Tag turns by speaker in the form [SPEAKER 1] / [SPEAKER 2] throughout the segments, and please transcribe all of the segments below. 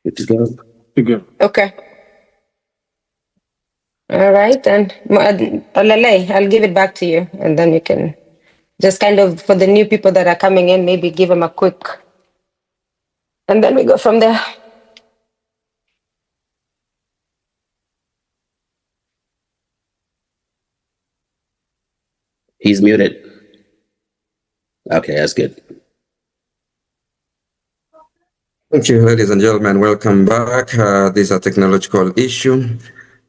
[SPEAKER 1] Good to go.
[SPEAKER 2] Good.
[SPEAKER 3] Okay. All right, then. Lele, I'll give it back to you, and then you can just kind of, for the new people that are coming in, maybe give them a quick, and then we go from there.
[SPEAKER 1] He's muted. Okay, that's good.
[SPEAKER 4] Thank you, ladies and gentlemen. Welcome back. This is a technological issue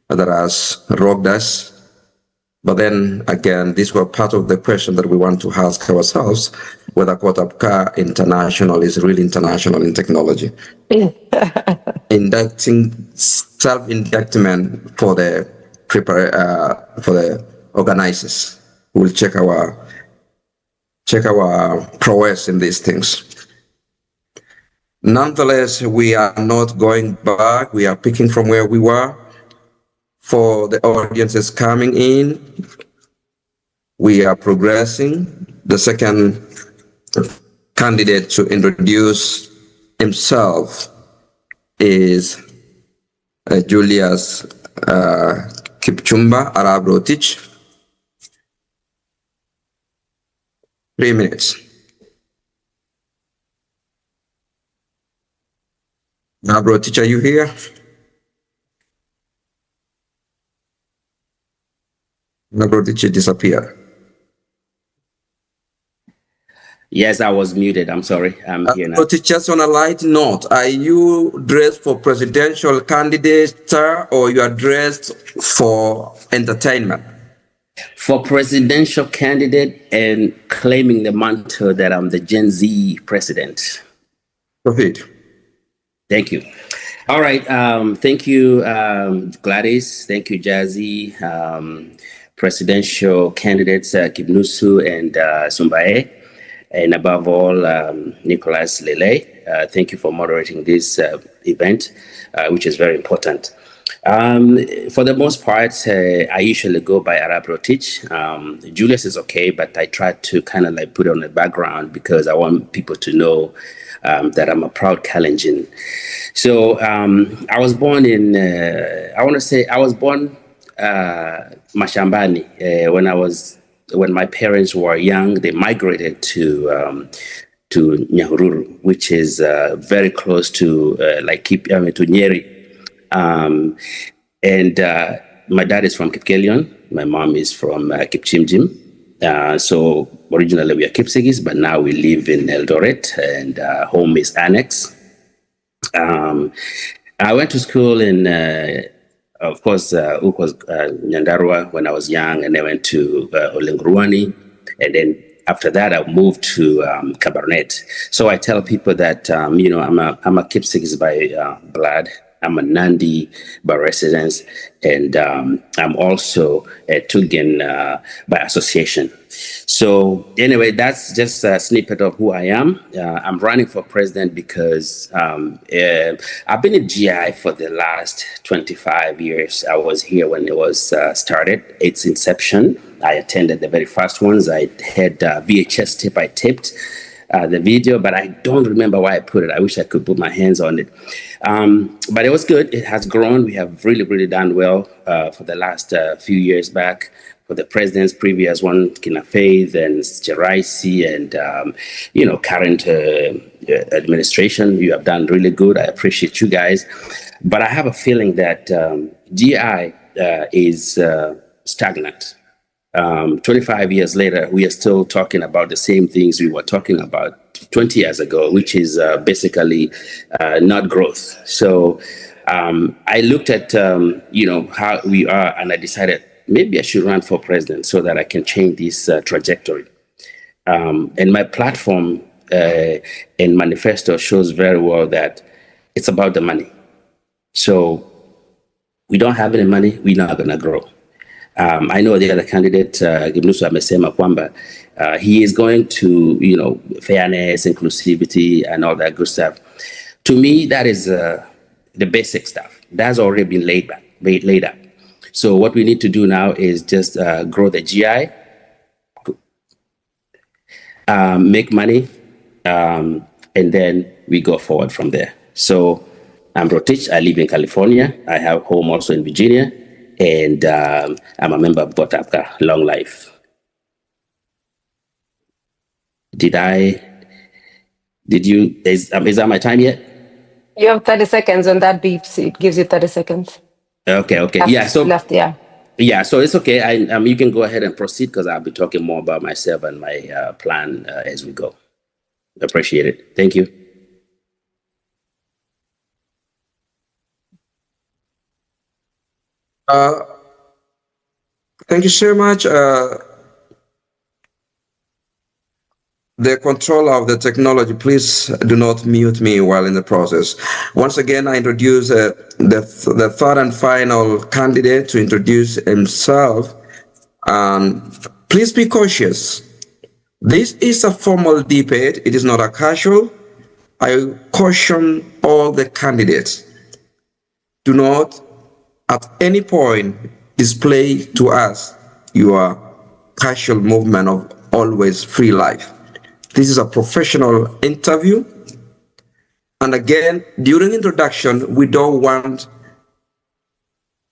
[SPEAKER 4] that has rocked us. But then again, these were part of the question that we want to ask ourselves, whether Gotabgaa International is really international in technology. Inducting self-inductment for the organizers who will check our prowess in these things. Nonetheless, we are not going back. We are picking from where we were. For the audiences coming in, we are progressing. The second candidate to introduce himself is Julius Kipchumba Arab Rotich. 3 minutes. Arab Rotich, are you here? Arab Rotich disappeared.
[SPEAKER 1] Yes, I was muted. I'm sorry. I'm here now.
[SPEAKER 4] Rotich, just on a light note, are you dressed for presidential candidate, or you are dressed for entertainment?
[SPEAKER 1] For presidential candidate and claiming the mantle that I'm the Gen Z president.
[SPEAKER 4] Proceed.
[SPEAKER 1] Thank you. All right. Thank you, Gladys. Thank you, Jazzy. Presidential candidates Kibnusu and Sumbae. And above all, Nicolas Lele. Thank you for moderating this event, which is very important. For the most part, I usually go by Arab Rotich. Julius is okay, but I try to kind of like put it on the background because I want people to know that I'm a proud Kalenjin. So I was born in, I was born Mashambani when my parents were young. They migrated to Nyahururu, which is very close to to Nyeri. And my dad is from Kipkelion. My mom is from Kipchimjim. So originally we are Kipsigis, but now we live in Eldoret, and home is Annex. I went to school in, of course, Nyandarua when I was young, and I went to Olengruani, and then after that I moved to Cabernet. So I tell people that I'm a Kipsigis by blood. I'm a Nandi by residence, and I'm also a Tugen by association. So anyway, that's just a snippet of who I am. I'm running for president because I've been in GI for the last 25 years. I was here when it was started, its inception. I attended the very first ones. I had VHS tape. I taped the video, but I don't remember why I put it. I wish I could put my hands on it. But it was good. It has grown. We have really, really done well for the last few years back. For the president's previous one, Kina Faith and Jeraisi and, current administration, you have done really good. I appreciate you guys. But I have a feeling that GI is stagnant. 25 years later, we are still talking about the same things we were talking about 20 years ago, which is basically not growth. So I looked at, how we are, and I decided maybe I should run for president so that I can change this trajectory. And my platform and manifesto shows very well that it's about the money. So we don't have any money, we're not going to grow. I know the other candidate, Gibnusu amesema kwamba he is going to, fairness, inclusivity, and all that good stuff. To me, that is the basic stuff. That's already been laid up. So what we need to do now is just grow the GI, make money, and then we go forward from there. So I'm Rotich. I live in California. I have home also in Virginia, and I'm a member of Gotabgaa. Long life. Is that my time yet?
[SPEAKER 3] You have 30 seconds when that beeps. It gives you 30 seconds.
[SPEAKER 1] Okay.
[SPEAKER 3] Left, yeah.
[SPEAKER 1] Yeah, so it's okay. You can go ahead and proceed because I'll be talking more about myself and my plan as we go. Appreciate it. Thank you.
[SPEAKER 4] Thank you so much. The controller of the technology, please do not mute me while in the process. Once again, I introduce the third and final candidate to introduce himself. Please be cautious. This is a formal debate. It is not a casual. I caution all the candidates. Do not at any point display to us your casual movement of always free life. This is a professional interview. And again, during introduction, we don't want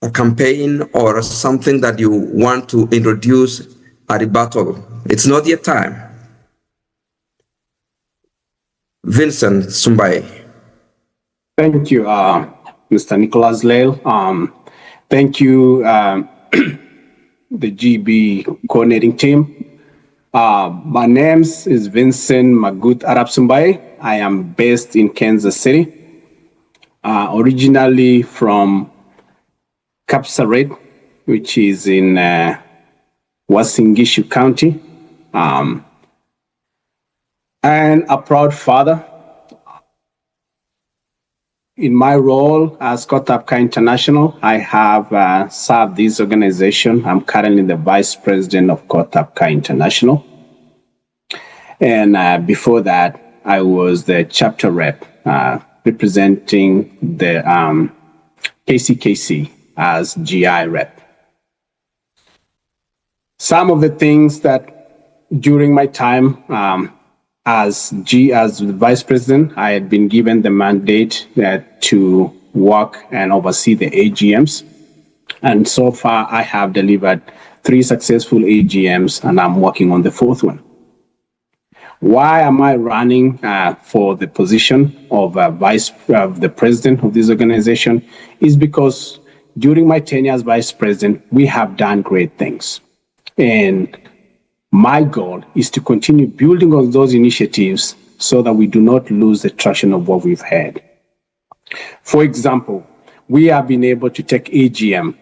[SPEAKER 4] a campaign or something that you want to introduce a rebuttal. It's not your time. Vincent Sumbai.
[SPEAKER 2] Thank you, Mr. Nicholas Lale. Thank you, the GB coordinating team. My name is Vincent Magut Arab Sumbai. I am based in Kansas City, originally from Kapsaret, which is in Wasingishu County, and a proud father. In my role as Gotabgaa International, I have served this organization. I'm currently the Vice President of Gotabgaa International. And before that, I was the chapter rep representing the KCKC as GI rep. Some of the things that during my time as Vice President, I had been given the mandate to work and oversee the AGMs. And so far, I have delivered 3 successful AGMs, and I'm working on the 4th one. Why am I running for the position of the president of this organization? Is because during my tenure as Vice President, we have done great things. And my goal is to continue building on those initiatives so that we do not lose the traction of what we've had. For example, we have been able to take AGM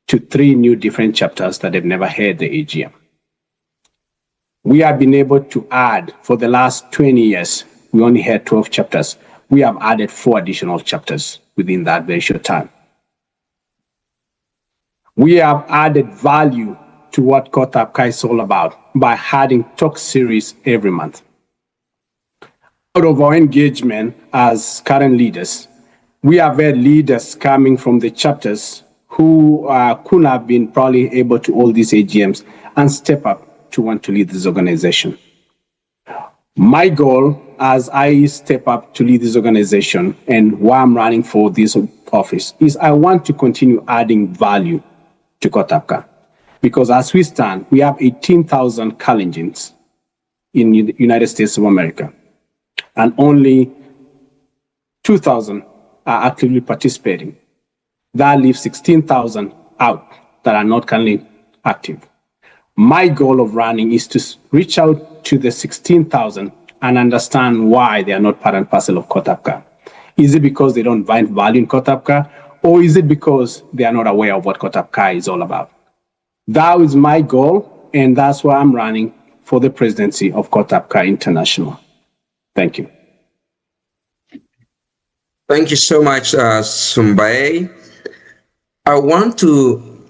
[SPEAKER 2] to 3 new different chapters that have never had the AGM. We have been able to add, for the last 20 years, we only had 12 chapters. We have added 4 additional chapters within that very short time. We have added value to what Gotabgaa is all about by adding talk series every month. Out of our engagement as current leaders, we have had leaders coming from the chapters who couldn't have been probably able to hold these AGMs and step up to want to lead this organization. My goal as I step up to lead this organization and why I'm running for this office is I want to continue adding value to Gotabgaa. Because as we stand, we have 18,000 Kalenjins in the United States of America, and only 2,000 are actively participating. That leaves 16,000 out that are not currently active. My goal of running is to reach out to the 16,000 and understand why they are not part and parcel of Gotabgaa. Is it because they don't find value in Gotabgaa, or is it because they are not aware of what Gotabgaa is all about? That is my goal, and that's why I'm running for the presidency of Gotabgaa International. Thank you.
[SPEAKER 4] Thank you so much, Sumbai. I want to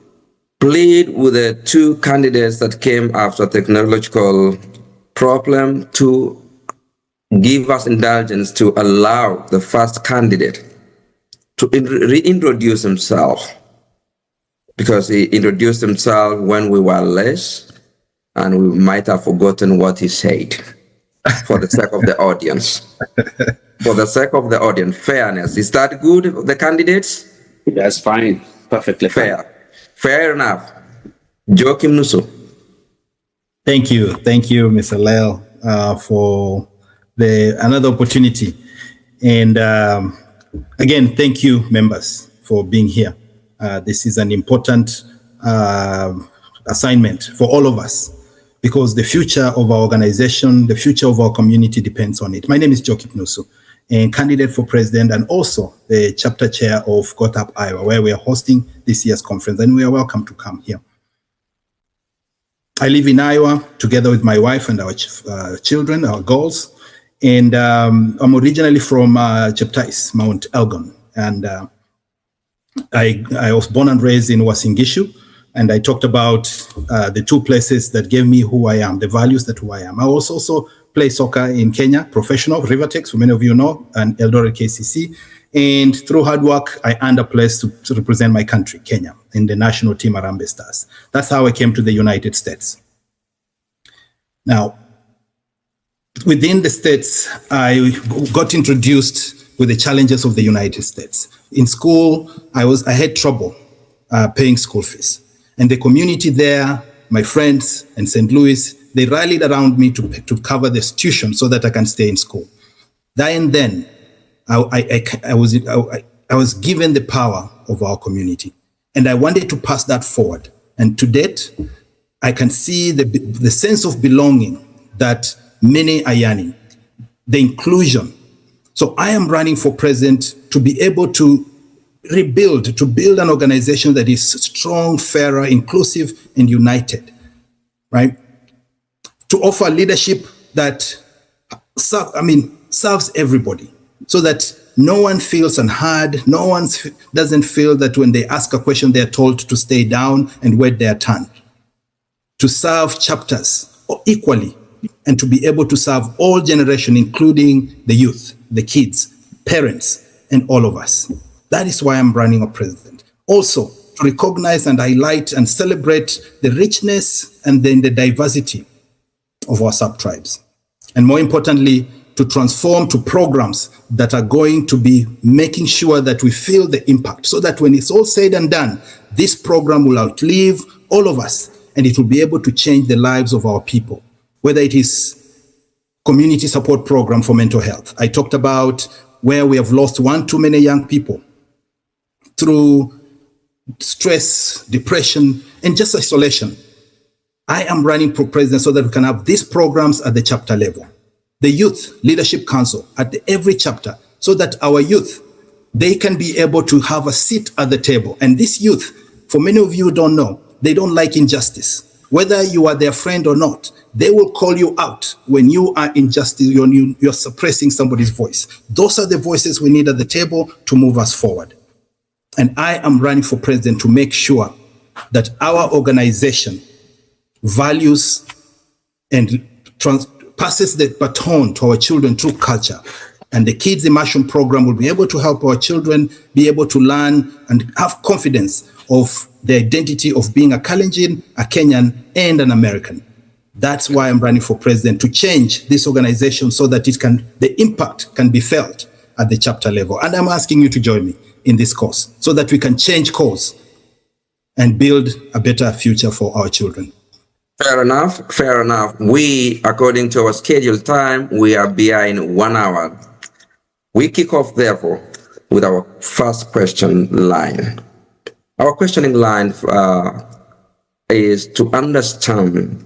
[SPEAKER 4] plead with the 2 candidates that came after technological problem to give us indulgence to allow the first candidate to reintroduce himself, because he introduced himself when we were less and we might have forgotten what he said for the sake of the audience. for the sake of the audience, fairness. Is that good, the candidates?
[SPEAKER 1] That's fine. Perfectly fine.
[SPEAKER 4] Fair enough. Joachim Nuso.
[SPEAKER 5] Thank you, Mr. Lyle, for another opportunity. And again, thank you, members, for being here. This is an important assignment for all of us, because the future of our organization, the future of our community depends on it. My name is Joachim Nusu, and candidate for president and also the chapter chair of Gotabgaa, Iowa, where we are hosting this year's conference, and we are welcome to come here. I live in Iowa together with my wife and our children, our girls, and I'm originally from Cheptais, Mount Elgon, and I was born and raised in Wasingishu, and I talked about the two places that gave me who I am, the values that who I am. I was also play soccer in Kenya, professional, Rivertex, for many of you know, and Eldoret KCC. And through hard work, I earned a place to represent my country, Kenya, in the national team Harambee Stars. That's how I came to the United States. Now, within the States, I got introduced with the challenges of the United States. In school, I had trouble paying school fees. And the community there, my friends in St. Louis, they rallied around me to cover the tuition so that I can stay in school. Then I was given the power of our community, and I wanted to pass that forward. And to date, I can see the sense of belonging that many are yearning, the inclusion. So I am running for president to be able to build an organization that is strong, fairer, inclusive, and united, right? To offer leadership that serves everybody, so that no one feels unheard, no one doesn't feel that when they ask a question, they're told to stay down and wait their turn. To serve chapters equally, and to be able to serve all generations, including the youth, the kids, parents, and all of us. That is why I'm running for president. Also, to recognize and highlight and celebrate the richness and then the diversity of our sub-tribes. And more importantly, to transform to programs that are going to be making sure that we feel the impact, so that when it's all said and done, this program will outlive all of us, and it will be able to change the lives of our people, whether it is community support program for mental health. I talked about where we have lost one too many young people through stress, depression, and just isolation. I am running for president so that we can have these programs at the chapter level. The Youth Leadership Council at every chapter, so that our youth, they can be able to have a seat at the table. And this youth, for many of you who don't know, they don't like injustice. Whether you are their friend or not, they will call you out when you are injustice, you're suppressing somebody's voice. Those are the voices we need at the table to move us forward. And I am running for president to make sure that our organization values and passes the baton to our children through culture. And the Kids Immersion Program will be able to help our children be able to learn and have confidence of the identity of being a Kalenjin, a Kenyan, and an American. That's why I'm running for president, to change this organization so that the impact can be felt at the chapter level. And I'm asking you to join me in this course so that we can change course and build a better future for our children.
[SPEAKER 4] Fair enough, fair enough. We, according to our scheduled time, we are behind 1 hour. We kick off, therefore, with our first question line. Our questioning line is to understand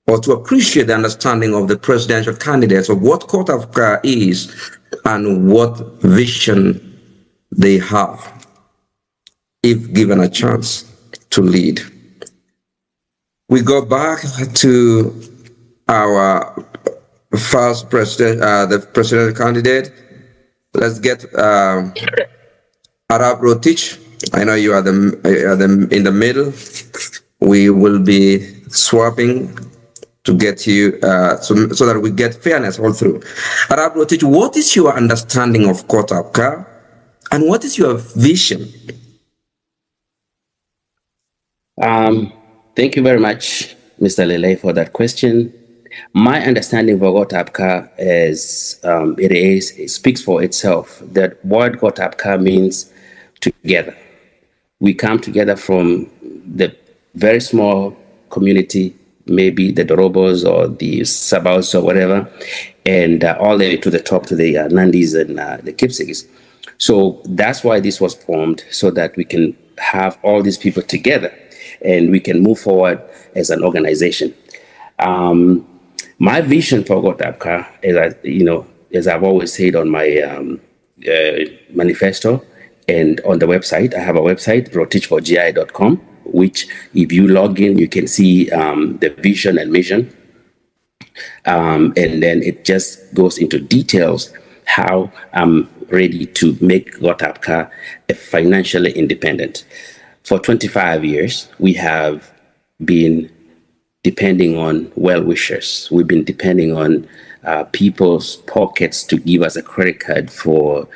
[SPEAKER 4] or to appreciate the understanding of the presidential candidates of what Gotabgaa is and what vision they have, if given a chance to lead. We go back to our first president, the presidential candidate. Let's get Arab Rotich. I know you are in the middle. We will be swapping to get you so that we get fairness all through. Arab Rotich, what is your understanding of Gotabgaa, and what is your vision?
[SPEAKER 1] Thank you very much, Mr. Lele, for that question. My understanding of Gotabgaa is it speaks for itself. That word Gotabgaa means together. We come together from the very small community, maybe the Dorobos or the Sabaos or whatever, and all the way to the top to the Nandis and the Kipsigis. So that's why this was formed, so that we can have all these people together and we can move forward as an organization. My vision for Gotabgaa is, as I've always said on my manifesto and on the website, I have a website, roteachforgi.com, which if you log in, you can see the vision and mission. And then it just goes into details how I'm ready to make Gotabgaa financially independent. For 25 years, we have been depending on well-wishers. We've been depending on people's pockets to give us a credit card for,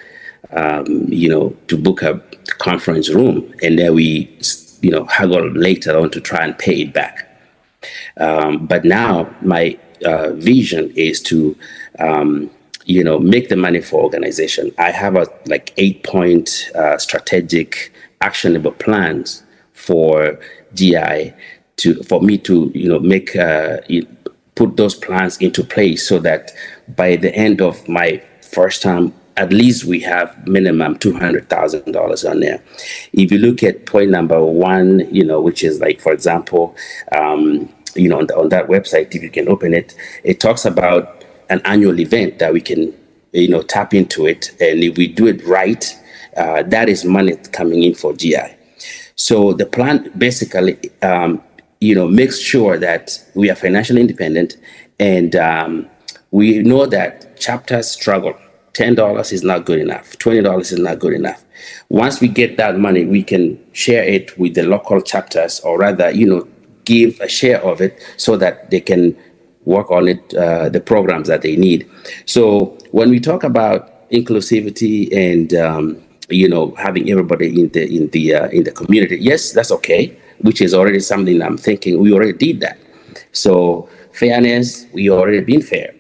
[SPEAKER 1] to book a conference room. And then we, haggle later on to try and pay it back. But now my vision is to, make the money for organization. I have a 8-point strategic actionable plans for GI for me to make put those plans into place, so that by the end of my first term, at least we have minimum $200,000 on there. If you look at point number 1, which is for example, on that website, if you can open it, it talks about an annual event that we can tap into it, and if we do it right, that is money coming in for GI. So the plan basically makes sure that we are financially independent, and we know that chapters struggle. $10 is not good enough. $20 is not good enough. Once we get that money, we can share it with the local chapters, or rather, give a share of it so that they can work on it, the programs that they need. So when we talk about inclusivity and having everybody in the community, yes, that's okay, which is already something I'm thinking we already did that. So fairness, we already been fair,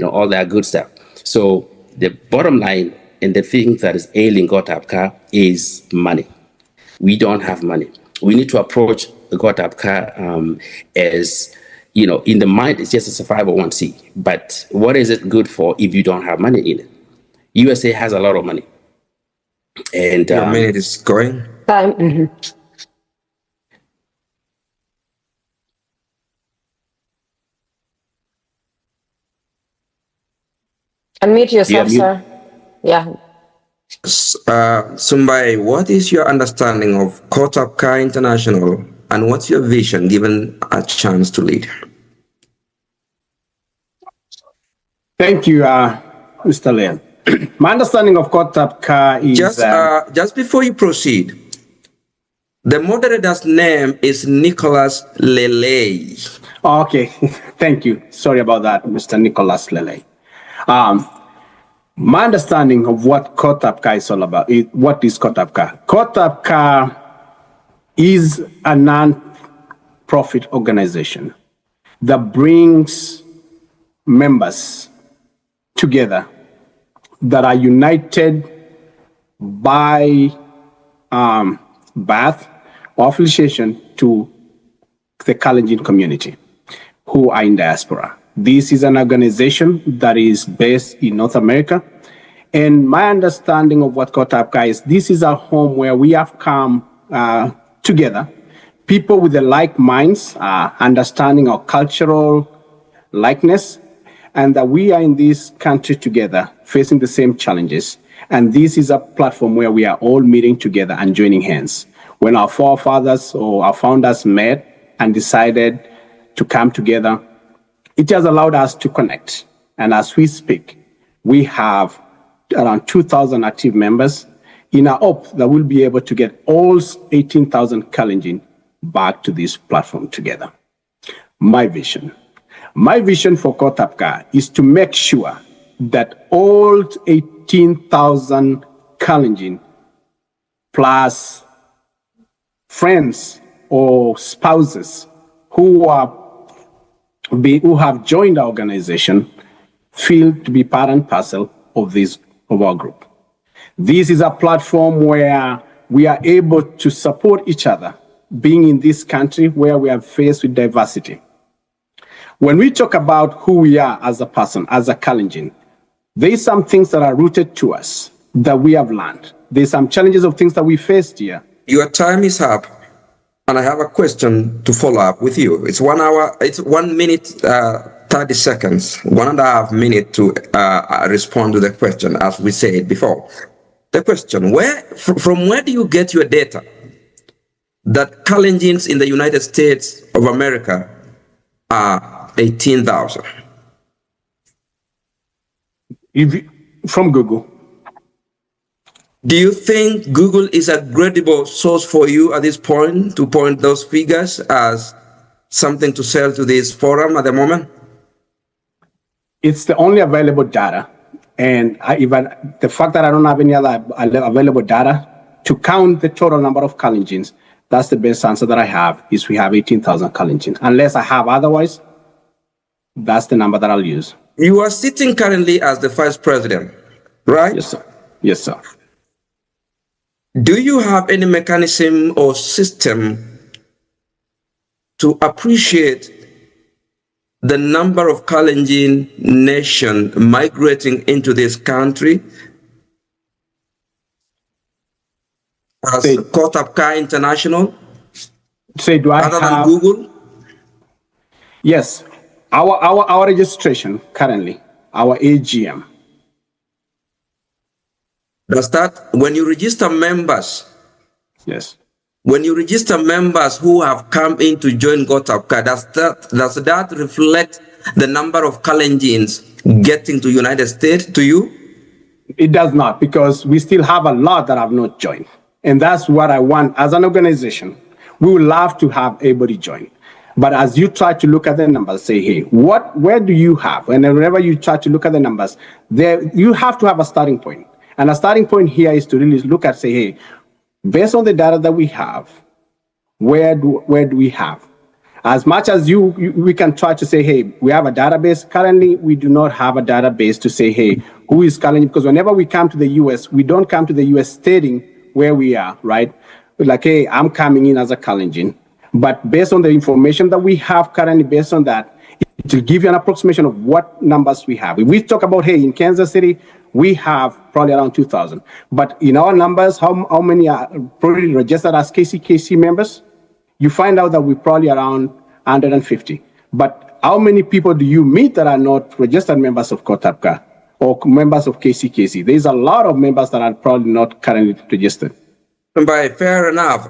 [SPEAKER 1] all that good stuff. So the bottom line and the thing that is ailing Gotabgaa is money. We don't have money. We need to approach Gotabgaa as, in the mind, it's just a 501c. But what is it good for if you don't have money in it? USA has a lot of money. And
[SPEAKER 4] your minute is going.
[SPEAKER 3] Time. Unmute yourself, sir. Yeah.
[SPEAKER 4] Sumbai, what is your understanding of Gotabgaa International, and what's your vision given a chance to lead?
[SPEAKER 2] Thank you, Mr. Leon. My understanding of Gotabgaa is...
[SPEAKER 4] Just before you proceed, the moderator's name is Nicholas Lele.
[SPEAKER 2] Okay, thank you. Sorry about that, Mr. Nicholas Lele. My understanding of what Gotabgaa is all about, what is Gotabgaa? Gotabgaa is a non-profit organization that brings members together that are united by birth or affiliation to the Kalenjin community who are in diaspora. This is an organization that is based in North America. And my understanding of what Gotabgaa is, this is a home where we have come together, people with the like minds, understanding our cultural likeness, and that we are in this country together, facing the same challenges. And this is a platform where we are all meeting together and joining hands. When our forefathers or our founders met and decided to come together, it has allowed us to connect. And as we speak, we have around 2,000 active members in a hope that we'll be able to get all 18,000 Kalenjin back to this platform together. My vision for Gotabgaa is to make sure that all 18,000 Kalenjin plus friends or spouses who are who have joined our organization feel to be part and parcel of our group. This is a platform where we are able to support each other, being in this country where we are faced with diversity. When we talk about who we are as a person, as a Kalenjin, there is some things that are rooted to us that we have learned. There's some challenges of things that we faced here.
[SPEAKER 4] Your time is up, and I have a question to follow up with you. It's 1 hour, it's 1 minute, 30 seconds, 1.5 minutes to respond to the question, as we said before. The question, from where do you get your data that Kalenjins in the United States of America are 18,000?
[SPEAKER 2] From Google.
[SPEAKER 4] Do you think Google is a credible source for you at this point to point those figures as something to sell to this forum at the moment?
[SPEAKER 2] It's the only available data. And even the fact that I don't have any other available data to count the total number of Kalenjins, that's the best answer that I have, is we have 18,000 Kalenjins. Unless I have otherwise, that's the number that I'll use.
[SPEAKER 4] You are sitting currently as the vice president, right?
[SPEAKER 2] Yes, sir. Yes, sir.
[SPEAKER 4] Do you have any mechanism or system to appreciate the number of Kalenjin nation migrating into this country as Gotabgaa International?
[SPEAKER 2] Say, do I
[SPEAKER 4] other
[SPEAKER 2] have,
[SPEAKER 4] than Google?
[SPEAKER 2] Yes. Our registration currently, our AGM.
[SPEAKER 4] Does that, when you register members,
[SPEAKER 2] Yes.
[SPEAKER 4] when you register members who have come in to join Gotabgaa, does that reflect the number of Kalenjins getting to United States to you?
[SPEAKER 2] It does not, because we still have a lot that have not joined. And that's what I want as an organization. We would love to have everybody join. But as you try to look at the numbers, say, hey, where do you have? And whenever you try to look at the numbers, you have to have a starting point. And a starting point here is to really look at, say, hey, based on the data that we have, where do we have? As much as we can try to say, hey, we have a database. Currently, we do not have a database to say, hey, who is Kalenjin? Because whenever we come to the U.S., we don't come to the U.S. stating where we are, right? Like, hey, I'm coming in as a Kalenjin. But based on the information that we have currently, based on that, it will give you an approximation of what numbers we have. If we talk about, hey, in Kansas City, we have probably around 2,000. But in our numbers, how many are probably registered as KCKC members? You find out that we're probably around 150. But how many people do you meet that are not registered members of Gotabgaa or members of KCKC? There's a lot of members that are probably not currently registered.
[SPEAKER 4] Fair enough.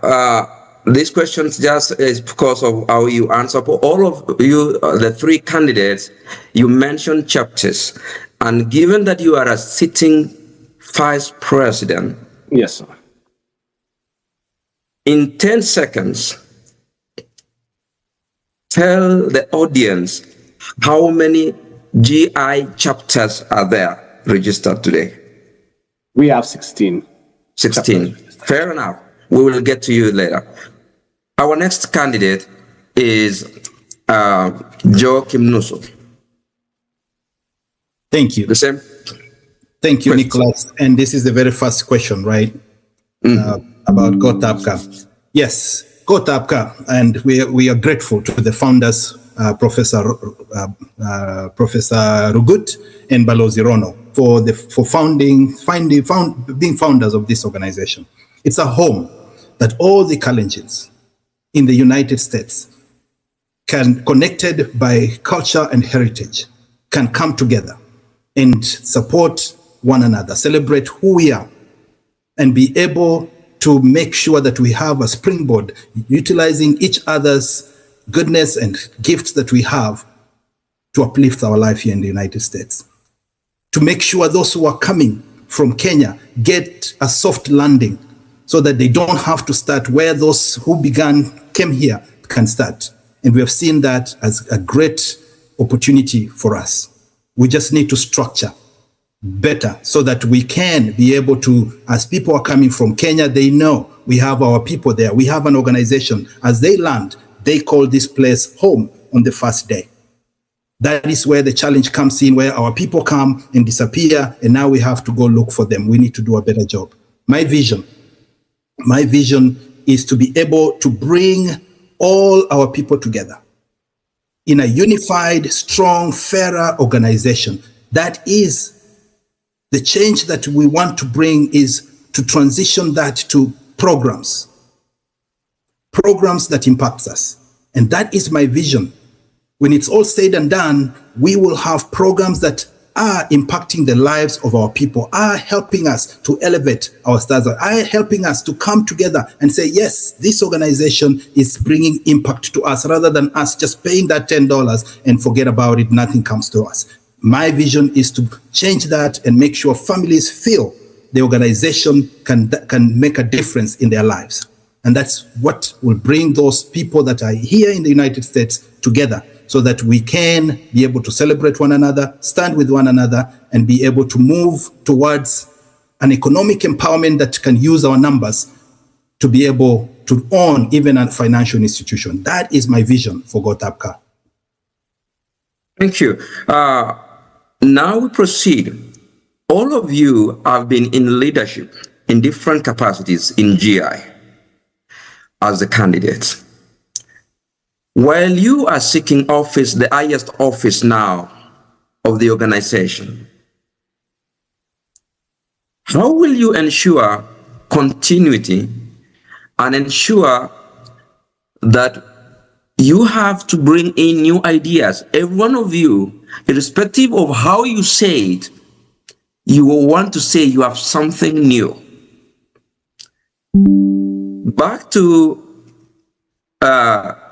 [SPEAKER 4] This question just is because of how you answer. For all of you, the three candidates, you mentioned chapters. And given that you are a sitting vice president,
[SPEAKER 2] yes, sir.
[SPEAKER 4] In 10 seconds, tell the audience how many GI chapters are there registered today.
[SPEAKER 2] We have 16.
[SPEAKER 4] 16.
[SPEAKER 2] Chapters.
[SPEAKER 4] Fair enough. We will get to you later. Our next candidate is Joachim Nusso.
[SPEAKER 5] Thank you.
[SPEAKER 4] The same.
[SPEAKER 5] Thank you,
[SPEAKER 4] question.
[SPEAKER 5] Nicholas. And this is the very first question, right? About Gotabgaa. Yes, Gotabgaa, and we are grateful to the founders, Professor Rugut and Balozi Rono, for being founders of this organization. It's a home that all the Kalenjins in the United States connected by culture and heritage, can come together and support one another, celebrate who we are, and be able to make sure that we have a springboard, utilizing each other's goodness and gifts that we have to uplift our life here in the United States. To make sure those who are coming from Kenya get a soft landing so that they don't have to start where those who came here can start. And we have seen that as a great opportunity for us. We just need to structure better so that we can be able to, as people are coming from Kenya, they know we have our people there. We have an organization. As they land, they call this place home on the first day. That is where the challenge comes in, where our people come and disappear, and now we have to go look for them. We need to do a better job. My vision is to be able to bring all our people together in a unified, strong, fairer organization. That is the change that we want to bring, is to transition that to programs that impact us. And that is my vision. When it's all said and done, we will have programs that are impacting the lives of our people, are helping us to elevate our stars, are helping us to come together and say, yes, this organization is bringing impact to us, rather than us just paying that $10 and forget about it, nothing comes to us. My vision is to change that and make sure families feel the organization can make a difference in their lives. And that's what will bring those people that are here in the United States together, so that we can be able to celebrate one another, stand with one another, and be able to move towards an economic empowerment that can use our numbers to be able to own even a financial institution. That is my vision for Gotabgaa.
[SPEAKER 4] Thank you. Now we proceed. All of you have been in leadership in different capacities in GI as the candidates. While you are seeking office, the highest office now of the organization, how will you ensure continuity and ensure that you have to bring in new ideas? Every one of you, irrespective of how you say it, you will want to say you have something new. Back to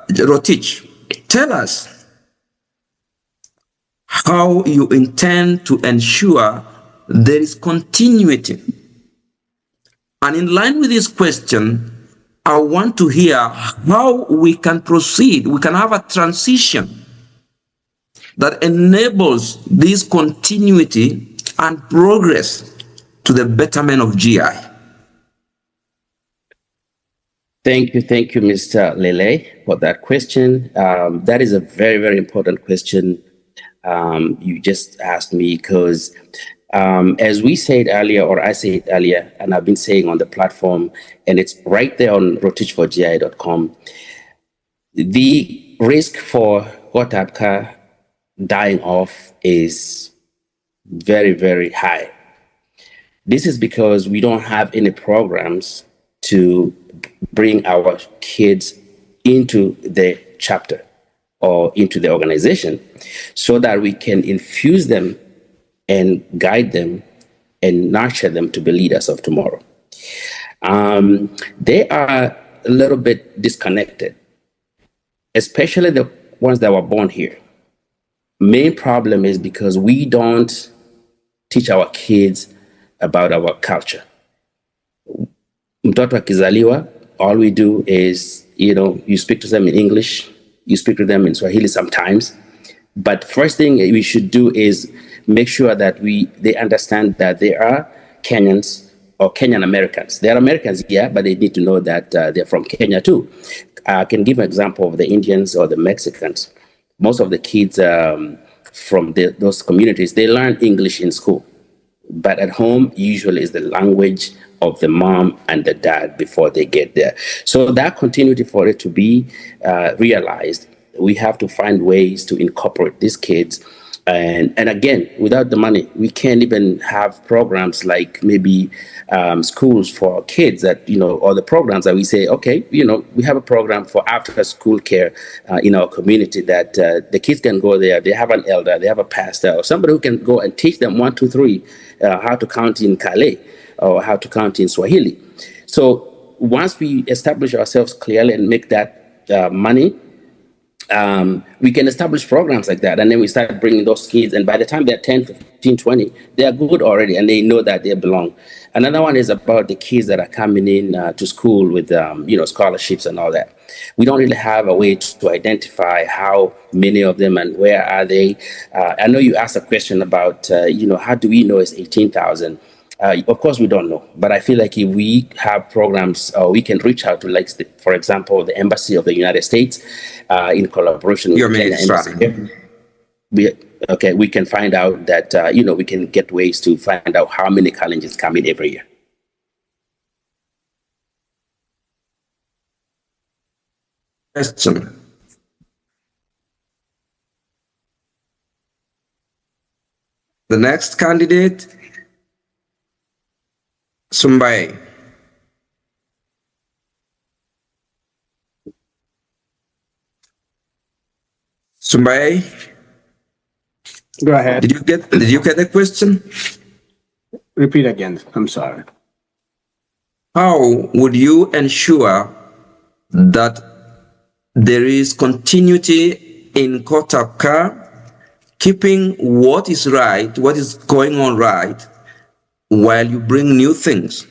[SPEAKER 4] Rotich, tell us how you intend to ensure there is continuity. And in line with this question, I want to hear how we can proceed. We can have a transition that enables this continuity and progress to the betterment of GI.
[SPEAKER 1] Thank you, Mr. Lele, for that question. That is a very, very important question you just asked me, because as we said earlier, or I said earlier, and I've been saying on the platform, and it's right there on rotichforgi.com, the risk for Gotabgaa dying off is very, very high. This is because we don't have any programs to bring our kids into the chapter or into the organization, so that we can infuse them and guide them and nurture them to be leaders of tomorrow. They are a little bit disconnected, especially the ones that were born here. Main problem is because we don't teach our kids about our culture. Mtoto akizaliwa, all we do is, you speak to them in English, you speak to them in Swahili sometimes. But first thing we should do is make sure that they understand that they are Kenyans or Kenyan Americans. They are Americans, yeah, but they need to know that they're from Kenya too. I can give an example of the Indians or the Mexicans. Most of the kids from those communities, they learn English in school. But at home, usually is the language of the mom and the dad before they get there. So that continuity, for it to be realized, we have to find ways to incorporate these kids. And again, without the money, we can't even have programs like maybe schools for kids that, or the programs that we say, okay, we have a program for after school care in our community that the kids can go there. They have an elder, they have a pastor, or somebody who can go and teach them 1, 2, 3, how to count in Kale or how to count in Swahili. So once we establish ourselves clearly and make that money, we can establish programs like that, and then we start bringing those kids, and by the time they're 10, 15, 20, they are good already, and they know that they belong. Another one is about the kids that are coming in to school with scholarships and all that. We don't really have a way to identify how many of them and where are they. I know you asked a question about how do we know it's 18,000. Of course, we don't know, but I feel like if we have programs, we can reach out to, for example, the Embassy of the United States in collaboration with Kenya Embassy. we can find out that, we can get ways to find out how many challenges come in every year.
[SPEAKER 4] Question. The next candidate, Sumbai. Sumbai,
[SPEAKER 2] Go ahead.
[SPEAKER 4] did you get the question?
[SPEAKER 2] Repeat again. I'm sorry.
[SPEAKER 4] How would you ensure that there is continuity in Gotabgaa, keeping what is right, what is going on right, while you bring new things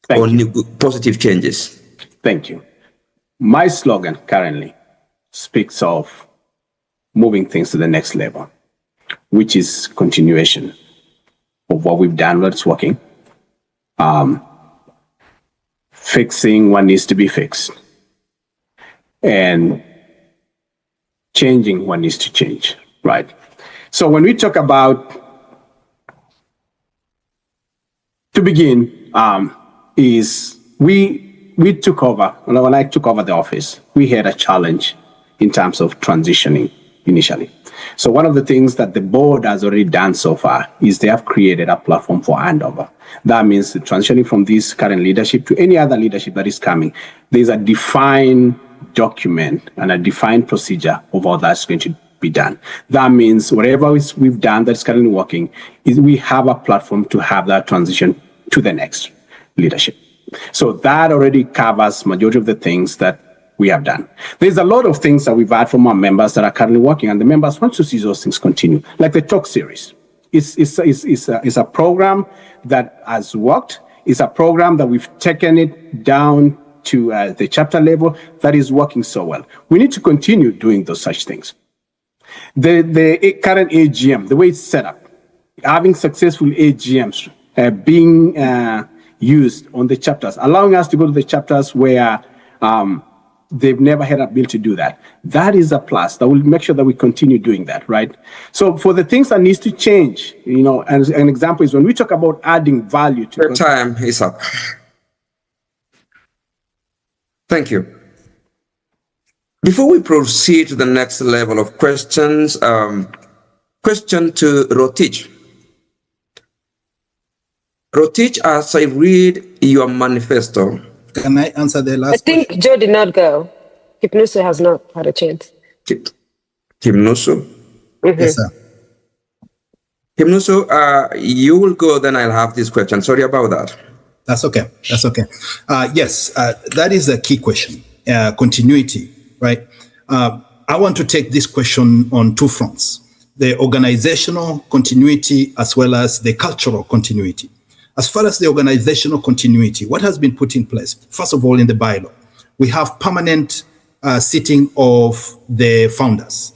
[SPEAKER 4] or new positive changes?
[SPEAKER 2] Thank you. My slogan currently speaks of moving things to the next level, which is continuation of what we've done, what's working, fixing what needs to be fixed, and changing what needs to change, right? So when we talk about, to begin, is we took over, when I took over the office, we had a challenge in terms of transitioning initially. So one of the things that the board has already done so far is they have created a platform for handover. That means transitioning from this current leadership to any other leadership that is coming. There's a defined document and a defined procedure of how that's going to be done. That means whatever we've done that's currently working, is we have a platform to have that transition to the next leadership. So that already covers majority of the things that we have done. There's a lot of things that we've had from our members that are currently working, and the members want to see those things continue, like the talk series. It's a program that has worked. It's a program that we've taken it down to the chapter level that is working so well. We need to continue doing those such things. The current AGM, the way it's set up, having successful AGMs being used on the chapters, allowing us to go to the chapters where they've never had a bill to do that. That is a plus. That will make sure that we continue doing that, right? So for the things that needs to change, and an example is when we talk about adding value to...
[SPEAKER 4] Your time is up. Thank you. Before we proceed to the next level of questions, question to Rotich. Rotich, as I read your manifesto,
[SPEAKER 5] Can I answer the
[SPEAKER 3] I
[SPEAKER 5] last
[SPEAKER 3] think
[SPEAKER 5] question?
[SPEAKER 3] Joe did not go. Hypnosis has not had a chance.
[SPEAKER 4] Himnusu.
[SPEAKER 5] Yes, sir.
[SPEAKER 4] Himnusu, you will go, then I'll have this question. Sorry about that.
[SPEAKER 5] That's okay. That's okay. Yes, that is a key question. Continuity, right? I want to take this question on two fronts: the organizational continuity as well as the cultural continuity. As far as the organizational continuity, what has been put in place? First of all, in the bylaw, we have permanent sitting of the founders.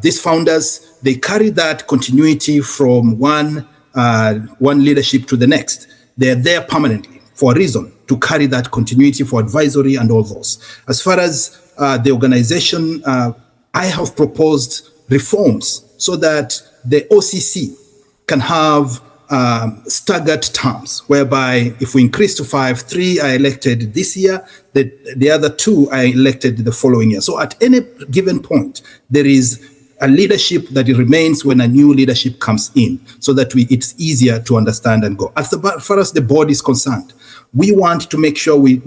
[SPEAKER 5] These founders, they carry that continuity from one leadership to the next. They're there permanently for a reason, to carry that continuity for advisory and all those. As far as the organization, I have proposed reforms so that the OCC can have staggered terms, whereby if we increase to 5, 3 are elected this year, the other 2 are elected the following year. So at any given point, there is a leadership that remains when a new leadership comes in, so that it's easier to understand and go. As far as the board is concerned, we want to make sure we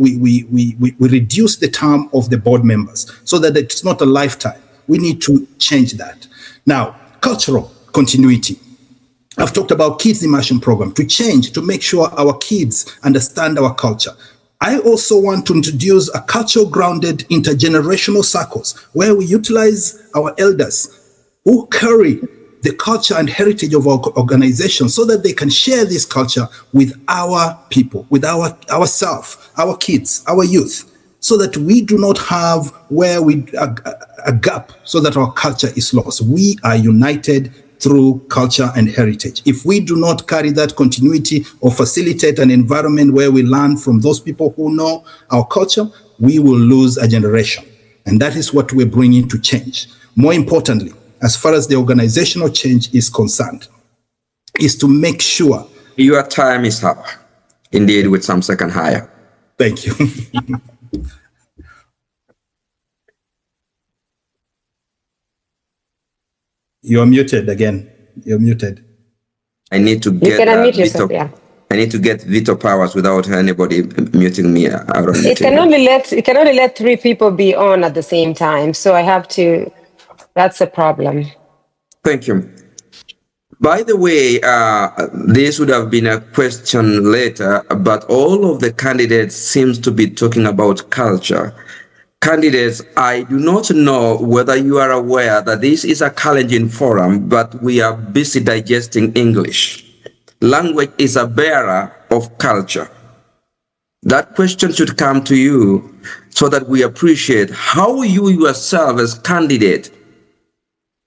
[SPEAKER 5] reduce the term of the board members so that it's not a lifetime. We need to change that. Now, cultural continuity. I've talked about kids immersion program to change, to make sure our kids understand our culture. I also want to introduce a culture grounded intergenerational circles where we utilize our elders who carry the culture and heritage of our organization so that they can share this culture with our people, with ourselves, our kids, our youth, so that we do not have a gap so that our culture is lost. We are united through culture and heritage. If we do not carry that continuity or facilitate an environment where we learn from those people who know our culture, we will lose a generation. And that is what we're bringing to change. More importantly, as far as the organizational change is concerned, is to make sure.
[SPEAKER 4] Your time is up, indeed, with some second higher.
[SPEAKER 5] Thank you. You're muted again. You're muted.
[SPEAKER 4] I need to
[SPEAKER 3] You
[SPEAKER 4] get
[SPEAKER 3] can unmute yourself, yeah.
[SPEAKER 4] I need to get veto powers without anybody muting me out of the
[SPEAKER 3] It can only let 3 people be on at the same time. So I have to, that's a problem.
[SPEAKER 4] Thank you. By the way, this would have been a question later, but all of the candidates seems to be talking about culture. Candidates, I do not know whether you are aware that this is a challenging forum, but we are busy digesting English. Language is a bearer of culture. That question should come to you so that we appreciate how you yourself as candidate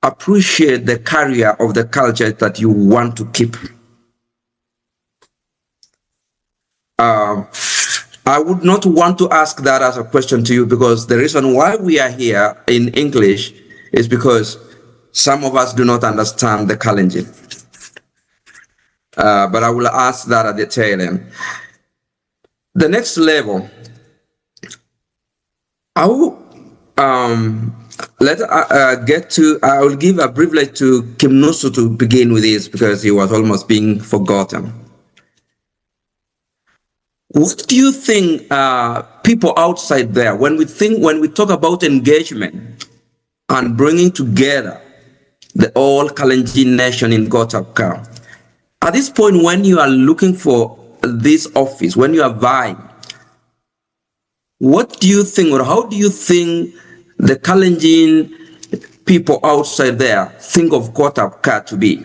[SPEAKER 4] appreciate the carrier of the culture that you want to keep. I would not want to ask that as a question to you, because the reason why we are here in English is because some of us do not understand the Kalenjin. But I will ask that at the tail end. The next level, I will I will give a privilege to Kim Nusu to begin with this, because he was almost being forgotten. What do you think people outside there, when we talk about engagement and bringing together the all Kalenjin nation in Gotabgaa, at this point when you are looking for this office, when you are vying, what do you think, or how do you think the Kalenjin people outside there think of Gotabgaa to be?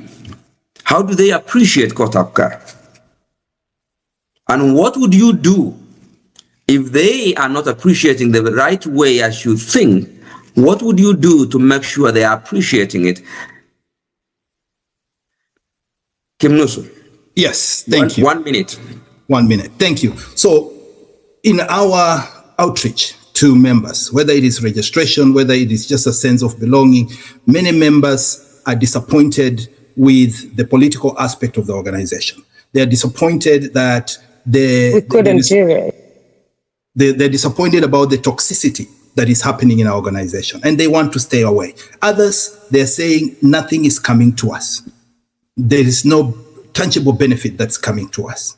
[SPEAKER 4] How do they appreciate Gotabgaa? And what would you do if they are not appreciating the right way as you think? What would you do to make sure they are appreciating it? Kim Nusu.
[SPEAKER 5] Yes, thank you.
[SPEAKER 4] 1 minute.
[SPEAKER 5] 1 minute. Thank you. So in our outreach to members, whether it is registration, whether it is just a sense of belonging, many members are disappointed with the political aspect of the organization. They are disappointed that
[SPEAKER 3] We couldn't do it.
[SPEAKER 5] they're disappointed about the toxicity that is happening in our organization, and they want to stay away. Others, they're saying nothing is coming to us. There is no tangible benefit that's coming to us.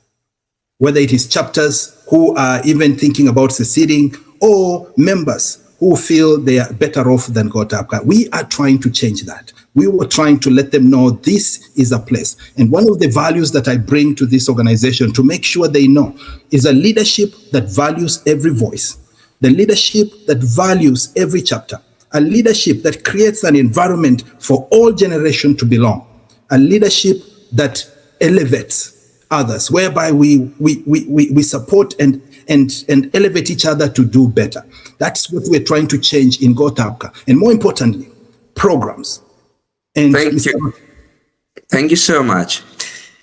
[SPEAKER 5] Whether it is chapters who are even thinking about seceding, or members who feel they are better off than Gotabgaa. We are trying to change that. We were trying to let them know this is a place. And one of the values that I bring to this organization to make sure they know is a leadership that values every voice, the leadership that values every chapter, a leadership that creates an environment for all generations to belong, a leadership that elevates others, whereby we support and elevate each other to do better. That's what we're trying to change in Gotabgaa. And more importantly, programs. And
[SPEAKER 4] Thank you. Thank you so much.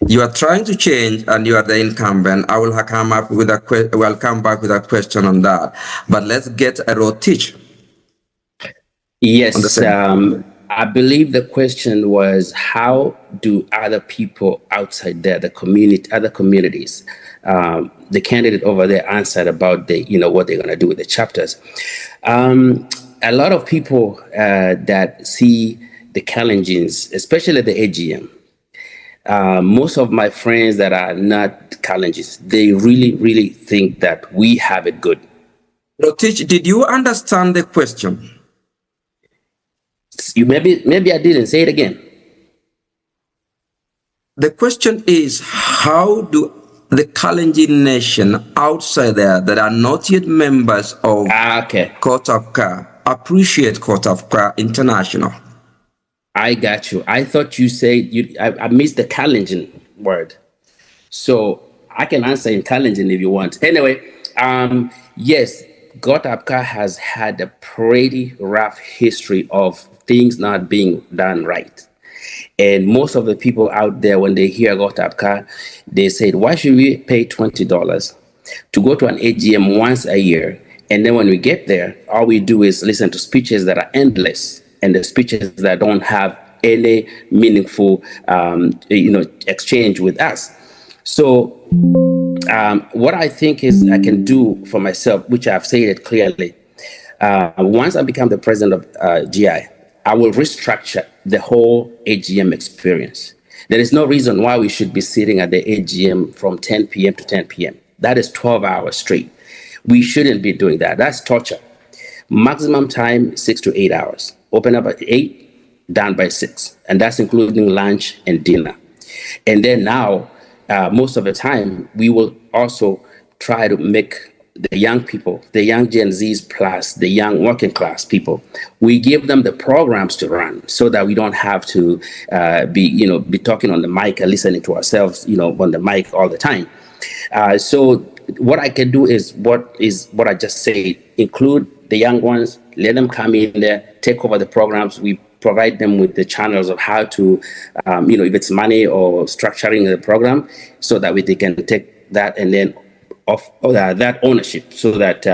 [SPEAKER 4] You are trying to change, and you are the incumbent. I will come up with We'll come back with a question on that. But let's get a road teach.
[SPEAKER 1] Yes, I believe the question was, how do other people outside there, the community, other communities, the candidate over there answered about what they're going to do with the chapters. A lot of people that see the Kalenjins, especially the AGM, most of my friends that are not Kalenjins, they really, really think that we have it good.
[SPEAKER 4] Rotich, did you understand the question?
[SPEAKER 1] Maybe I didn't. Say it again.
[SPEAKER 4] The question is, how do the Kalenjin nation outside there that are not yet members of Gotabgaa appreciate Gotabgaa International?
[SPEAKER 1] I got you. I thought you said I missed the Kalenjin word. So I can answer in Kalenjin if you want. Anyway, yes, Gotabgaa has had a pretty rough history of things not being done right. And most of the people out there, when they hear Gotabgaa, they said, why should we pay $20 to go to an AGM once a year? And then when we get there, all we do is listen to speeches that are endless. and the speeches that don't have any meaningful, exchange with us. So what I think is I can do for myself, which I've said it clearly, once I become the president of GI, I will restructure the whole AGM experience. There is no reason why we should be sitting at the AGM from 10 p.m. to 10 p.m. That is 12 hours straight. We shouldn't be doing that. That's torture. Maximum time, 6 to 8 hours. Open up at 8, done by 6. And that's including lunch and dinner. And then now, most of the time, we will also try to make the young people, the young Gen Zs plus the young working class people, we give them the programs to run so that we don't have to be talking on the mic and listening to ourselves, on the mic all the time. So what I can do is what I just said, include the young ones, let them come in there, take over the programs. We provide them with the channels of how to, if it's money or structuring the program, so that they can take that and then of that ownership, so that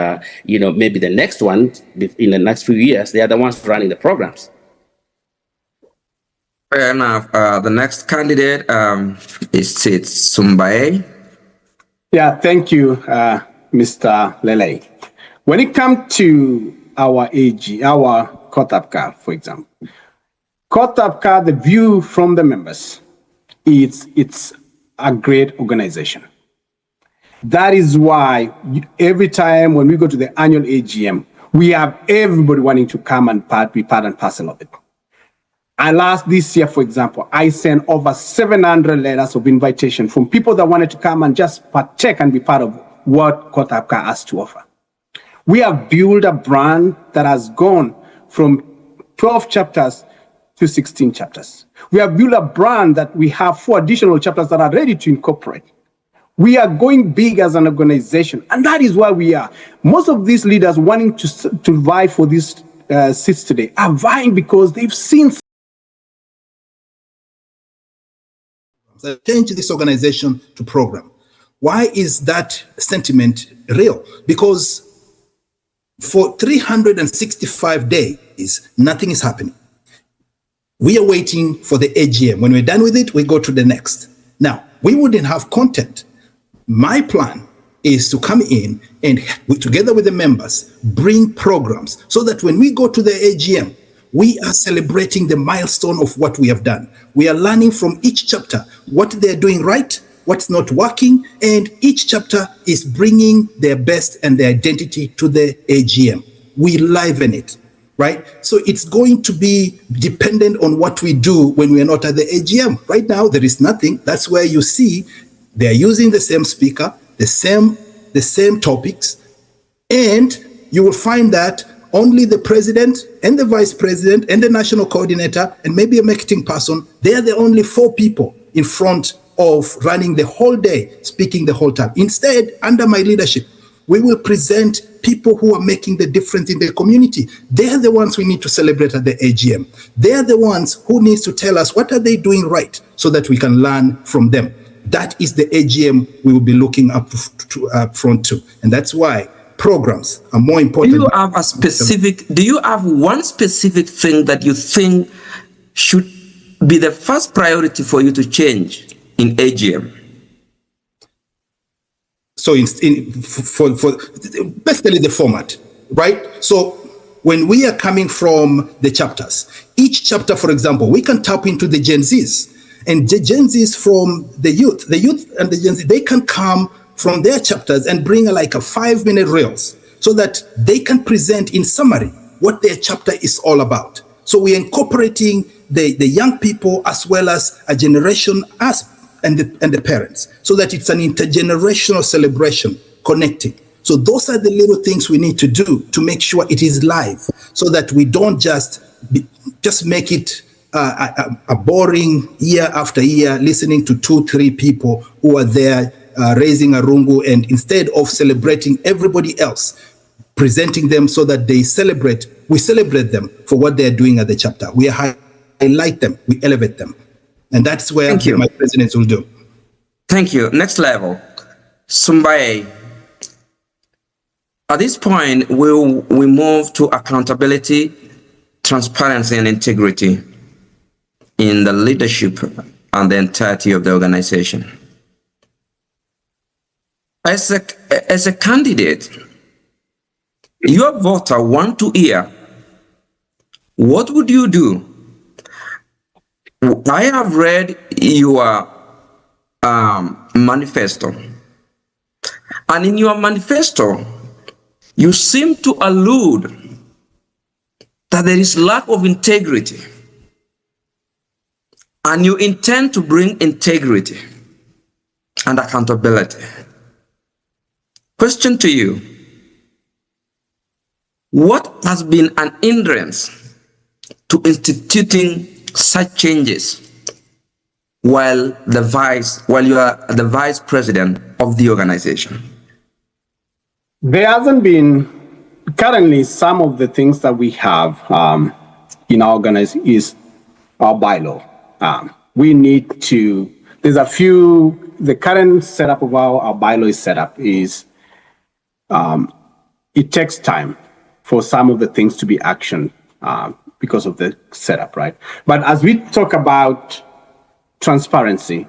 [SPEAKER 1] maybe the next one in the next few years they are the ones running the programs.
[SPEAKER 4] Fair enough. The next candidate is Sumbae.
[SPEAKER 2] Yeah, thank you, Mr. Lele. When it comes to our Gotabgaa, for example, Gotabgaa, the view from the members, it's a great organization. That is why every time when we go to the annual AGM, we have everybody wanting to come and be part and parcel of it. And this year, for example, I sent over 700 letters of invitation from people that wanted to come and just partake and be part of what Gotabgaa has to offer. We have built a brand that has gone from 12 chapters to 16 chapters. We have built a brand that we have 4 additional chapters that are ready to incorporate. We are going big as an organization, and that is why we are. Most of these leaders wanting to vie for these seats today are vying because they've seen.
[SPEAKER 5] Change this organization to program. Why is that sentiment real? Because for 365 days, nothing is happening. We are waiting for the AGM. When we're done with it, we go to the next. Now, we wouldn't have content. My plan is to come in and, together with the members, bring programs so that when we go to the AGM, we are celebrating the milestone of what we have done. We are learning from each chapter what they're doing right, what's not working, and each chapter is bringing their best and their identity to the AGM. We liven it, right? So it's going to be dependent on what we do when we're not at the AGM. Right now, there is nothing. That's where you see they're using the same speaker, the same topics, and you will find that only the president and the vice president and the national coordinator and maybe a marketing person, they are the only 4 people in front of running the whole day, speaking the whole time. Instead, under my leadership, we will present people who are making the difference in the community. They're the ones we need to celebrate at the AGM. They're the ones who needs to tell us what are they doing right so that we can learn from them. That is the AGM we will be looking up front to. And that's why programs are more important.
[SPEAKER 4] Do you have one specific thing that you think should be the first priority for you to change in AGM?
[SPEAKER 5] So for basically the format, right? So when we are coming from the chapters, each chapter, for example, we can tap into the Gen Zs. And the Gen Zs from the youth and the Gen Z, they can come from their chapters and bring like a 5-minute reels so that they can present in summary what their chapter is all about. So we're incorporating the young people as well as a generation and the parents, so that it's an intergenerational celebration connecting. So those are the little things we need to do to make sure it is live, so that we don't just make it a boring year after year, listening to 2-3 people who are there raising a rungu, and instead of celebrating everybody else, presenting them so that we celebrate them for what they're doing at the chapter. We highlight them, we elevate them. And that's where my presidents will do.
[SPEAKER 4] Thank you. Next level. Sumbae. At this point, we move to accountability transparency and integrity in the leadership and the entirety of the organization. As a candidate, your voter want to hear, what would you do? I have read your manifesto, and in your manifesto, you seem to allude that there is lack of integrity, and you intend to bring integrity and accountability. Question to you: what has been an hindrance to instituting such changes while you are the vice president of the organization?
[SPEAKER 2] There hasn't been currently. Some of the things that we have in our organization is our bylaw. We need to. There's a few. The current setup of our bylaw is set up is. It takes time for some of the things to be actioned because of the setup, right? But as we talk about transparency,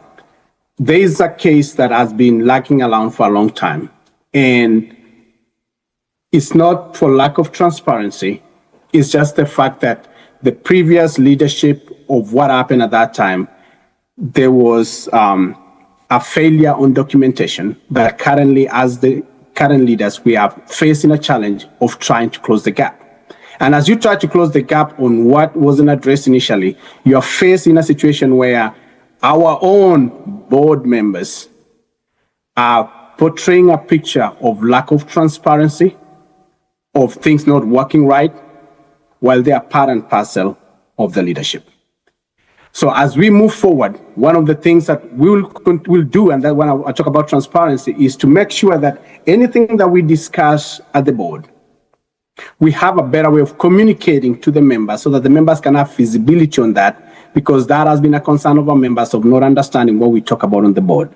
[SPEAKER 2] there is a case that has been lacking around for a long time. And it's not for lack of transparency. It's just the fact that the previous leadership of what happened at that time, there was a failure on documentation that currently, as the current leaders, we are facing a challenge of trying to close the gap. And as you try to close the gap on what wasn't addressed initially, you are facing a situation where our own board members are portraying a picture of lack of transparency, of things not working right, while they are part and parcel of the leadership. So as we move forward, one of the things that we'll do, and that when I talk about transparency, is to make sure that anything that we discuss at the board, we have a better way of communicating to the members so that the members can have visibility on that, because that has been a concern of our members of not understanding what we talk about on the board.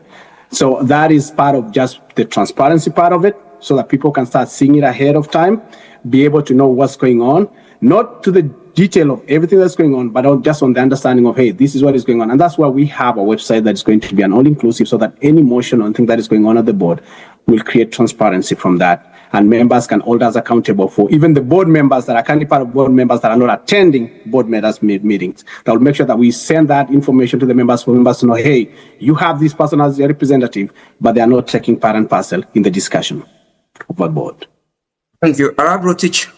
[SPEAKER 2] So that is part of just the transparency part of it, so that people can start seeing it ahead of time, be able to know what's going on, not to the detail of everything that's going on, but just on the understanding of, hey, this is what is going on. And that's why we have a website that is going to be an all-inclusive, so that any motion or anything that is going on at the board will create transparency from that. And members can hold us accountable for even the board members that are currently part of board members that are not attending board members meetings. That will make sure that we send that information to the members for members to know, hey, you have this person as your representative, but they are not taking part and parcel in the discussion of our board.
[SPEAKER 4] Thank you. Arab Rotich,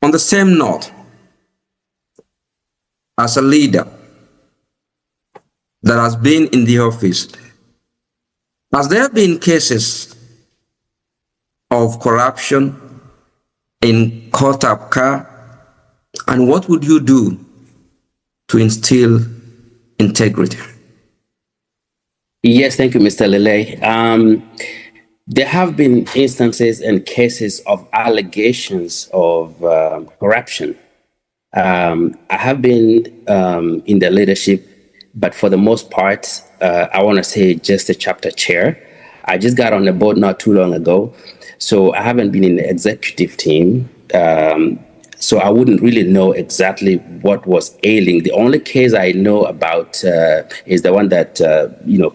[SPEAKER 4] on the same note, as a leader that has been in the office, has there been cases of corruption in Gotabgaa, and what would you do to instill integrity?
[SPEAKER 1] Yes, thank you, Mr. Lele. There have been instances and cases of allegations of corruption. I have been in the leadership, but for the most part, I want to say just a chapter chair. I just got on the board not too long ago, so I haven't been in the executive team. So I wouldn't really know exactly what was ailing. The only case I know about is the one that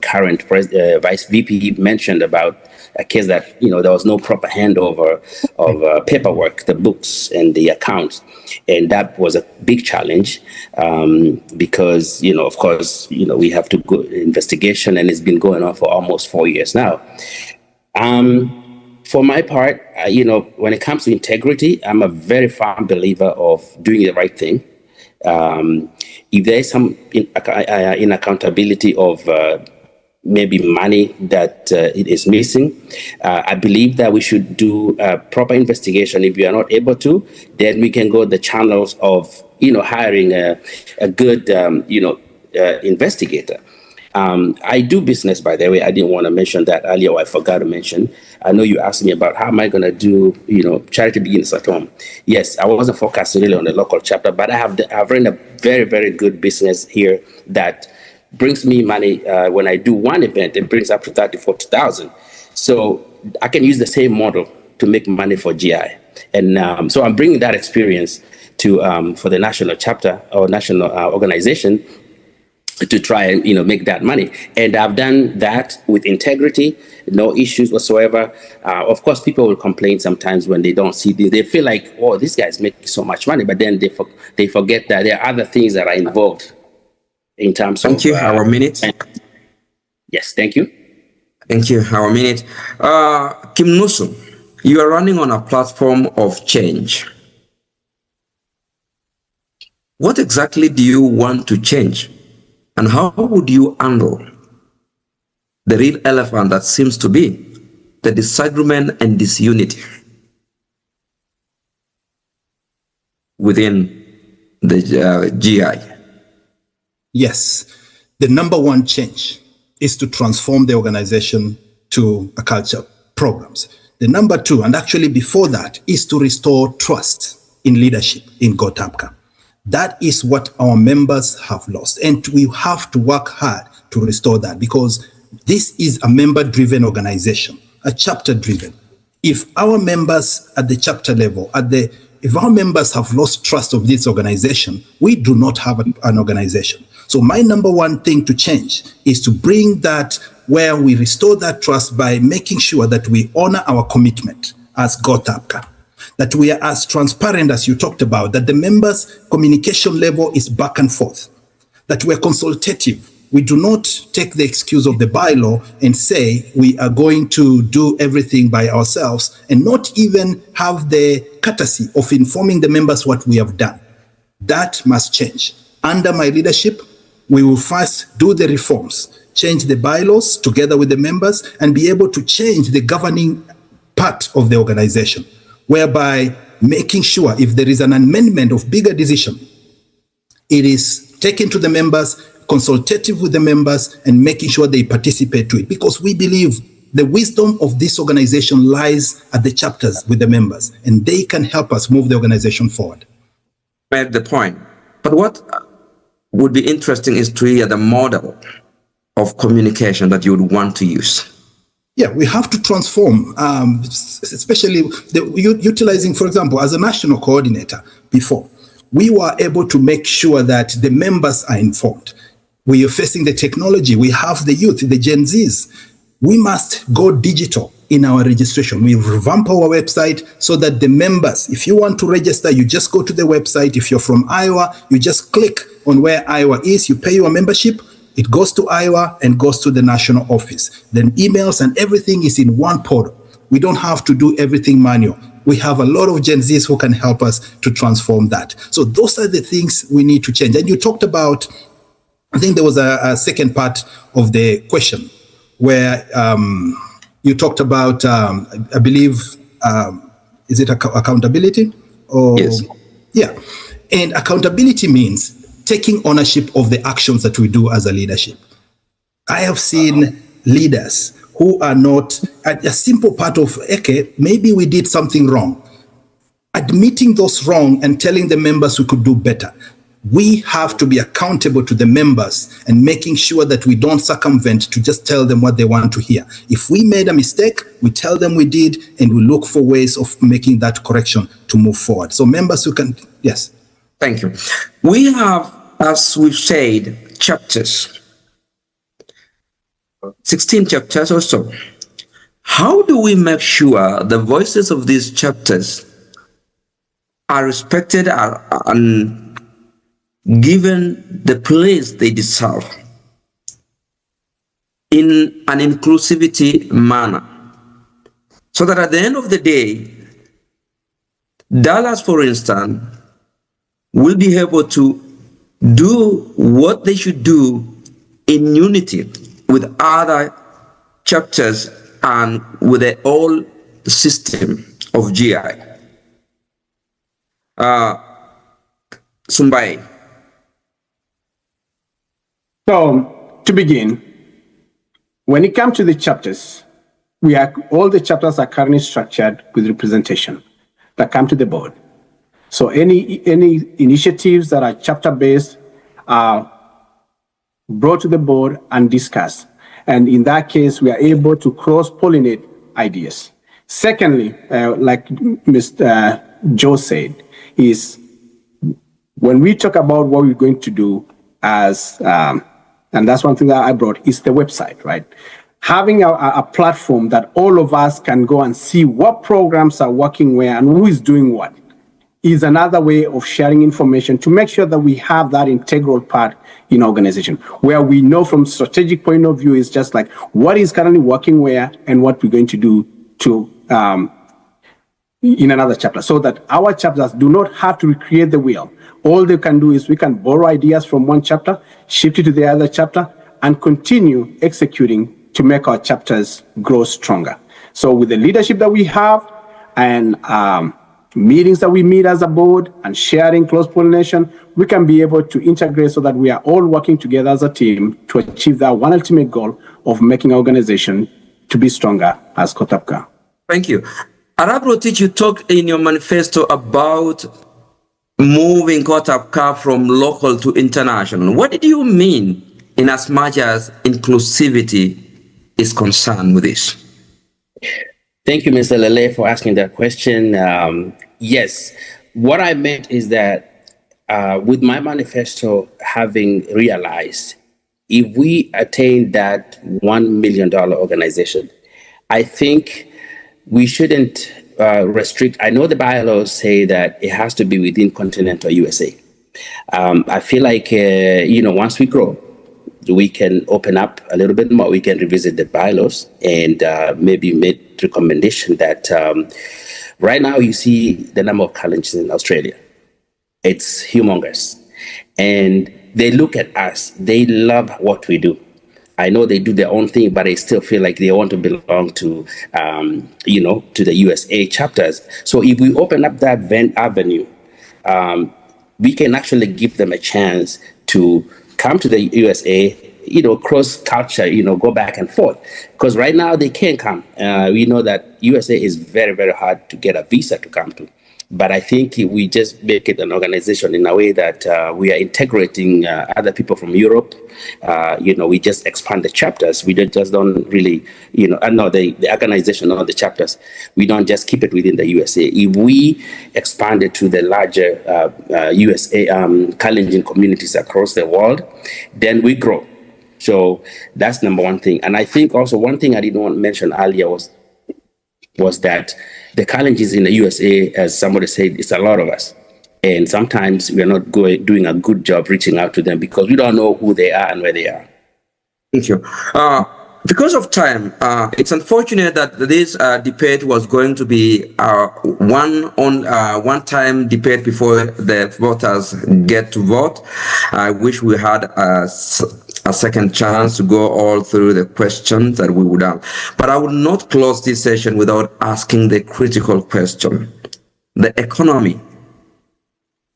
[SPEAKER 1] current Vice VP mentioned about, a case that there was no proper handover of paperwork, the books and the accounts, and that was a big challenge because of course we have to go investigation, and it's been going on for almost 4 years now. For my part, when it comes to integrity, I'm a very firm believer of doing the right thing. If there is some inaccountability of maybe money that it is missing, I believe that we should do a proper investigation. If we are not able to, then we can go the channels of hiring a good investigator. I do business, by the way. I didn't want to mention that earlier, or I forgot to mention. I know you asked me about how am I going to do, charity begins at home. Yes, I wasn't focusing really on the local chapter, but I've run a very, very good business here that brings me money. When I do one event, it brings up to 30,000, 40,000. So I can use the same model to make money for GI. And so I'm bringing that experience for the national chapter or national organization to try and make that money. And I've done that with integrity, no issues whatsoever. Of course, people will complain sometimes when they don't see this. They feel like, oh, this guy's making so much money, but then they forget that there are other things that are involved in terms of.
[SPEAKER 4] Thank you. Our minute.
[SPEAKER 1] Yes, thank you.
[SPEAKER 4] Thank you. Our minute. Kim Nusum, you are running on a platform of change. What exactly do you want to change? And how would you handle the real elephant that seems to be the disagreement and disunity within the GI?
[SPEAKER 5] Yes, the number one change is to transform the organization to a culture of programs. The number two, and actually before that, is to restore trust in leadership in Gotabgaa. That is what our members have lost. And we have to work hard to restore that, because this is a member-driven organization, a chapter-driven. If our members at the chapter level, if our members have lost trust of this organization, we do not have an organization. So my number one thing to change is to bring that where we restore that trust by making sure that we honor our commitment as Gotabgaa, that we are as transparent as you talked about, that the members' communication level is back and forth, that we're consultative. We do not take the excuse of the bylaw and say we are going to do everything by ourselves and not even have the courtesy of informing the members what we have done. That must change. Under my leadership, we will first do the reforms, change the bylaws together with the members, and be able to change the governing part of the organization, whereby making sure if there is an amendment of bigger decision, it is taken to the members, consultative with the members, and making sure they participate to it. Because we believe the wisdom of this organization lies at the chapters with the members, and they can help us move the organization forward.
[SPEAKER 4] Made the point. But what would be interesting is to hear the model of communication that you would want to use.
[SPEAKER 5] Yeah, we have to transform, especially utilizing, for example, as a national coordinator before, we were able to make sure that the members are informed. We are facing the technology. We have the youth, the Gen Zs. We must go digital in our registration. We revamp our website so that the members, if you want to register, you just go to the website. If you're from Iowa, you just click on where Iowa is, you pay your membership, it goes to Iowa and goes to the national office. Then emails and everything is in one portal. We don't have to do everything manual. We have a lot of Gen Zs who can help us to transform that. So those are the things we need to change. And you talked about, I think there was a second part of the question where you talked about, I believe, is it accountability? Or,
[SPEAKER 4] yes.
[SPEAKER 5] Yeah. And accountability means taking ownership of the actions that we do as a leadership. I have seen leaders who are not a simple part of, okay, maybe we did something wrong. Admitting those wrong and telling the members we could do better. We have to be accountable to the members and making sure that we don't circumvent to just tell them what they want to hear. If we made a mistake, we tell them we did, and we look for ways of making that correction to move forward. So members who can, yes.
[SPEAKER 4] Thank you. We have, as we've said, chapters, 16 chapters or so. How do we make sure the voices of these chapters are respected and given the place they deserve in an inclusivity manner, so that at the end of the day, Dallas, for instance, will be able to do what they should do in unity with other chapters and with the whole system of GI. Sumbai.
[SPEAKER 2] So, to begin, when it comes to the chapters, all the chapters are currently structured with representation that come to the board. So any initiatives that are chapter-based are brought to the board and discussed. And in that case, we are able to cross-pollinate ideas. Secondly, like Mr. Joe said, is When we talk about what we're going to do as, and that's one thing that I brought, is the website, right? Having a platform that all of us can go and see what programs are working where and who is doing what is another way of sharing information to make sure that we have that integral part in organization, where we know from strategic point of view is just like what is currently working where and what we're going to do to in another chapter, so that our chapters do not have to recreate the wheel. All they can do is we can borrow ideas from one chapter, shift it to the other chapter, and continue executing to make our chapters grow stronger. So with the leadership that we have and meetings that we meet as a board and sharing close pollination, we can be able to integrate so that we are all working together as a team to achieve that one ultimate goal of making our organization to be stronger as Gotabgaa.
[SPEAKER 4] Thank you. Arabrotich, you talk in your manifesto about moving Gotabgaa from local to international. What did you mean in as much as inclusivity is concerned with this?
[SPEAKER 1] Thank you, Mr. Lele, for asking that question. Yes, what I meant is that with my manifesto, having realized if we attain that $1 million organization, I think we shouldn't restrict. I know the bylaws say that it has to be within continental USA. I feel like, once we grow, we can open up a little bit more. We can revisit the bylaws and maybe make recommendation that right now you see the number of colleges in Australia. It's humongous. And they look at us. They love what we do. I know they do their own thing, but I still feel like they want to belong to, to the USA chapters. So if we open up that avenue, we can actually give them a chance to come to the USA, cross culture, go back and forth. Because right now they can't come. We know that USA is very, very hard to get a visa to come to. But I think we just make it an organization in a way that we are integrating other people from Europe. We just expand the chapters. We don't really, the organization or the chapters. We don't just keep it within the USA. If we expand it to the larger USA Kalenjin communities across the world, then we grow. So that's number one thing. And I think also one thing I didn't want to mention earlier was that the Kalenjins in the USA, as somebody said, it's a lot of us. And sometimes we are not doing a good job reaching out to them because we don't know who they are and where they are.
[SPEAKER 4] Thank you. Because of time, it's unfortunate that this debate was going to be one-time debate before the voters get to vote. I wish we had a second chance to go all through the questions that we would have. But I would not close this session without asking the critical question: the economy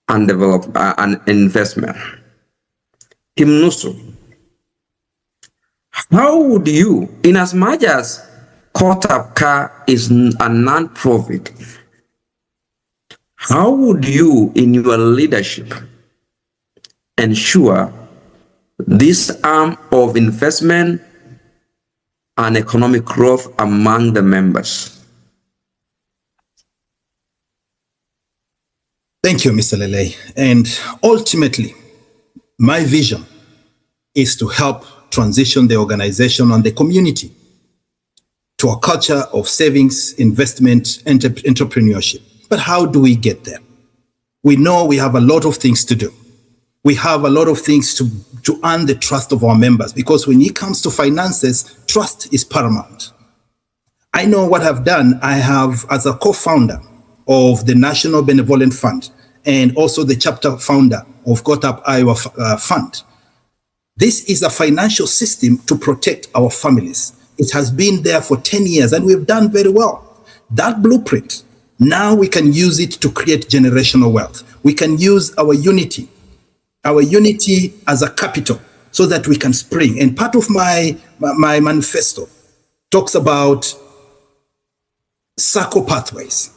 [SPEAKER 4] and development and investment. Himnusu, how would you, in as much as Gotabgaa is a non-profit, how would you, in your leadership, ensure this arm of investment and economic growth among the members?
[SPEAKER 5] Thank you, Mr. Lele. And ultimately, my vision is to help transition the organization and the community to a culture of savings, investment, entrepreneurship. But how do we get there? We know we have a lot of things to do. We have a lot of things to earn the trust of our members, because when it comes to finances, trust is paramount. I know what I've done. I have, as a co-founder of the National Benevolent Fund and also the chapter founder of Gotabgaa Iowa Fund. This is a financial system to protect our families. It has been there for 10 years and we've done very well. That blueprint, now we can use it to create generational wealth. We can use our unity as a capital so that we can spring. And part of my manifesto talks about SACCO pathways.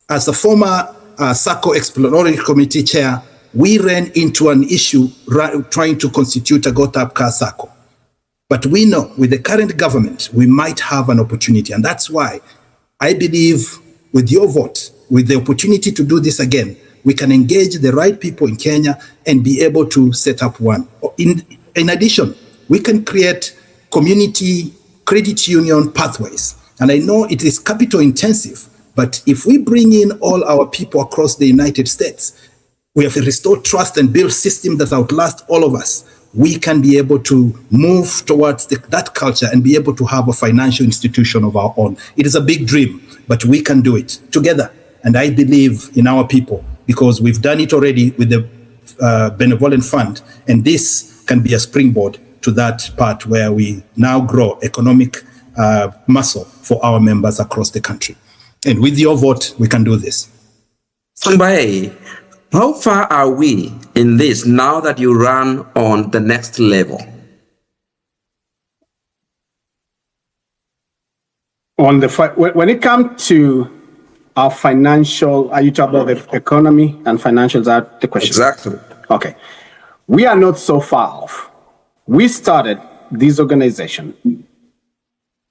[SPEAKER 5] As a former SACCO exploratory committee chair, we ran into an issue trying to constitute a Gotabgaa SACCO. But we know with the current government, we might have an opportunity. And that's why I believe with your vote, with the opportunity to do this again, we can engage the right people in Kenya and be able to set up one. In addition, we can create community credit union pathways. And I know it is capital intensive, but if we bring in all our people across the United States, we have restored trust and build systems that outlast all of us, we can be able to move towards that culture and be able to have a financial institution of our own. It is a big dream, but we can do it together. And I believe in our people because we've done it already with the Benevolent Fund. And this can be a springboard to that part where we now grow economic muscle for our members across the country. And with your vote, we can do this.
[SPEAKER 4] Somebody, how far are we in this now that you run on the next level?
[SPEAKER 2] When it comes to our financial, are you talking about the economy and financials? Are the question?
[SPEAKER 4] Exactly.
[SPEAKER 2] Okay. We are not so far off. We started this organization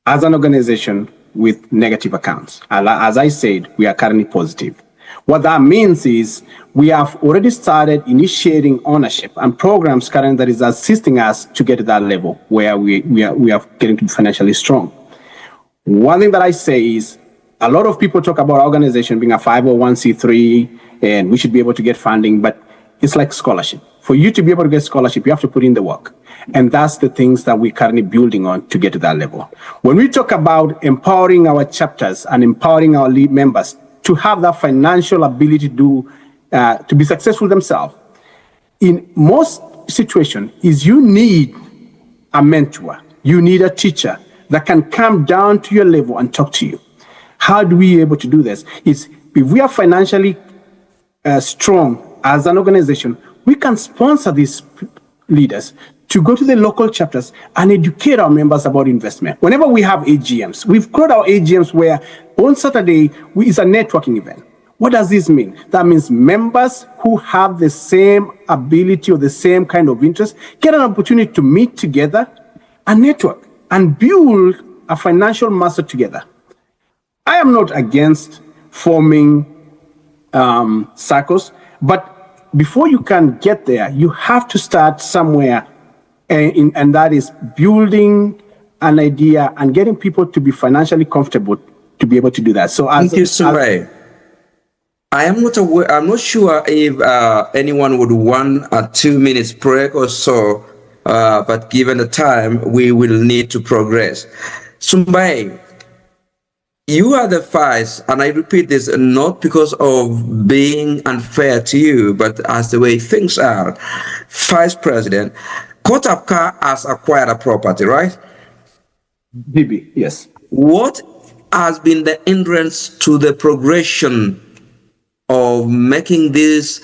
[SPEAKER 2] as an organization with negative accounts. As I said, we are currently positive. What that means is we have already started initiating ownership and programs currently that is assisting us to get to that level where we are getting to be financially strong. One thing that I say is a lot of people talk about our organization being a 501c3 and we should be able to get funding, but it's like scholarship. For you to be able to get scholarship, you have to put in the work. And that's the things that we're currently building on to get to that level. When we talk about empowering our chapters and empowering our lead members to have that financial ability to be successful themselves, in most situations is you need a mentor, you need a teacher that can come down to your level and talk to you. How do we be able to do this? Is if we are financially strong as an organization, we can sponsor these leaders to go to the local chapters and educate our members about investment. Whenever we have AGMs, we've got our AGMs where on Saturday it's a networking event. What does this mean? That means members who have the same ability or the same kind of interest get an opportunity to meet together and network and build a financial muscle together. I am not against forming circles, but before you can get there, you have to start somewhere, and that is building an idea and getting people to be financially comfortable to be able to do that. So,
[SPEAKER 4] thank you, Sumay. I am not aware. I'm not sure if anyone would want a 2 minutes break or so, but given the time, we will need to progress. Sumay, you are the vice, and I repeat this not because of being unfair to you, but as the way things are, vice president. Gotabgaa has acquired a property, right?
[SPEAKER 2] BB, yes.
[SPEAKER 4] What has been the hindrance to the progression of making this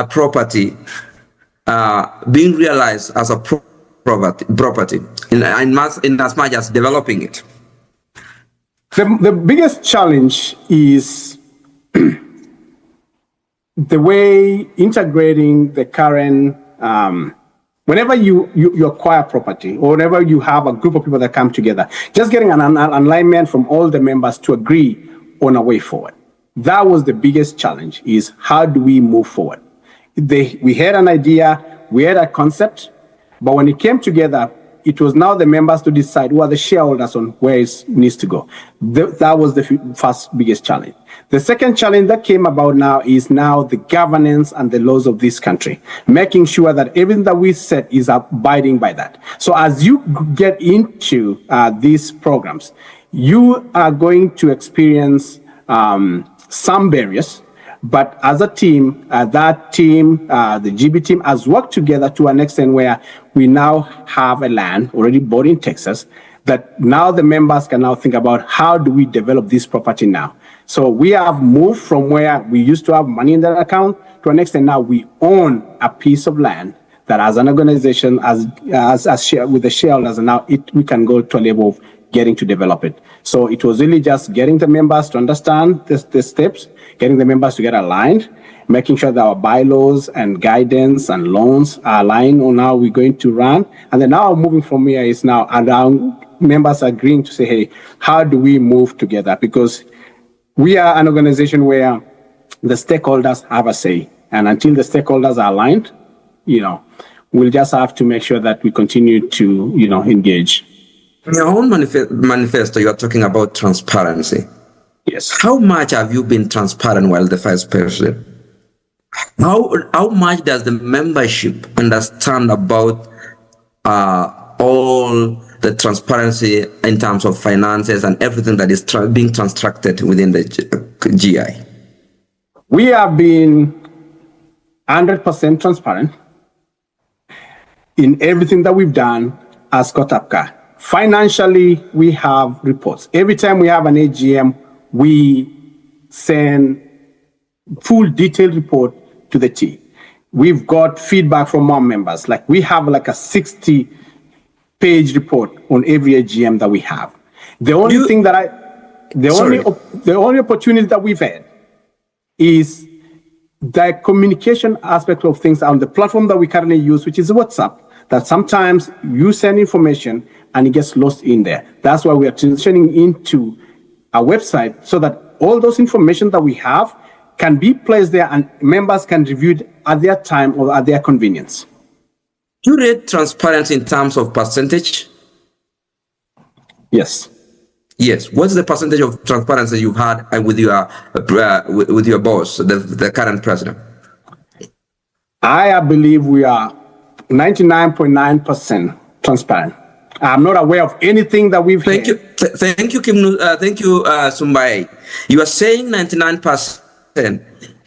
[SPEAKER 4] property being realized as a property in as much as developing it?
[SPEAKER 2] The biggest challenge is the way integrating the current, whenever you acquire property or whenever you have a group of people that come together, just getting an alignment from all the members to agree on a way forward. That was the biggest challenge, is how do we move forward? We had an idea, we had a concept, but when it came together, it was now the members to decide who are the shareholders on where it needs to go. That was the first biggest challenge. The second challenge that came about now is now the governance and the laws of this country, making sure that everything that we set is abiding by that. So as you get into these programs, you are going to experience some barriers, but as a team, that team, the GB team, has worked together to an extent where we now have a land already bought in Texas that now the members can now think about how do we develop this property now. So we have moved from where we used to have money in that account to an extent now we own a piece of land that as an organization, as with the shareholders, and now we can go to a level of getting to develop it. So it was really just getting the members to understand the steps, getting the members to get aligned, making sure that our bylaws and guidance and loans are aligned on how we're going to run. And then now moving from here is now around members agreeing to say, hey, how do we move together? Because we are an organization where the stakeholders have a say. And until the stakeholders are aligned, we'll just have to make sure that we continue to, engage.
[SPEAKER 4] In your own manifesto, you are talking about transparency.
[SPEAKER 2] Yes.
[SPEAKER 4] How much have you been transparent while the vice president? How much does the membership understand about all the transparency in terms of finances and everything that is being constructed within the GI?
[SPEAKER 2] We have been 100% transparent in everything that we've done as Gotabgaa. Financially, we have reports. Every time we have an AGM, we send full detailed report to the team. We've got feedback from our members. Like we have like a 60-page report on every AGM that we have. The only the only opportunity that we've had is the communication aspect of things on the platform that we currently use, which is WhatsApp, that sometimes you send information and it gets lost in there. That's why we are transitioning into a website so that all those information that we have can be placed there and members can review it at their time or at their convenience.
[SPEAKER 4] You rate transparency in terms of percentage?
[SPEAKER 2] Yes.
[SPEAKER 4] Yes. What's the percentage of transparency you've had with your boss, the current president?
[SPEAKER 2] I believe we are 99.9% transparent. I'm not aware of anything that we've
[SPEAKER 4] Thank you, Kim. Thank you, Sumbai. You are saying 99%.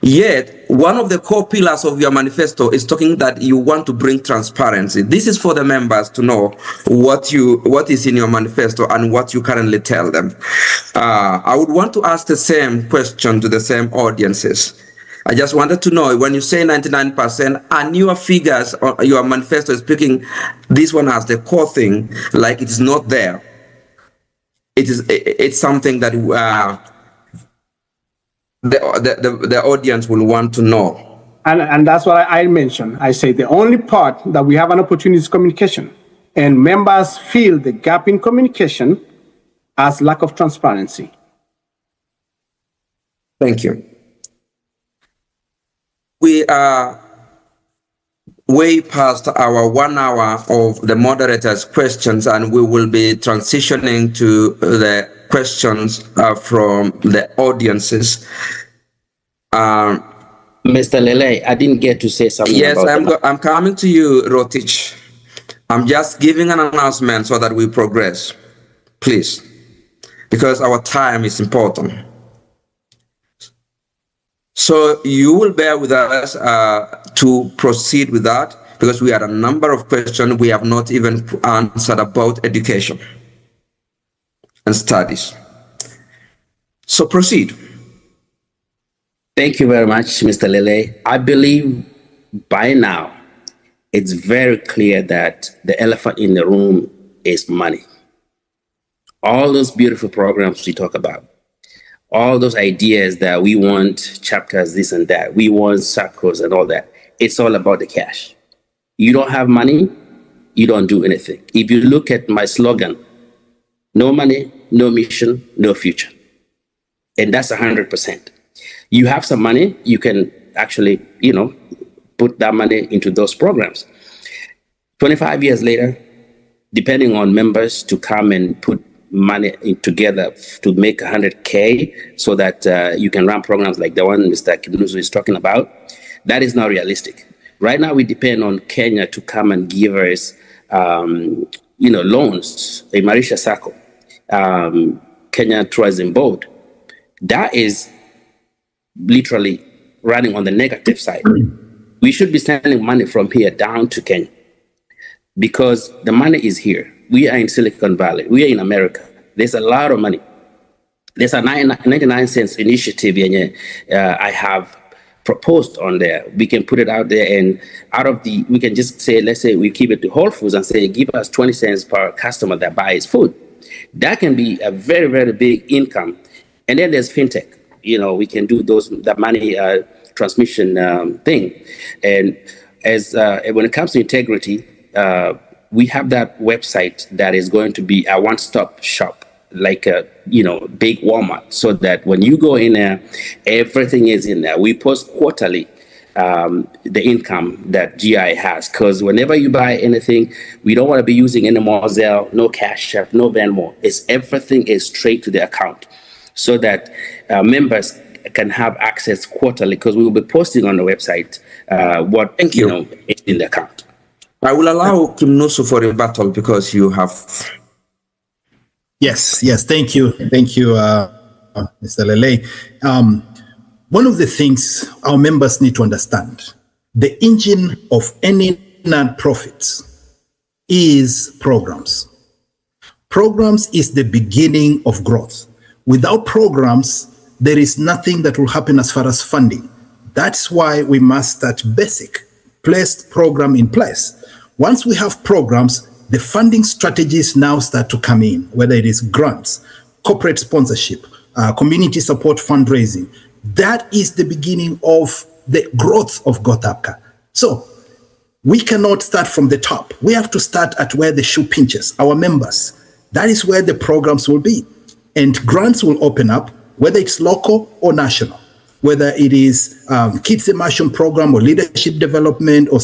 [SPEAKER 4] Yet, one of the core pillars of your manifesto is talking that you want to bring transparency. This is for the members to know what is in your manifesto and what you currently tell them. I would want to ask the same question to the same audiences. I just wanted to know, when you say 99%, and your figures or your manifesto is picking this one as the core thing, like it is not there. It's something that the audience will want to know.
[SPEAKER 2] And that's what I mentioned. I say the only part that we have an opportunity is communication. And members feel the gap in communication as lack of transparency.
[SPEAKER 4] Thank you. We are way past our 1 hour of the moderator's questions, and we will be transitioning to the questions from the audiences.
[SPEAKER 1] Mr. Lele, I didn't get to say something.
[SPEAKER 4] Yes,
[SPEAKER 1] about
[SPEAKER 4] I'm coming to you, Rotich. I'm just giving an announcement so that we progress, please, because our time is important. So you will bear with us to proceed with that, because we had a number of questions we have not even answered about education and studies. So proceed.
[SPEAKER 1] Thank you very much, Mr. Lele. I believe by now it's very clear that the elephant in the room is money. All those beautiful programs we talk about, all those ideas that we want chapters, this and that, we want circles and all that, it's all about the cash. You don't have money, you don't do anything. If you look at my slogan, no money, no mission, no future. And that's 100%. You have some money, you can actually, put that money into those programs. 25 years later, depending on members to come and put money together to make 100K so that you can run programs like the one Mr. Kinuzu is talking about, that is not realistic. Right now, we depend on Kenya to come and give us, loans, a Marisha Circle, Kenya Tourism Board. That is literally running on the negative side. We should be sending money from here down to Kenya because the money is here. We are in Silicon Valley. We are in America. There's a lot of money. There's a 99 cents initiative I have proposed on there. We can put it out there, and we can just say, let's say we keep it to Whole Foods and say, give us 20 cents per customer that buys food. That can be a very, very big income. And then there's fintech. We can do that money transmission thing. And as when it comes to integrity, we have that website that is going to be a one-stop shop like a big Walmart, so that when you go in there, everything is in there. We post quarterly the income that GI has, because whenever you buy anything, we don't want to be using any more Zelle, no Cash App, no Venmo. Everything is straight to the account, so that members can have access quarterly, because we will be posting on the website what is in the account.
[SPEAKER 4] I will allow Kim Nusu for rebuttal because you have.
[SPEAKER 5] Yes, thank you, Mr. Lele. One of the things our members need to understand, the engine of any non-profits is programs. Programs is the beginning of growth. Without programs, there is nothing that will happen as far as funding. That's why we must start basic, place program in place. Once we have programs, the funding strategies now start to come in, whether it is grants, corporate sponsorship, community support fundraising. That is the beginning of the growth of Gotabgaa. So we cannot start from the top. We have to start at where the shoe pinches, our members. That is where the programs will be. And grants will open up, whether it's local or national, whether it is kids immersion program or leadership development or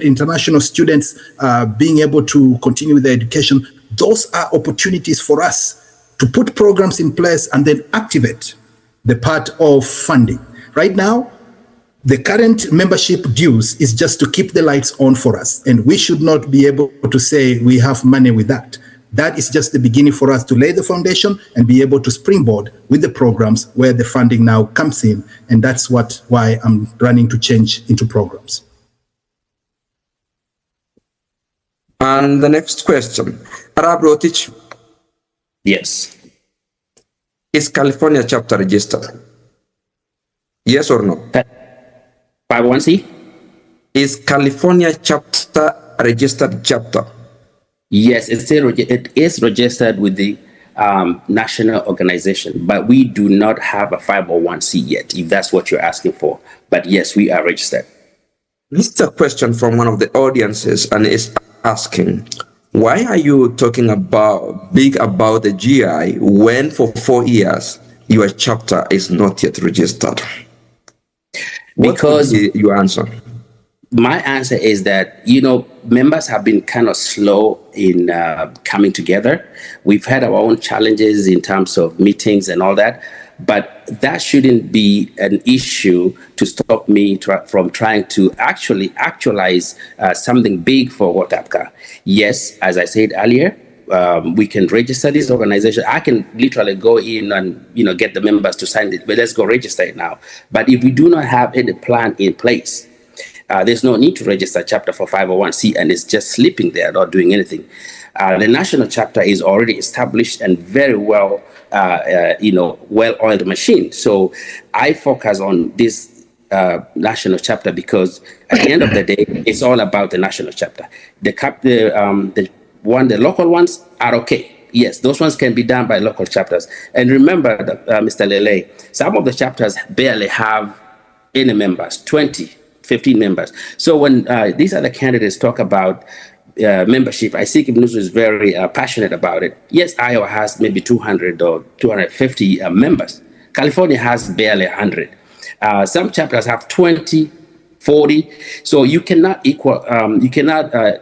[SPEAKER 5] international students being able to continue their education. Those are opportunities for us to put programs in place and then activate the part of funding. Right now, the current membership dues is just to keep the lights on for us, and we should not be able to say we have money with that. That is just the beginning for us to lay the foundation and be able to springboard with the programs where the funding now comes in. And that's why I'm running to change into programs.
[SPEAKER 4] And the next question, Arab Rotich.
[SPEAKER 1] Yes.
[SPEAKER 4] Is California chapter registered? Yes or no?
[SPEAKER 1] 501c?
[SPEAKER 4] Is California chapter a registered chapter?
[SPEAKER 1] Yes, it is registered with the national organization, but we do not have a 501c yet, if that's what you're asking for. But yes, we are registered.
[SPEAKER 4] This is a question from one of the audiences, and is asking, why are you talking big about the GI when for 4 years your chapter is not yet registered?
[SPEAKER 1] Because
[SPEAKER 4] what would be your answer?
[SPEAKER 1] My answer is that, members have been kind of slow in coming together. We've had our own challenges in terms of meetings and all that, but that shouldn't be an issue to stop me from trying to actually actualize something big for Gotabgaa. Yes, as I said earlier, we can register this organization. I can literally go in and get the members to sign it, but let's go register it now. But if we do not have any plan in place, there's no need to register a chapter for 501c, and it's just sleeping there, not doing anything. The national chapter is already established and very well, well-oiled machine. So I focus on this national chapter because at the end of the day, it's all about the national chapter. The local ones are okay. Yes, those ones can be done by local chapters. And remember, Mr. Lele, some of the chapters barely have any members, 20. 15 members. So when these other candidates talk about membership, I see Kim Nusu is very passionate about it. Yes, Iowa has maybe 200 or 250 members. California has barely 100. Some chapters have 20, 40. So you cannot compare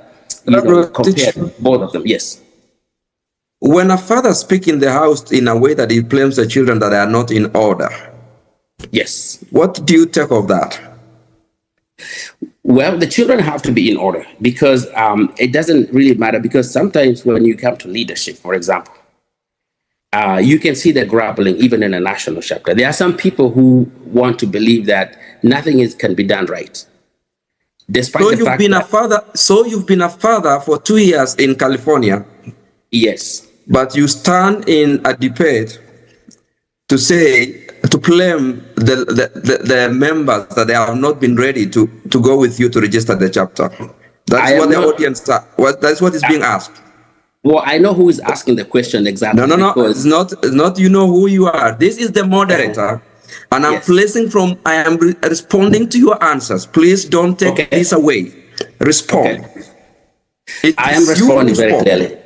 [SPEAKER 1] both of them. Yes.
[SPEAKER 4] When a father speaks in the house in a way that he blames the children that are not in order.
[SPEAKER 1] Yes.
[SPEAKER 4] What do you take of that?
[SPEAKER 1] Well, the children have to be in order because it doesn't really matter, because sometimes when you come to leadership, for example, you can see the grappling even in a national chapter. There are some people who want to believe that nothing can be done right. Despite
[SPEAKER 4] so you've been a father for 2 years in California.
[SPEAKER 1] Yes.
[SPEAKER 4] But you stand in a debate to blame the members that they have not been ready to go with you to register the chapter. That's what the audience. That's what is being asked.
[SPEAKER 1] Well, I know who is asking the question exactly.
[SPEAKER 4] No. It's not. You know who you are. This is the moderator, and I'm I am responding to your answers. Please don't take this away. Respond.
[SPEAKER 1] I am responding very clearly.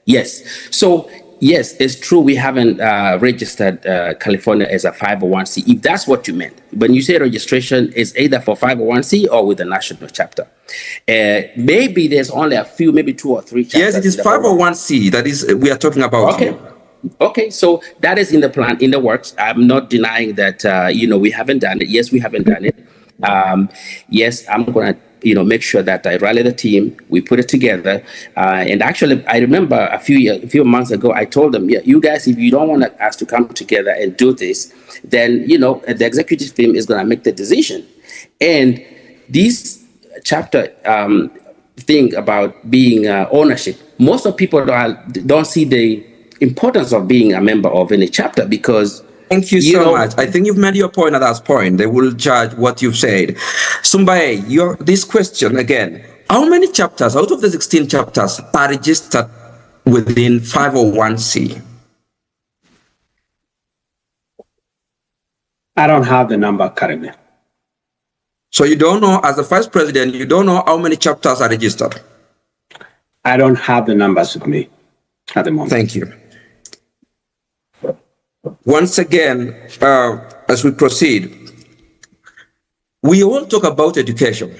[SPEAKER 1] Yes. So yes, it's true. We haven't registered California as a 501c. If that's what you meant, when you say registration, is either for 501c or with the national chapter. Maybe there's only a few, maybe 2 or 3 chapters.
[SPEAKER 4] Yes, it is 501c. That is, we are talking about.
[SPEAKER 1] Okay.
[SPEAKER 4] Here.
[SPEAKER 1] Okay, so that is in the plan, in the works. I'm not denying that, we haven't done it. Yes, we haven't done it. Yes, I'm going to, make sure that I rally the team, we put it together. And actually, I remember a few months ago, I told them, yeah, you guys, if you don't want us to come together and do this, then, the executive team is going to make the decision. And this chapter thing about being ownership, most of people don't see the importance of being a member of any chapter because
[SPEAKER 4] thank you so much. I think you've made your point at that point. They will judge what you've said. Sumbae, this question again, how many chapters out of the 16 chapters are registered within 501c?
[SPEAKER 2] I don't have the number currently.
[SPEAKER 4] So you don't know, as the vice president, you don't know how many chapters are registered?
[SPEAKER 2] I don't have the numbers with me at the moment.
[SPEAKER 4] Thank you. Once again, as we proceed, we all talk about education,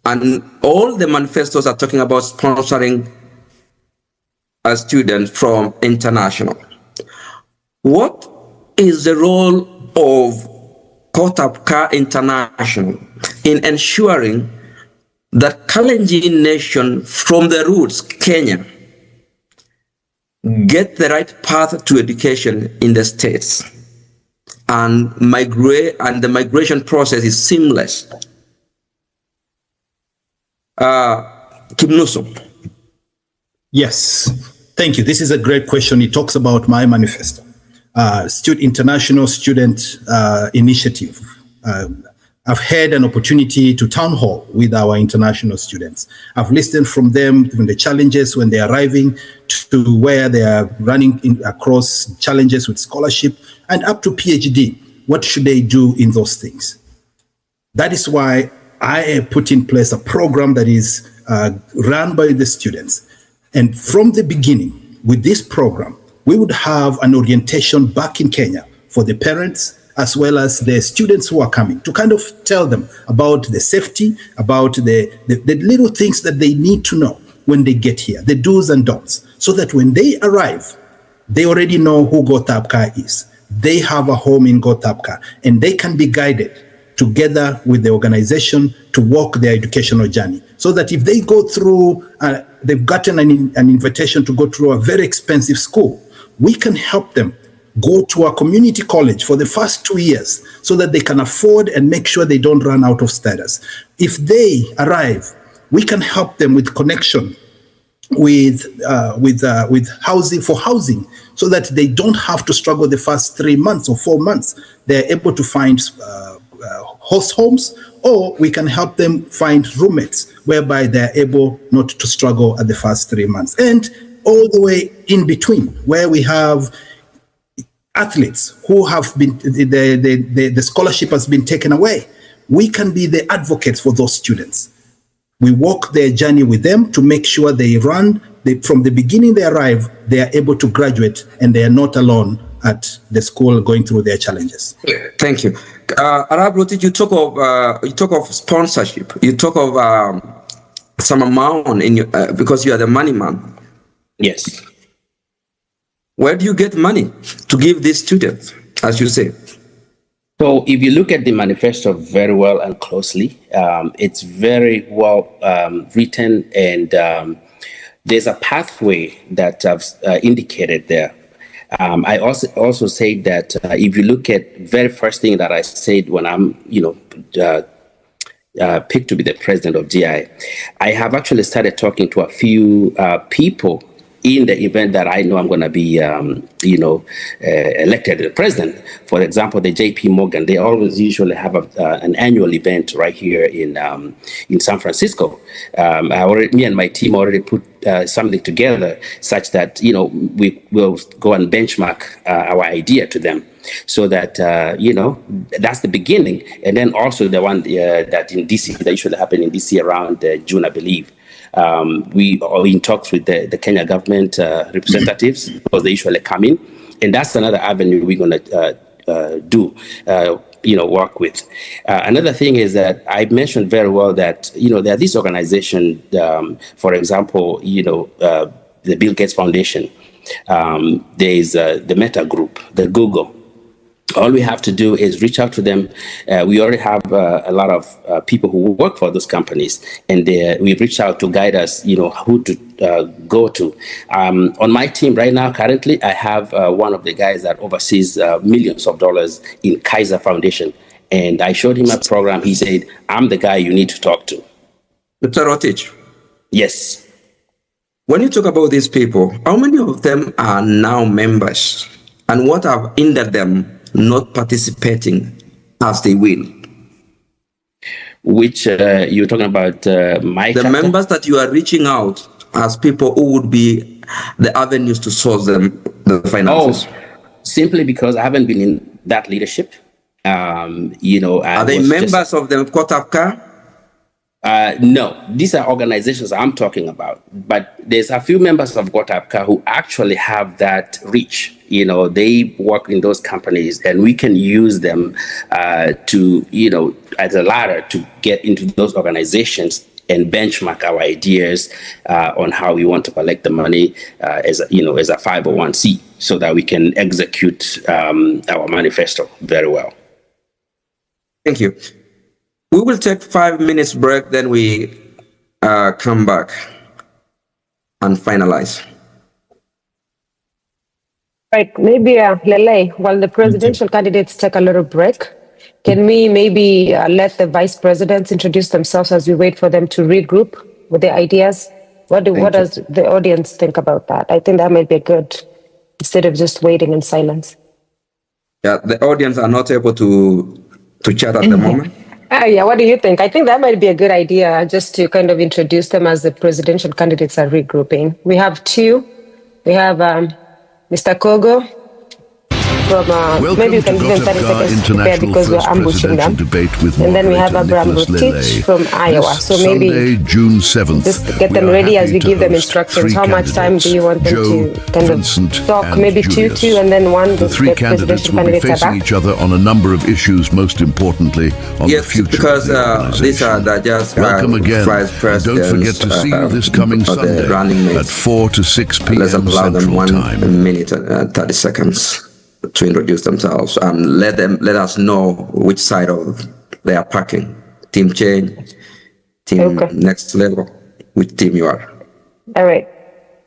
[SPEAKER 4] and all the manifestos are talking about sponsoring a student from international. What is the role of Gotabgaa International in ensuring that Kalenjin nation from the roots, Kenya, get the right path to education in the states and the migration process is seamless? Kimnuso.
[SPEAKER 5] Yes, thank you. This is a great question. It talks about my manifesto, International Student Initiative. I've had an opportunity to town hall with our international students. I've listened from them from the challenges when they're arriving to where they are running across challenges with scholarship and up to PhD. What should they do in those things? That is why I have put in place a program that is run by the students. And from the beginning, with this program, we would have an orientation back in Kenya for the parents, as well as the students who are coming, to kind of tell them about the safety, about the little things that they need to know when they get here, the do's and don'ts, so that when they arrive, they already know who Gotabgaa is. They have a home in Gotabgaa, and they can be guided together with the organization to walk their educational journey, so that if they go through, they've gotten an invitation to go through a very expensive school, we can help them go to a community college for the first 2 years so that they can afford and make sure they don't run out of status. If they arrive, we can help them with connection with housing so that they don't have to struggle the first 3 months or 4 months. They're able to find host homes, or we can help them find roommates whereby they're able not to struggle at the first 3 months. And all the way in between, where we have athletes who have been, the scholarship has been taken away. We can be the advocates for those students. We walk their journey with them to make sure from the beginning they arrive, they are able to graduate and they are not alone at the school going through their challenges.
[SPEAKER 4] Thank you. Arab Rotich, you talk of sponsorship. You talk of some amount in your, because you are the money man.
[SPEAKER 1] Yes.
[SPEAKER 4] Where do you get money to give these students, as you say?
[SPEAKER 1] So if you look at the manifesto very well and closely, it's very well written, and there's a pathway that I've indicated there. I also say that if you look at very first thing that I said when I'm, picked to be the president of GI, I have actually started talking to a few people in the event that I know I'm going to be, elected the president. For example, the JP Morgan, they always usually have an annual event right here in San Francisco. Me and my team already put something together such that, we will go and benchmark our idea to them. so that that's the beginning. And then also the one that in DC, that usually happen in DC around June, I believe. We are in talks with the Kenya government representatives, because they usually come in, and that's another avenue we're going to work with. Another thing is that I mentioned very well that there are these organizations, for example, the Bill Gates Foundation. There is the Meta Group, the Google. All we have to do is reach out to them. We already have a lot of people who work for those companies, and we've reached out to guide us, who to go to. On my team right now, currently, I have one of the guys that oversees millions of dollars in Kaiser Foundation. And I showed him a program. He said, I'm the guy you need to talk to.
[SPEAKER 4] Dr. Rotich.
[SPEAKER 1] Yes.
[SPEAKER 4] When you talk about these people, how many of them are now members? And what have hindered them not participating as they will?
[SPEAKER 1] Which you're talking about my
[SPEAKER 4] the
[SPEAKER 1] chapter?
[SPEAKER 4] Members that you are reaching out as people who would be the avenues to source them the finances.
[SPEAKER 1] Simply because I haven't been in that leadership. Are
[SPEAKER 4] they members of the Gotabgaa?
[SPEAKER 1] No, these are organizations I'm talking about, but there's a few members of Gotabgaa who actually have that reach. They work in those companies, and we can use them to, as a ladder to get into those organizations and benchmark our ideas on how we want to collect the money as a 501c, so that we can execute our manifesto very well.
[SPEAKER 4] Thank you. We will take 5 minutes break, then we come back and finalize.
[SPEAKER 3] Right, maybe Lele, while the presidential candidates take a little break, can we maybe let the vice presidents introduce themselves as we wait for them to regroup with their ideas? What does the audience think about that? I think that might be good, instead of just waiting in silence.
[SPEAKER 4] Yeah, the audience are not able to chat at the moment.
[SPEAKER 3] Yeah, what do you think? I think that might be a good idea, just to kind of introduce them as the presidential candidates are regrouping. We have two. We have Mr. Kogo from, maybe you can give them 30 seconds to prepare because we're ambushing them. And then we have Abraham Rotich from Iowa. So maybe
[SPEAKER 6] June 7th,
[SPEAKER 3] just get them ready as we give them instructions. How much time do you want them to kind of talk? Maybe two, and then one.
[SPEAKER 6] The three candidates will be facing each other on a number of issues, most importantly on the future
[SPEAKER 4] because these are just
[SPEAKER 6] welcome again. Don't forget to see you this coming Sunday at 4 to 6 p.m.
[SPEAKER 4] Let's allow them
[SPEAKER 6] Central
[SPEAKER 4] 1
[SPEAKER 6] Time.
[SPEAKER 4] minute and 30 seconds to introduce themselves and let us know which side of they are packing. Team Change, Team Next Level, which team you are.
[SPEAKER 3] All right.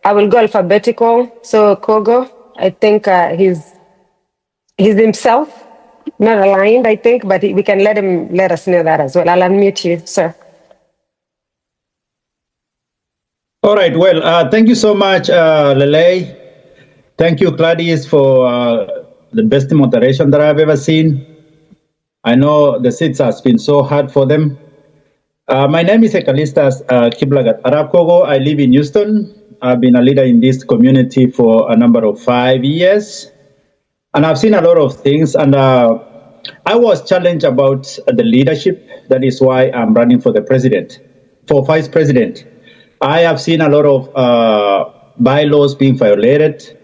[SPEAKER 3] I will go alphabetical. So Kogo, I think he's himself, not aligned, I think, but we can let us know that as well. I'll unmute you, sir.
[SPEAKER 7] All right. Well, thank you so much, Lele. Thank you, Gladys, for the best moderation that I've ever seen. I know the seats has been so hard for them. My name is Ekalistas Kiblagat Arab Kogo. I live in Houston. I've been a leader in this community for a number of 5 years. And I've seen a lot of things. And I was challenged about the leadership. That is why I'm running for vice president. I have seen a lot of bylaws being violated.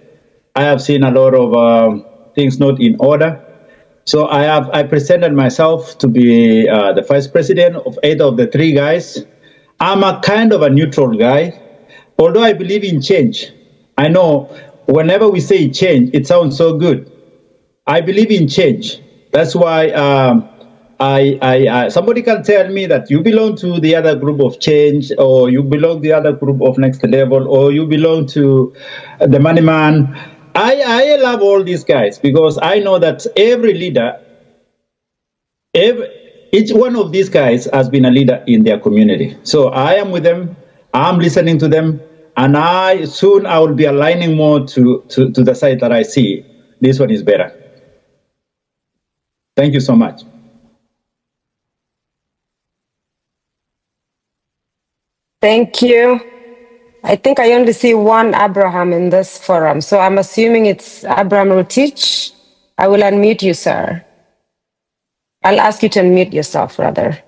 [SPEAKER 7] I have seen a lot of things not in order. So I presented myself to be the vice president of either of the three guys. I'm a kind of a neutral guy, although I believe in change. I know whenever we say change, it sounds so good. I believe in change. That's why somebody can tell me that you belong to the other group of change, or you belong to the other group of next level, or you belong to the money man. I love all these guys because I know that every leader, each one of these guys has been a leader in their community. So I am with them, I'm listening to them, and I will be aligning more to the side that I see. This one is better. Thank you so much.
[SPEAKER 3] Thank you. I think I only see one Abraham in this forum, so I'm assuming it's Abraham Rotich. I will unmute you, sir. I'll ask you to unmute yourself, rather.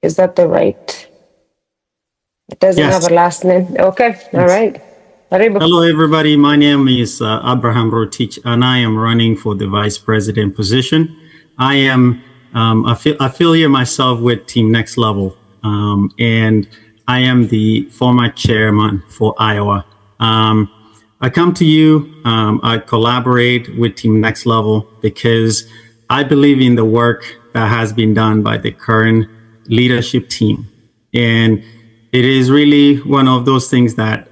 [SPEAKER 3] Is that the right? It doesn't
[SPEAKER 8] Yes.
[SPEAKER 3] have a last name. Okay, all right. Karibu.
[SPEAKER 8] Hello, everybody. My name is Abraham Rotich, and I am running for the vice president position. I am affiliate myself with Team Next Level, and I am the former chairman for Iowa. I come to you, I collaborate with Team Next Level because I believe in the work that has been done by the current leadership team. And it is really one of those things that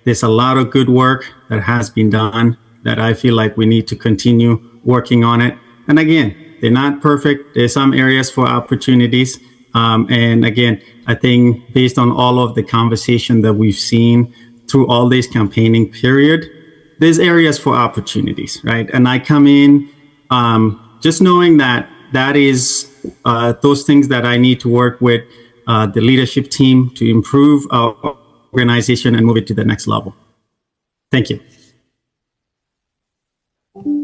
[SPEAKER 8] there's a lot of good work that has been done that I feel like we need to continue working on it. And again, they're not perfect. There's some areas for opportunities. And again, I think based on all of the conversation that we've seen through all this campaigning period, there's areas for opportunities, right? And I come in just knowing that is those things that I need to work with the leadership team to improve our organization and move it to the next level. Thank you.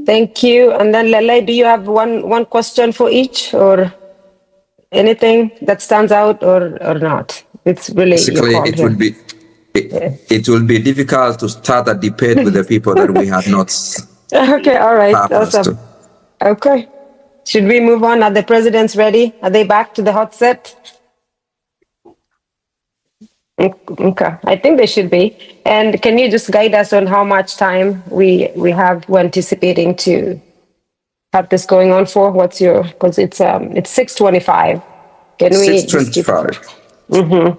[SPEAKER 3] Thank you. And then Lele, do you have one question for each, or anything that stands out, or not? It's really
[SPEAKER 4] basically
[SPEAKER 3] your call
[SPEAKER 4] it
[SPEAKER 3] here.
[SPEAKER 4] will be it will be difficult to start a debate with the people that we have not.
[SPEAKER 3] Okay, all right,
[SPEAKER 4] purposed
[SPEAKER 3] awesome.
[SPEAKER 4] to.
[SPEAKER 3] Okay. Should we move on? Are the presidents ready? Are they back to the hot set? Okay, I think they should be. And can you just guide us on how much time we're anticipating to have this going on for? What's your, because it's 6:25. Can we?
[SPEAKER 4] 6:25.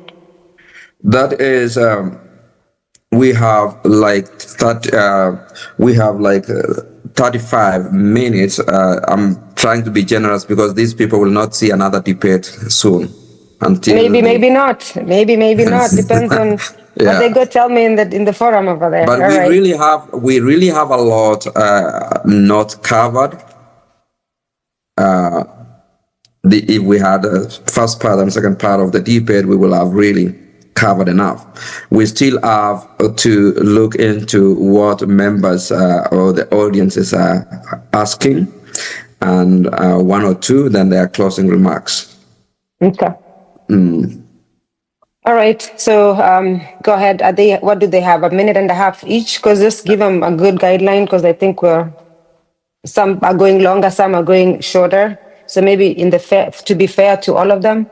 [SPEAKER 4] That is, we have like 35 minutes. I'm trying to be generous because these people will not see another debate soon. Until
[SPEAKER 3] maybe not. Maybe not. Depends on what they go tell me in the forum over there.
[SPEAKER 4] But we really have a lot not covered. If we had a first part and second part of the debate, we will have really covered enough. We still have to look into what members or the audiences are asking, and one or two, then their closing remarks.
[SPEAKER 3] Okay. All right. So go ahead. What do they have? A minute and a half each? Because just give them a good guideline. Because I think some are going longer, some are going shorter. So maybe to be fair to all of them,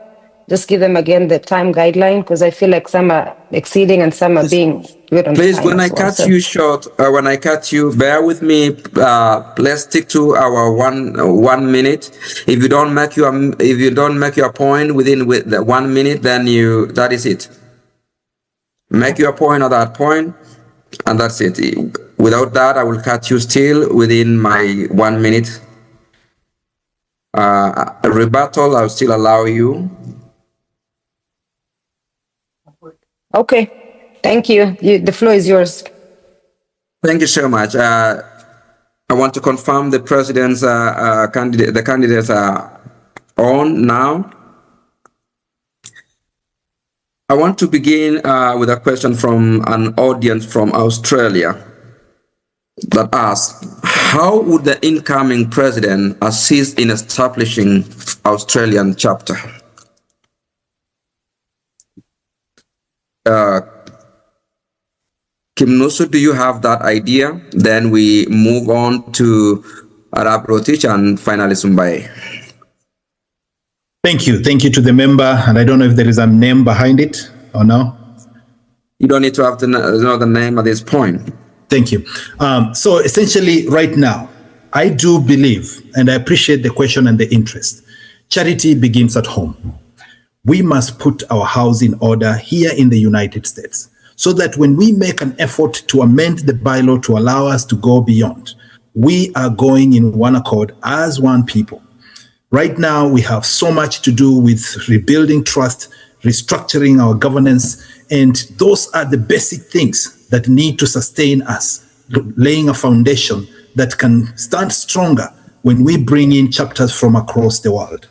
[SPEAKER 3] just give them again the time guideline. Because I feel like some are exceeding and some are being good on
[SPEAKER 4] Please,
[SPEAKER 3] time.
[SPEAKER 4] when I cut you short, when I cut you, bear with me. Let's stick to our 1 minute. If you don't make your point within the 1 minute, then that is it. Make your point at that point, and that's it. Without that, I will cut you still within my 1 minute. Rebuttal, I'll still allow you.
[SPEAKER 3] Okay. Thank you. The floor is yours.
[SPEAKER 4] Thank you so much. I want to confirm the president's the candidates are on now. I want to begin with a question from an audience from Australia that asks, how would the incoming president assist in establishing Australian chapter? Kim Nusu, do you have that idea? Then we move on to Arab Rotich and finally Sumbai.
[SPEAKER 5] Thank you. Thank you to the member. And I don't know if there is a name behind it or no.
[SPEAKER 4] You don't need to have to know the name at this point.
[SPEAKER 5] Thank you. So essentially right now, I do believe, and I appreciate the question and the interest, charity begins at home. We must put our house in order here in the United States, so that when we make an effort to amend the bylaw to allow us to go beyond, we are going in one accord as one people. Right now, we have so much to do with rebuilding trust, restructuring our governance, and those are the basic things that need to sustain us, laying a foundation that can stand stronger when we bring in chapters from across the world.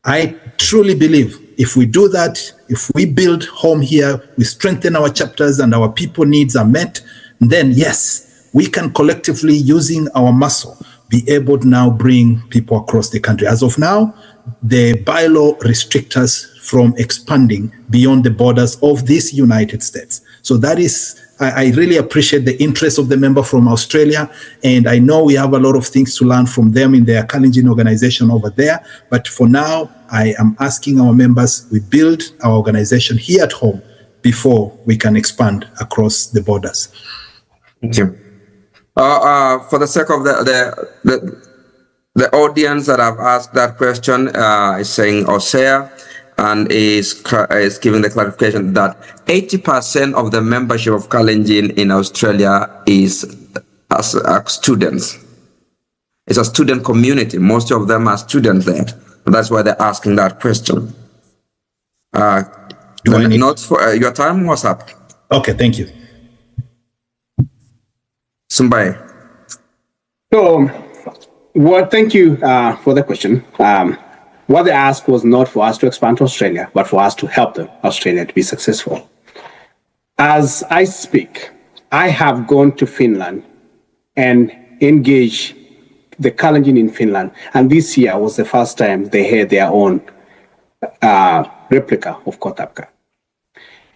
[SPEAKER 5] I truly believe if we do that, if we build home here, we strengthen our chapters and our people needs are met, then yes, we can collectively, using our muscle, be able to now bring people across the country. As of now, the bylaw restricts us from expanding beyond the borders of this United States. So that is, I really appreciate the interest of the member from Australia, and I know we have a lot of things to learn from them in their Kalenjin organization over there. But for now, I am asking our members, we build our organization here at home before we can expand across the borders.
[SPEAKER 4] Thank you. For the sake of the audience that have asked that question, is saying Osea, and is giving the clarification that 80% of the membership of Kalenjin in Australia is as students. It's a student community. Most of them are students there. That's why they're asking that question. Not for your time was up.
[SPEAKER 5] Okay, thank you.
[SPEAKER 4] Sumbai.
[SPEAKER 2] So, well, thank you for the question. What they asked was not for us to expand to Australia, but for us to help Australia to be successful. As I speak, I have gone to Finland and engaged the Kalenjin in Finland, and this year was the first time they had their own replica of Gotabgaa.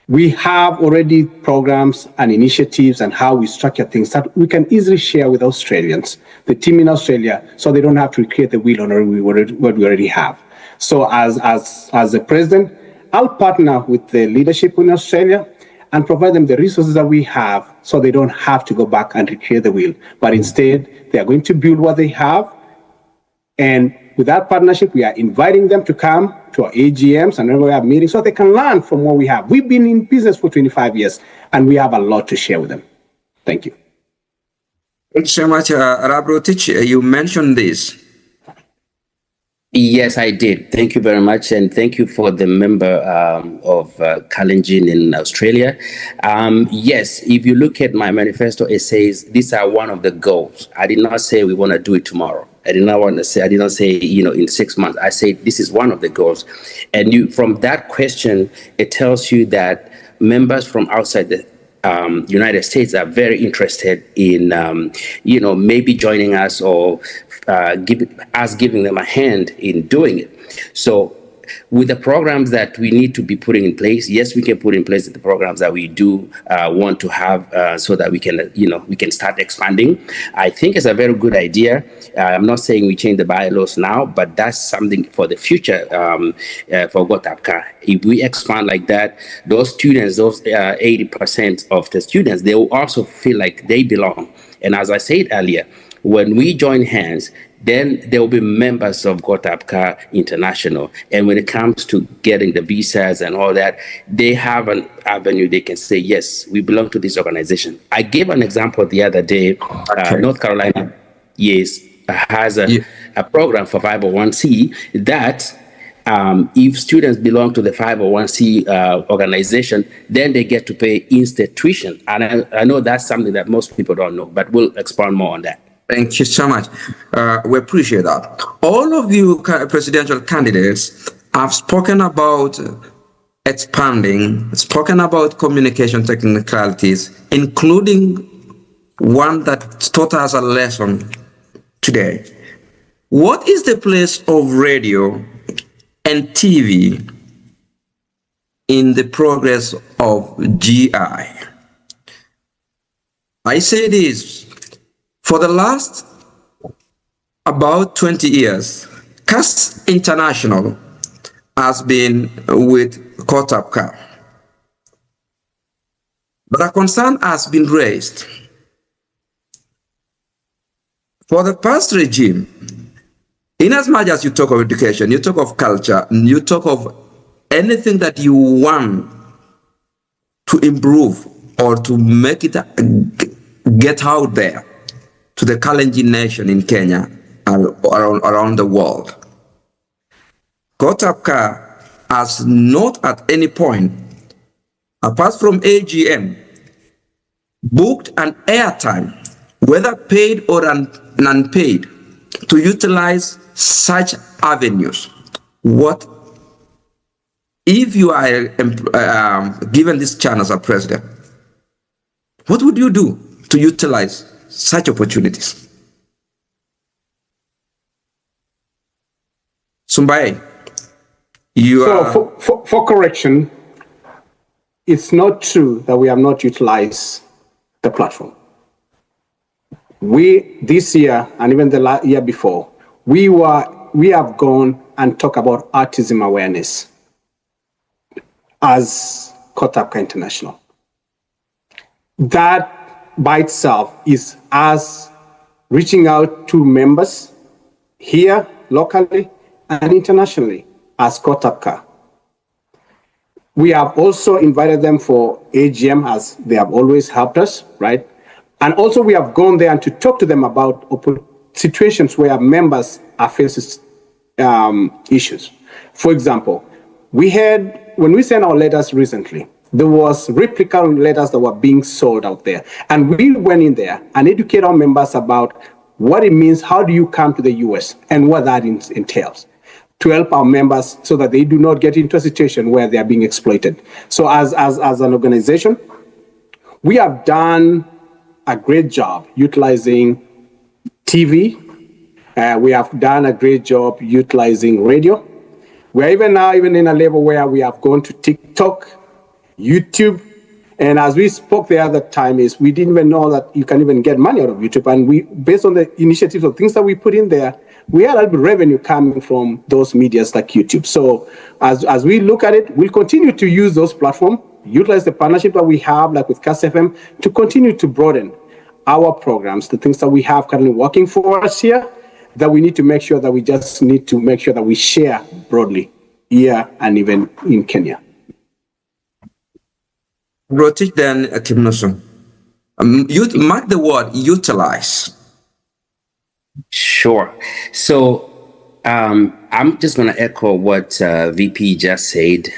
[SPEAKER 2] We have already programs and initiatives and how we structure things that we can easily share with Australians, the team in Australia, so they don't have to recreate the wheel on what we already have. So as the president, I'll partner with the leadership in Australia and provide them the resources that we have so they don't have to go back and recreate the wheel. But instead, they are going to build what they have. And with that partnership, we are inviting them to come to our AGMs and whenever we have meetings so they can learn from what we have. We've been in business for 25 years and we have a lot to share with them. Thank you.
[SPEAKER 4] Thank you so much, Rabrotich. You mentioned this.
[SPEAKER 1] Yes, I did. Thank you very much. And thank you for the member of Kalenjin in Australia. Yes, if you look at my manifesto, it says these are one of the goals. I did not say we want to do it tomorrow. I did not say, in 6 months. I said this is one of the goals. And from that question, it tells you that members from outside the United States are very interested in, maybe joining us or giving them a hand in doing it. So with the programs that we need to be putting in place, yes, we can put in place the programs that we do want to have so that we can start expanding. I think it's a very good idea. I'm not saying we change the bylaws now, but that's something for the future for Gotabgaa. If we expand like that, those students, those 80% of the students, they will also feel like they belong. And as I said earlier, when we join hands, then there will be members of Gotabgaa International. And when it comes to getting the visas and all that, they have an avenue. They can say, yes, we belong to this organization. I gave an example the other day. North Carolina, yes, has a program for 501c that if students belong to the 501c organization, then they get to pay in-state tuition. And I know that's something that most people don't know, but we'll expand more on that.
[SPEAKER 4] Thank you so much. We appreciate that. All of you presidential candidates have spoken about expanding, spoken about communication technicalities, including one that taught us a lesson today. What is the place of radio and TV in the progress of GI? I say this. For the last about 20 years, CAS International has been with Gotabgaa. But a concern has been raised. For the past regime, in as much as you talk of education, you talk of culture, you talk of anything that you want to improve or to make it get out there to the Kalenjin nation in Kenya and around the world. Gotabgaa has not at any point, apart from AGM, booked an airtime, whether paid or unpaid, to utilize such avenues. What if you are given this chance as a president? What would you do to utilize such opportunities? Sumbai, you
[SPEAKER 2] so for correction, it's not true that we have not utilized the platform. We, this year, and even the year before, we have gone and talked about autism awareness as Gotabgaa International. That by itself is us reaching out to members here locally and internationally as Gotabgaa. We have also invited them for AGM, as they have always helped us, right? And also we have gone there and to talk to them about situations where members are facing issues. For example, we had, when we sent our letters recently, there was replica letters that were being sold out there. And we went in there and educated our members about what it means, how do you come to the US, and what that entails, to help our members so that they do not get into a situation where they are being exploited. So as an organization, we have done a great job utilizing TV. We have done a great job utilizing radio. We're even now in a level where we have gone to TikTok, YouTube. And as we spoke the other time, is we didn't even know that you can even get money out of YouTube. And we, based on the initiatives of things that we put in there, we had a little revenue coming from those medias like YouTube. So as we look at it, we'll continue to use those platforms, utilize the partnership that we have, like with Kass FM, to continue to broaden our programs, the things that we have currently working for us here, that we need to make sure that we just need to make sure that we share broadly here and even in Kenya.
[SPEAKER 4] Rotich then Kimnoson. You mark the word utilize.
[SPEAKER 1] Sure. So I'm just going to echo what VP just said.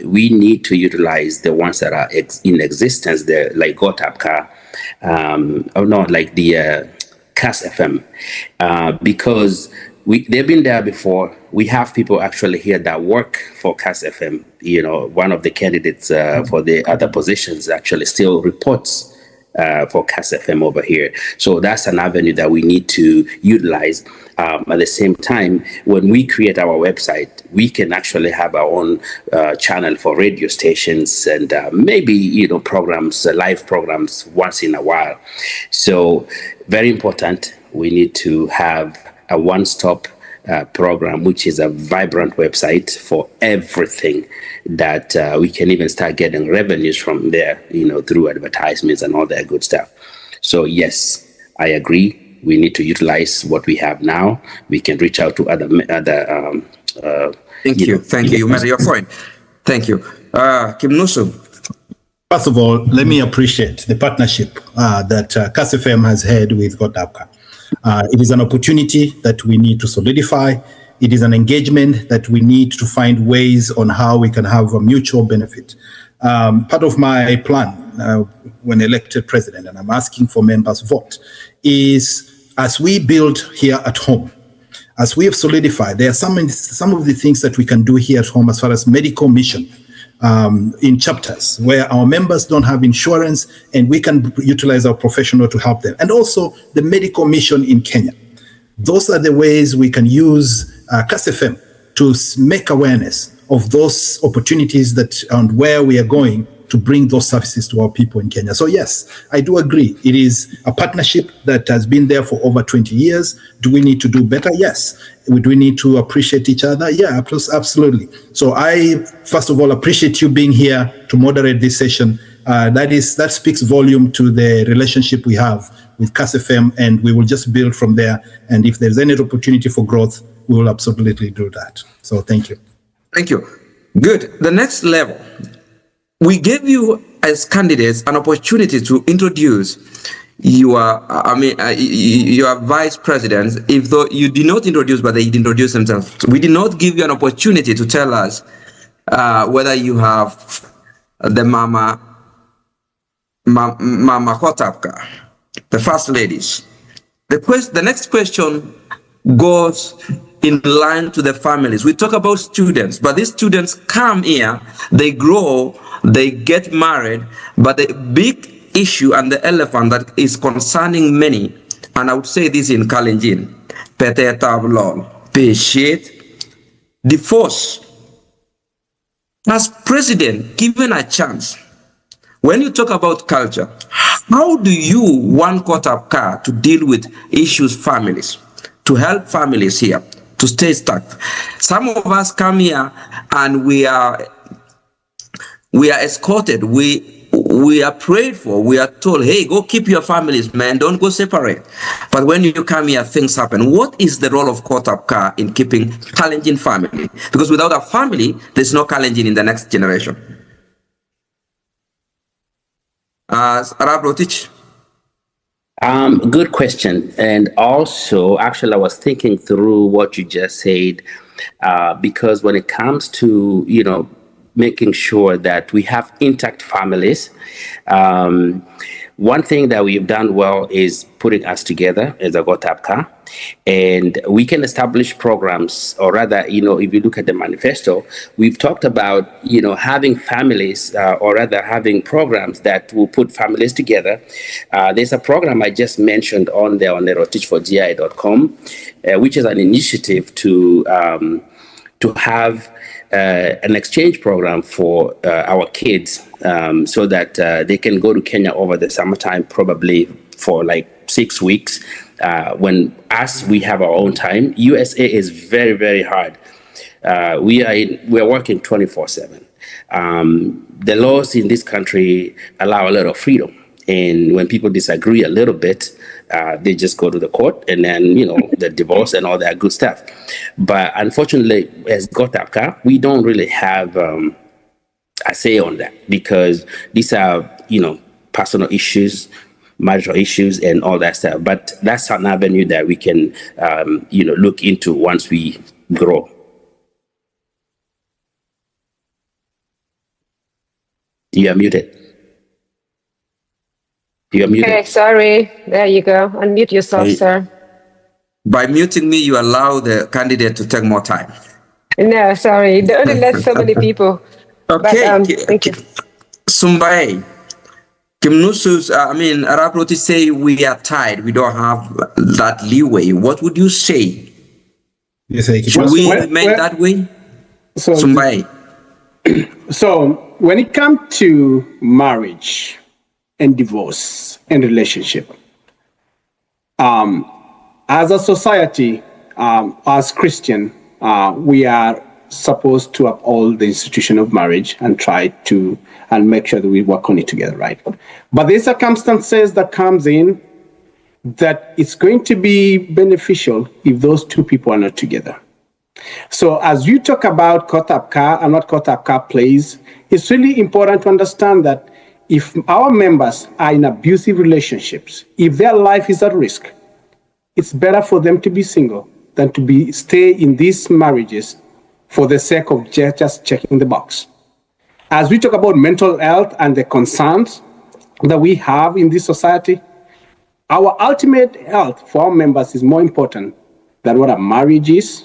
[SPEAKER 1] We need to utilize the ones that are in existence there, like Gotabgaa, or not like the Kass FM, because they've been there before. We have people actually here that work for Kass FM. You know, one of the candidates for the other positions actually still reports for Kass FM over here. So that's an avenue that we need to utilize. At the same time, when we create our website, we can actually have our own channel for radio stations and maybe, you know, programs, live programs once in a while. So very important, we need to have a one-stop program, which is a vibrant website for everything that we can even start getting revenues from there, you know, through advertisements and all that good stuff. So yes, I agree. We need to utilize what we have now. We can reach out to other.
[SPEAKER 4] Thank you. Thank you. You made your point. Thank you. Kim Nusu.
[SPEAKER 5] First of all, let me appreciate the partnership that Kass FM has had with Gotabgaa. It is an opportunity that we need to solidify. It is an engagement that we need to find ways on how we can have a mutual benefit. Part of my plan when elected president, and I'm asking for members' vote, is as we build here at home, as we have solidified, there are some of the things that we can do here at home as far as medical mission in chapters where our members don't have insurance and we can utilize our professional to help them. And also the medical mission in Kenya. Those are the ways we can use Kass FM to make awareness of those opportunities that and where we are going to bring those services to our people in Kenya. So yes, I do agree. It is a partnership that has been there for over 20 years. Do we need to do better? Yes. Do we need to appreciate each other? Yeah, absolutely. So I, first of all, appreciate you being here to moderate this session. That speaks volume to the relationship we have with Kass FM, and we will just build from there. And if there's any opportunity for growth, we will absolutely do that. So thank you.
[SPEAKER 4] Thank you. Good. The next level. We gave you as candidates an opportunity to introduce your vice presidents, if though you did not introduce, but they introduced themselves. We did not give you an opportunity to tell us whether you have the Mama Gotabgaa, the first ladies. The next question goes in line to the families. We talk about students, but these students come here, they grow, they get married, but the big issue and the elephant that is concerning many, and I would say this in Kalenjin, Pete Tablon, Peshit, divorce. As president, given a chance, when you talk about culture, how do you want Gotabgaa to deal with issues families, to help families here, to stay stuck? Some of us come here and we are escorted, we are prayed for, we are told, hey, go keep your families, man, don't go separate. But when you come here, things happen. What is the role of Gotabgaa in keeping challenging family? Because without a family, there's no challenging in the next generation. Arab Rotich.
[SPEAKER 1] Good question. And also, actually, I was thinking through what you just said, because when it comes to, making sure that we have intact families, one thing that we've done well is putting us together as a Gotabgaa, and we can establish programs, or rather, if you look at the manifesto, we've talked about, having families, or rather having programs that will put families together. There's a program I just mentioned on there on neroteachforgi.com, which is an initiative to have an exchange program for our kids, so that they can go to Kenya over the summertime, probably for like 6 weeks. When we have our own time. USA is very, very hard. We're working 24/7. The laws in this country allow a lot of freedom, and when people disagree a little bit, they just go to the court, and then the divorce and all that good stuff. But unfortunately, as Gotabgaa, we don't really have a say on that, because these are personal issues, marital issues, and all that stuff. But that's an avenue that we can look into once we grow. You are muted.
[SPEAKER 3] Okay, sorry. There you go. Unmute yourself, sir.
[SPEAKER 4] By muting me, you allow the candidate to take more time.
[SPEAKER 3] No, sorry. Don't let so many people.
[SPEAKER 4] Okay.
[SPEAKER 3] But, thank you.
[SPEAKER 4] Sumbai. Kimnusus, Arab Roti say we are tied. We don't have that leeway. What would you say? Should we remain that way? Sumbai.
[SPEAKER 2] So when it comes to marriage and divorce and relationship, as a society, as Christian, we are supposed to uphold the institution of marriage and try to and make sure that we work on it together, right? But there's circumstances that comes in that it's going to be beneficial if those two people are not together. So as you talk about Gotabgaa and what Gotabgaa plays, it's really important to understand that if our members are in abusive relationships, if their life is at risk, it's better for them to be single than to stay in these marriages for the sake of just checking the box. As we talk about mental health and the concerns that we have in this society, our ultimate health for our members is more important than what a marriage is.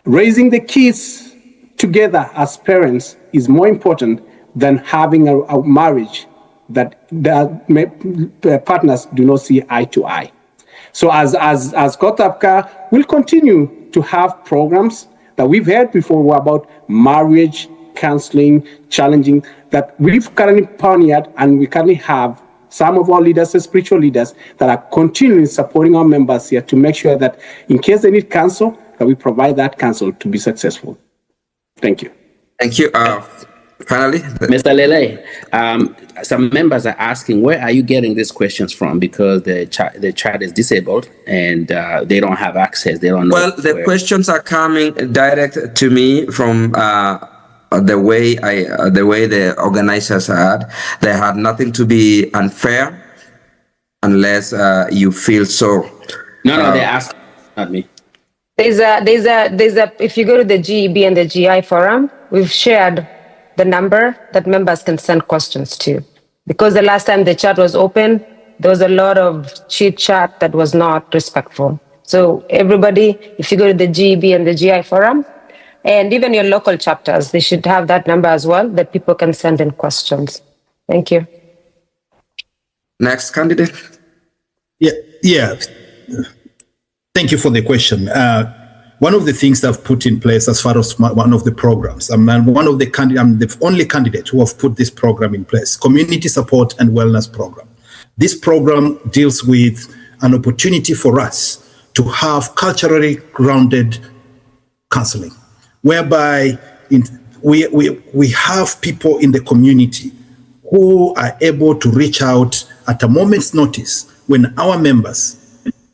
[SPEAKER 2] Raising the kids together as parents is more important than having a marriage that partners do not see eye to eye. So as Gotabgaa, we'll continue to have programs that we've heard before about marriage, counseling, challenging, that we've currently pioneered, and we currently have some of our leaders and spiritual leaders that are continuing supporting our members here to make sure that in case they need counsel, that we provide that counsel to be successful. Thank you.
[SPEAKER 4] Thank you. Finally,
[SPEAKER 1] Mr. Lele, some members are asking, where are you getting these questions from? Because the chat is disabled and they don't have access. They don't know.
[SPEAKER 4] Well, the questions are coming direct to me from the way the organizers had. They had nothing to be unfair unless you feel so.
[SPEAKER 1] No, they ask, not me.
[SPEAKER 3] There's a. If you go to the GEB and the GI forum, we've shared the number that members can send questions to. Because the last time the chat was open, there was a lot of chit chat that was not respectful. So everybody, if you go to the GEB and the GI forum, and even your local chapters, they should have that number as well, that people can send in questions. Thank you.
[SPEAKER 4] Next candidate.
[SPEAKER 5] Yeah. Thank you for the question. one of the things I've put in place as far as one of the programs, I'm the only candidate who have put this program in place, Community Support and Wellness Program. This program deals with an opportunity for us to have culturally grounded counseling, whereby we have people in the community who are able to reach out at a moment's notice when our members,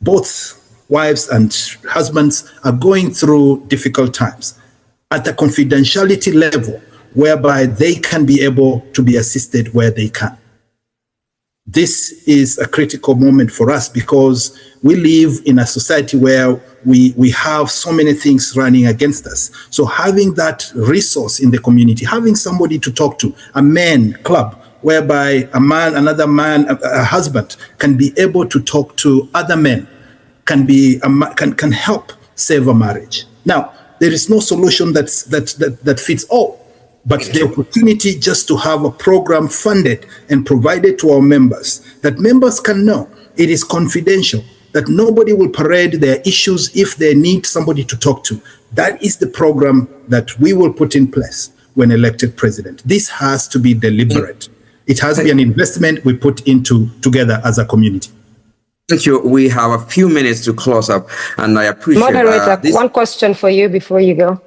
[SPEAKER 5] both wives and husbands, are going through difficult times at a confidentiality level whereby they can be able to be assisted where they can. This is a critical moment for us because we live in a society where we have so many things running against us. So having that resource in the community, having somebody to talk to, a man club, whereby another man, a husband can be able to talk to other men, can help save a marriage. Now, there is no solution that fits all. But the opportunity just to have a program funded and provided to our members, that members can know it is confidential, that nobody will parade their issues if they need somebody to talk to. That is the program that we will put in place when elected president. This has to be deliberate. It has to be an investment we put into together as a community.
[SPEAKER 4] Thank you. We have a few minutes to close up, and I appreciate
[SPEAKER 3] Moderator, one question for you before you go.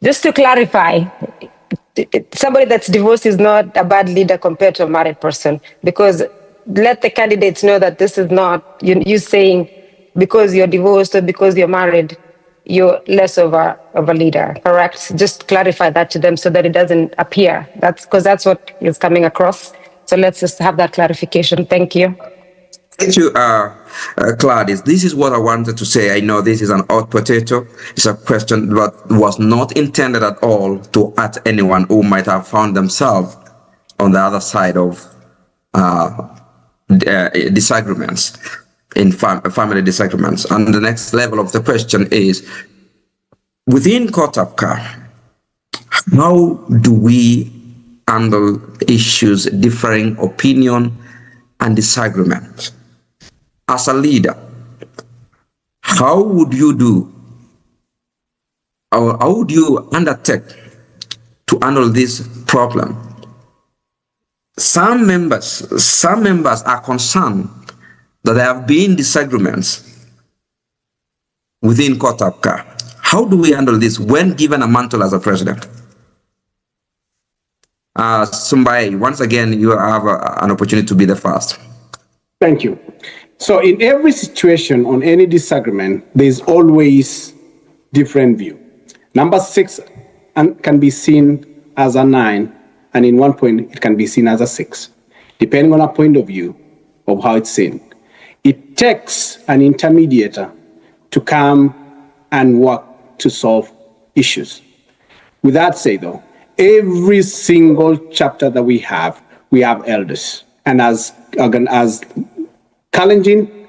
[SPEAKER 3] Just to clarify, somebody that's divorced is not a bad leader compared to a married person, because let the candidates know that this is not you saying because you're divorced or because you're married, you're less of a leader, correct? Just clarify that to them so that it doesn't appear. That's because that's what is coming across. So let's just have that clarification. Thank you.
[SPEAKER 4] Thank you, Gladys. This is what I wanted to say. I know this is an hot potato. It's a question that was not intended at all to hurt anyone who might have found themselves on the other side of disagreements, in family disagreements. And the next level of the question is, within Gotabgaa, how do we handle issues, differing opinion, and disagreement? As a leader, how would you do, or how would you undertake to handle this problem? Some members are concerned that there have been disagreements within Gotabgaa. How do we handle this when given a mantle as a president? Sumbai, once again, you have an opportunity to be the first.
[SPEAKER 2] Thank you. So in every situation on any disagreement, there's always different view. Number 6 can be seen as a 9, and in one point, it can be seen as a 6, depending on a point of view of how it's seen. It takes an intermediator to come and work to solve issues. With that said, though, every single chapter that we have elders. And as Kalenjin,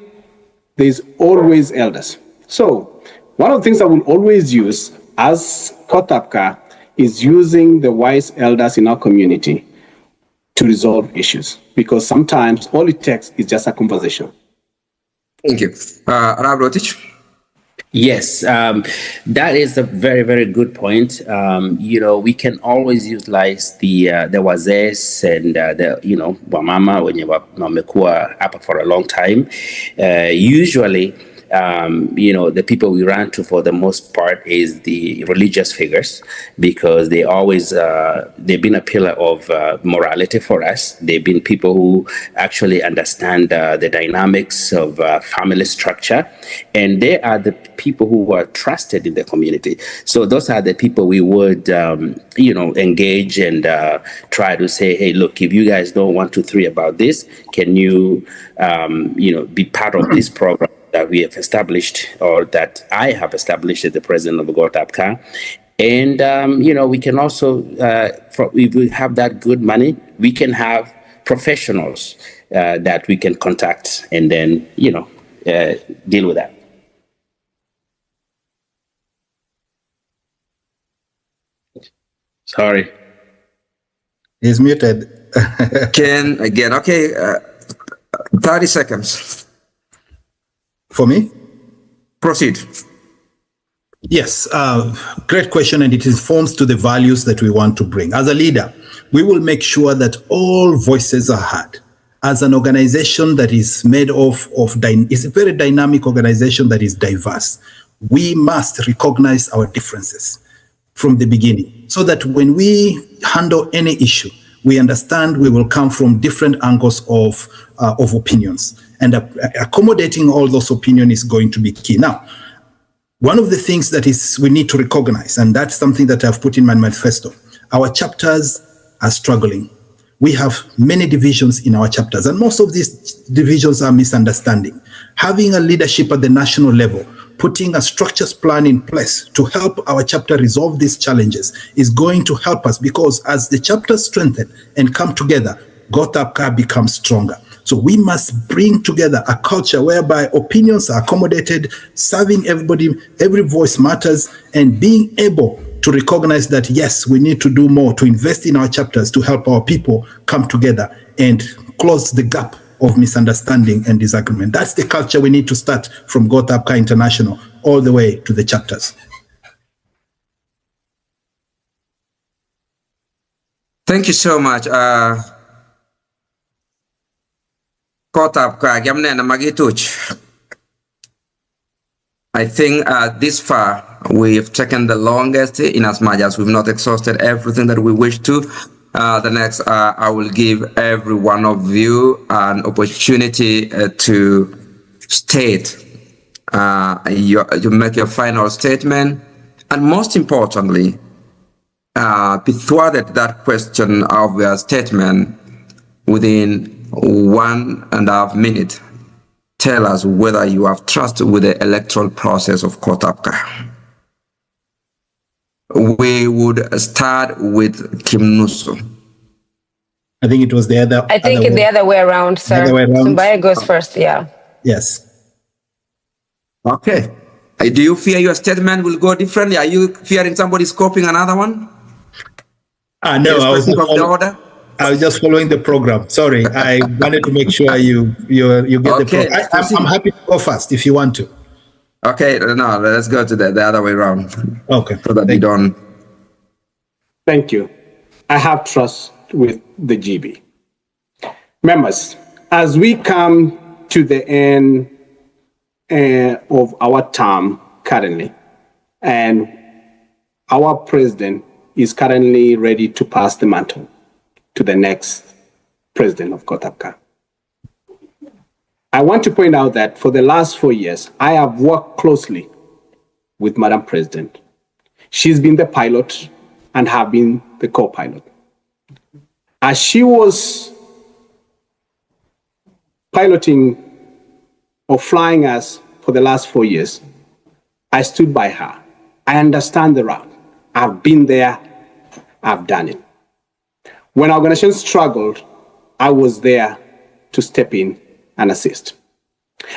[SPEAKER 2] there's always elders. So one of the things that we'll always use as Gotabgaa is using the wise elders in our community to resolve issues, because sometimes all it takes is just a conversation.
[SPEAKER 4] Thank you. Rab Rotich?
[SPEAKER 1] Yes, that is a very, very good point. We can always utilize the wazes and the wamama wenye wamekuwa hapa for a long time. Usually, the people we run to for the most part is the religious figures, because they always they've been a pillar of morality for us. They've been people who actually understand the dynamics of family structure, and they are the people who are trusted in the community. So those are the people we would engage and try to say, hey, look, if you guys know 1, 2, 3 about this, can you be part of this program that we have established, or that I have established as the president of Gotabgaa. And, we can also, if we have that good money, we can have professionals that we can contact and then, deal with that. Sorry.
[SPEAKER 5] He's muted.
[SPEAKER 4] Ken, again, okay, 30 seconds.
[SPEAKER 5] For me?
[SPEAKER 4] Proceed.
[SPEAKER 5] Yes, great question, and it informs to the values that we want to bring. As a leader, we will make sure that all voices are heard. As an organization that is made is a very dynamic organization that is diverse, we must recognize our differences from the beginning, so that when we handle any issue, we understand we will come from different angles of opinions, and accommodating all those opinions is going to be key. Now, one of the things that we need to recognize, and that's something that I've put in my manifesto, our chapters are struggling. We have many divisions in our chapters, and most of these divisions are misunderstanding. Having a leadership at the national level, putting a structures plan in place to help our chapter resolve these challenges is going to help us, because as the chapters strengthen and come together, Gotabgaa becomes stronger. So we must bring together a culture whereby opinions are accommodated, serving everybody, every voice matters, and being able to recognize that, yes, we need to do more to invest in our chapters to help our people come together and close the gap of misunderstanding and disagreement. That's the culture we need to start from Gotabgaa International all the way to the chapters.
[SPEAKER 4] Thank you so much. Gotabgaa gamne na magituch. I think this far we've taken the longest, in as much as we've not exhausted everything that we wish to. The next, I will give every one of you an opportunity to state, you make your final statement, and most importantly, persuaded that question of your statement within 1.5 minutes. Tell us whether you have trust with the electoral process of Gotabgaa. We would start with Kim Nusu.
[SPEAKER 5] I think it was the other.
[SPEAKER 3] I think the other way around, sir. Sumbaya goes first, yeah.
[SPEAKER 5] Yes.
[SPEAKER 4] Okay. Do you fear your statement will go differently? Are you fearing somebody's copying another one?
[SPEAKER 5] No, I was just following the program. Sorry, I wanted to make sure you get the program. I'm happy to go first if you want to.
[SPEAKER 4] Okay, no, let's go to the other way around.
[SPEAKER 5] Okay.
[SPEAKER 4] So that we don't.
[SPEAKER 2] Thank you. I have trust with the GB. Members, as we come to the end of our term currently, and our president is currently ready to pass the mantle to the next president of Gotabgaa. I want to point out that for the last 4 years, I have worked closely with Madam President. She's been the pilot and have been the co-pilot. As she was piloting or flying us for the last 4 years, I stood by her. I understand the route. I've been there. I've done it. When our organization struggled, I was there to step in and assist.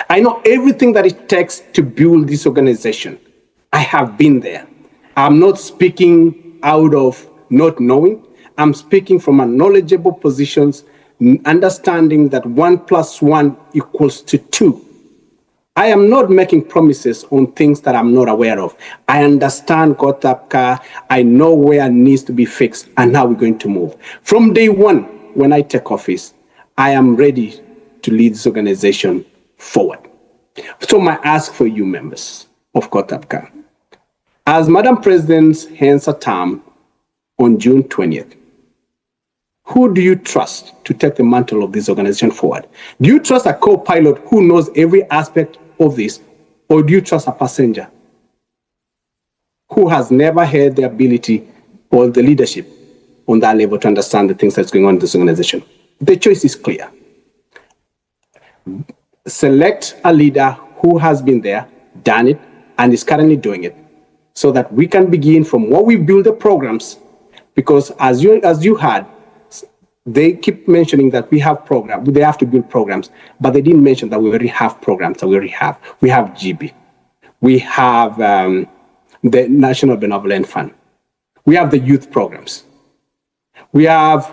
[SPEAKER 2] I know everything that it takes to build this organization. I have been there. I'm not speaking out of not knowing. I'm speaking from a knowledgeable positions, understanding that 1 + 1 = 2. I am not making promises on things that I'm not aware of. I understand Gotabgaa. I know where it needs to be fixed and how we're going to move. From day one, when I take office, I am ready to lead this organization forward. So my ask for you members of Gotabgaa, as Madam President ends her term on June 20th, who do you trust to take the mantle of this organization forward? Do you trust a co-pilot who knows every aspect of this, or do you trust a passenger who has never had the ability or the leadership on that level to understand the things that's going on in this organization? The choice is clear. Select a leader who has been there, done it, and is currently doing it, so that we can begin from what we build the programs, because as you heard, they keep mentioning that we have programs, they have to build programs, but they didn't mention that we already have programs that we already have. We have GB. We have the National Benevolent Fund. We have the youth programs. We have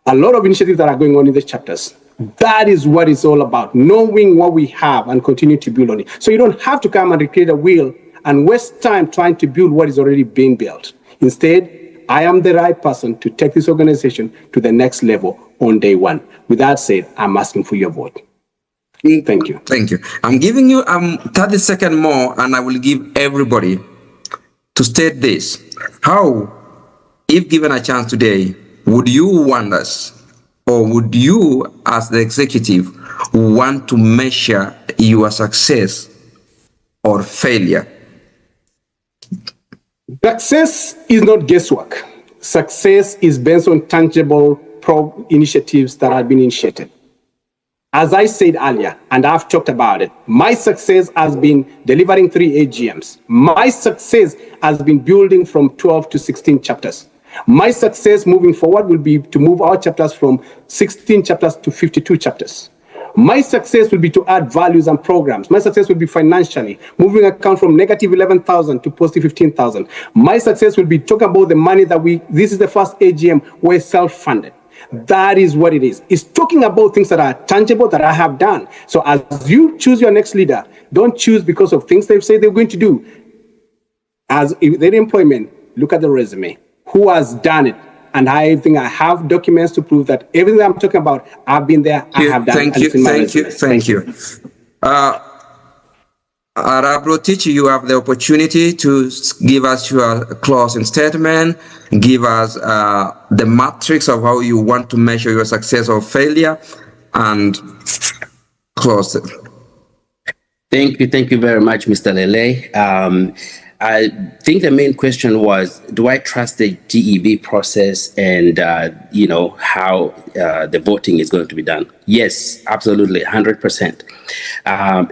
[SPEAKER 2] a lot of initiatives that are going on in the chapters. That is what it's all about, knowing what we have and continue to build on it. So you don't have to come and recreate a wheel and waste time trying to build what is already being built. Instead, I am the right person to take this organization to the next level on day one. With that said, I'm asking for your vote. Thank you.
[SPEAKER 4] Thank you. I'm giving you 30 seconds more, and I will give everybody to state this. How, if given a chance today, would you want us, or would you, as the executive, want to measure your success or failure?
[SPEAKER 2] Success is not guesswork. Success is based on tangible initiatives that have been initiated. As I said earlier, and I've talked about it, my success has been delivering 3 AGMs. My success has been building from 12 to 16 chapters. My success moving forward will be to move our chapters from 16 chapters to 52 chapters. My success will be to add values and programs. My success will be financially, moving account from negative 11,000 to positive 15,000. My success will be talking about the money that this is the first AGM, we're self-funded. That is what it is. It's talking about things that are tangible that I have done. So as you choose your next leader, don't choose because of things they say they're going to do. As their employment, look at the resume. Who has done it? And I think I have documents to prove that everything I'm talking about, I've been there, I have done it.
[SPEAKER 4] Thank you. Rotich, you have the opportunity to give us your closing statement, give us the matrix of how you want to measure your success or failure, and close it.
[SPEAKER 1] Thank you very much, Mr. Lele. I think the main question was, do I trust the GEB process and, how the voting is going to be done? Yes, absolutely, 100%.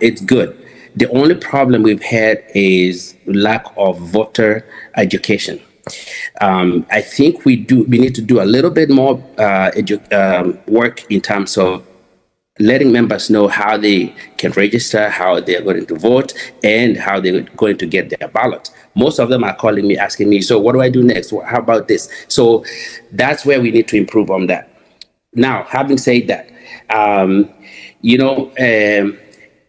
[SPEAKER 1] It's good. The only problem we've had is lack of voter education. I think we need to do a little bit more work in terms of letting members know how they can register, how they're going to vote, and how they're going to get their ballot. Most of them are calling me, asking me, so what do I do next? How about this? So that's where we need to improve on that. Now, having said that,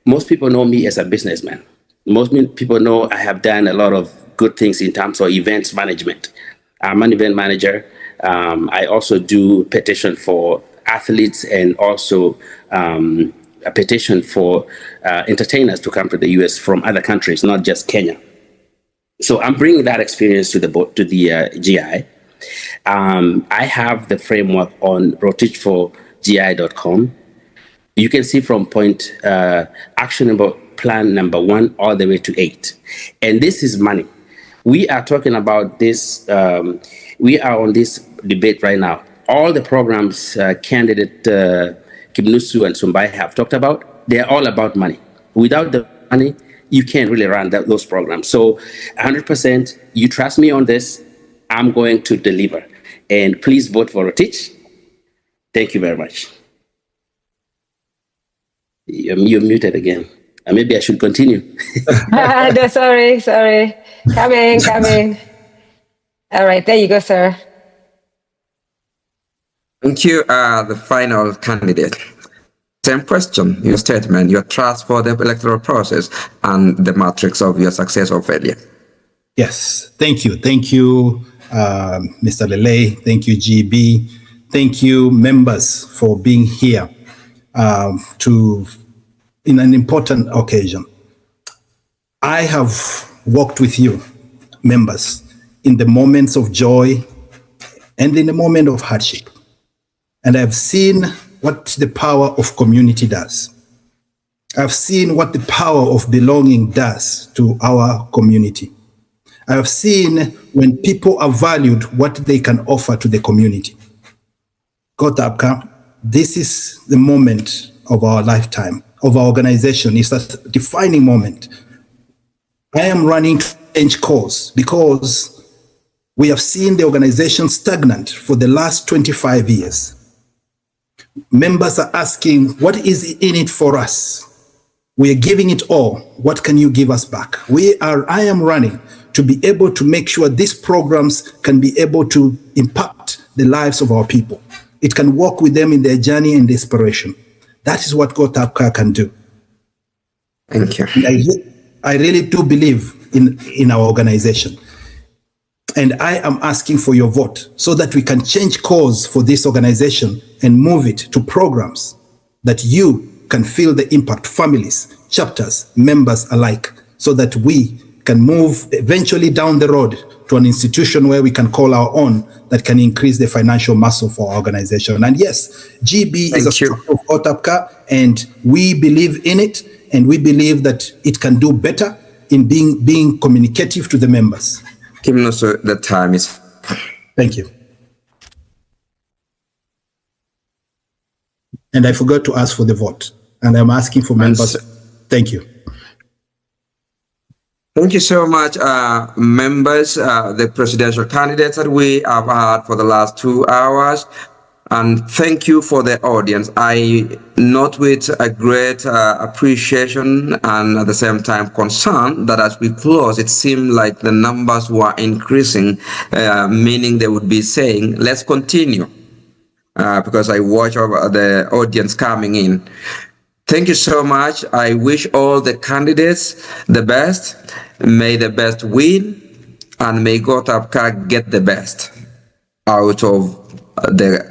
[SPEAKER 1] most people know me as a businessman. Most people know I have done a lot of good things in terms of events management. I'm an event manager. I also do petition for athletes and also a petition for entertainers to come to the US from other countries, not just Kenya. So I'm bringing that experience to the GI. I have the framework on rotichforgi.com. You can see from point actionable plan number 1 all the way to 8. And this is money. We are talking about this. We are on this debate right now. All the programs candidate Kimnusu and Sumbai have talked about, they're all about money. Without the money, you can't really run those programs. So 100%, you trust me on this, I'm going to deliver. And please vote for Rotich. Thank you very much. You're muted again. Maybe I should continue.
[SPEAKER 3] No, sorry. Coming. All right, there you go, sir.
[SPEAKER 4] Thank you. The final candidate. Same question, your statement, your trust for the electoral process, and the matrix of your success or failure.
[SPEAKER 5] Yes, thank you. Thank you, Mr. Lele. Thank you, GB. Thank you, members, for being here in an important occasion. I have walked with you, members, in the moments of joy and in the moment of hardship. And I've seen what the power of community does. I've seen what the power of belonging does to our community. I have seen when people are valued what they can offer to the community. Gotabgaa, this is the moment of our lifetime, of our organization. It's a defining moment. I am running to change course because we have seen the organization stagnant for the last 25 years. Members are asking, what is in it for us? We are giving it all. What can you give us back? I am running to be able to make sure these programs can be able to impact the lives of our people. It can walk with them in their journey and desperation. That is what Gotabgaa can do.
[SPEAKER 4] Thank you.
[SPEAKER 5] I really do believe in our organization. And I am asking for your vote so that we can change course for this organization and move it to programs that you can feel the impact, families, chapters, members alike, so that we can move eventually down the road to an institution where we can call our own that can increase the financial muscle for our organization. And yes, GB is a structure of Gotabgaa, and we believe in it, and we believe that it can do better in being communicative to the members.
[SPEAKER 4] Kimnoso, the time is.
[SPEAKER 5] Thank you. And I forgot to ask for the vote, and I'm asking for members. Thank you.
[SPEAKER 4] Thank you so much, members, the presidential candidates that we have had for the last 2 hours. And thank you for the audience. I note with a great appreciation and at the same time concern that as we close, it seemed like the numbers were increasing, meaning they would be saying, let's continue, because I watch over the audience coming in. Thank you so much. I wish all the candidates the best. May the best win, and may Gotabgaa get the best out of the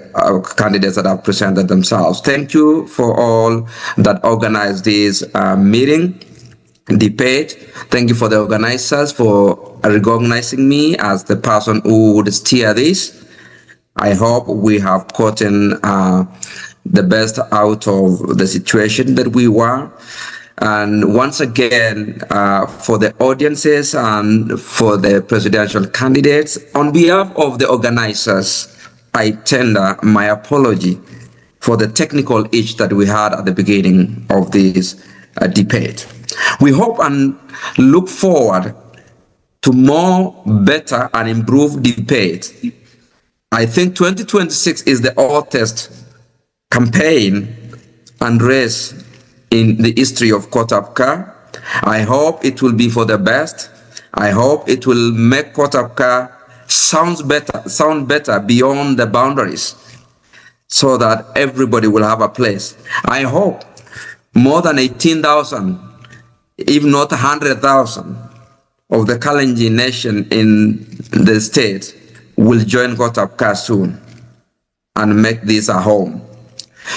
[SPEAKER 4] candidates that have presented themselves. Thank you for all that organized this meeting, debate. Thank you for the organizers for recognizing me as the person who would steer this. I hope we have gotten the best out of the situation that we were. And once again, for the audiences and for the presidential candidates, on behalf of the organizers, I tender my apology for the technical itch that we had at the beginning of this debate. We hope and look forward to more, better, and improved debates. I think 2026 is the hottest campaign and race in the history of Gotabgaa. I hope it will be for the best. I hope it will make Gotabgaa sound better beyond the boundaries, so that everybody will have a place. I hope more than 18,000, if not 100,000, of the Kalenjin nation in the state will join Gotabgaa soon and make this a home.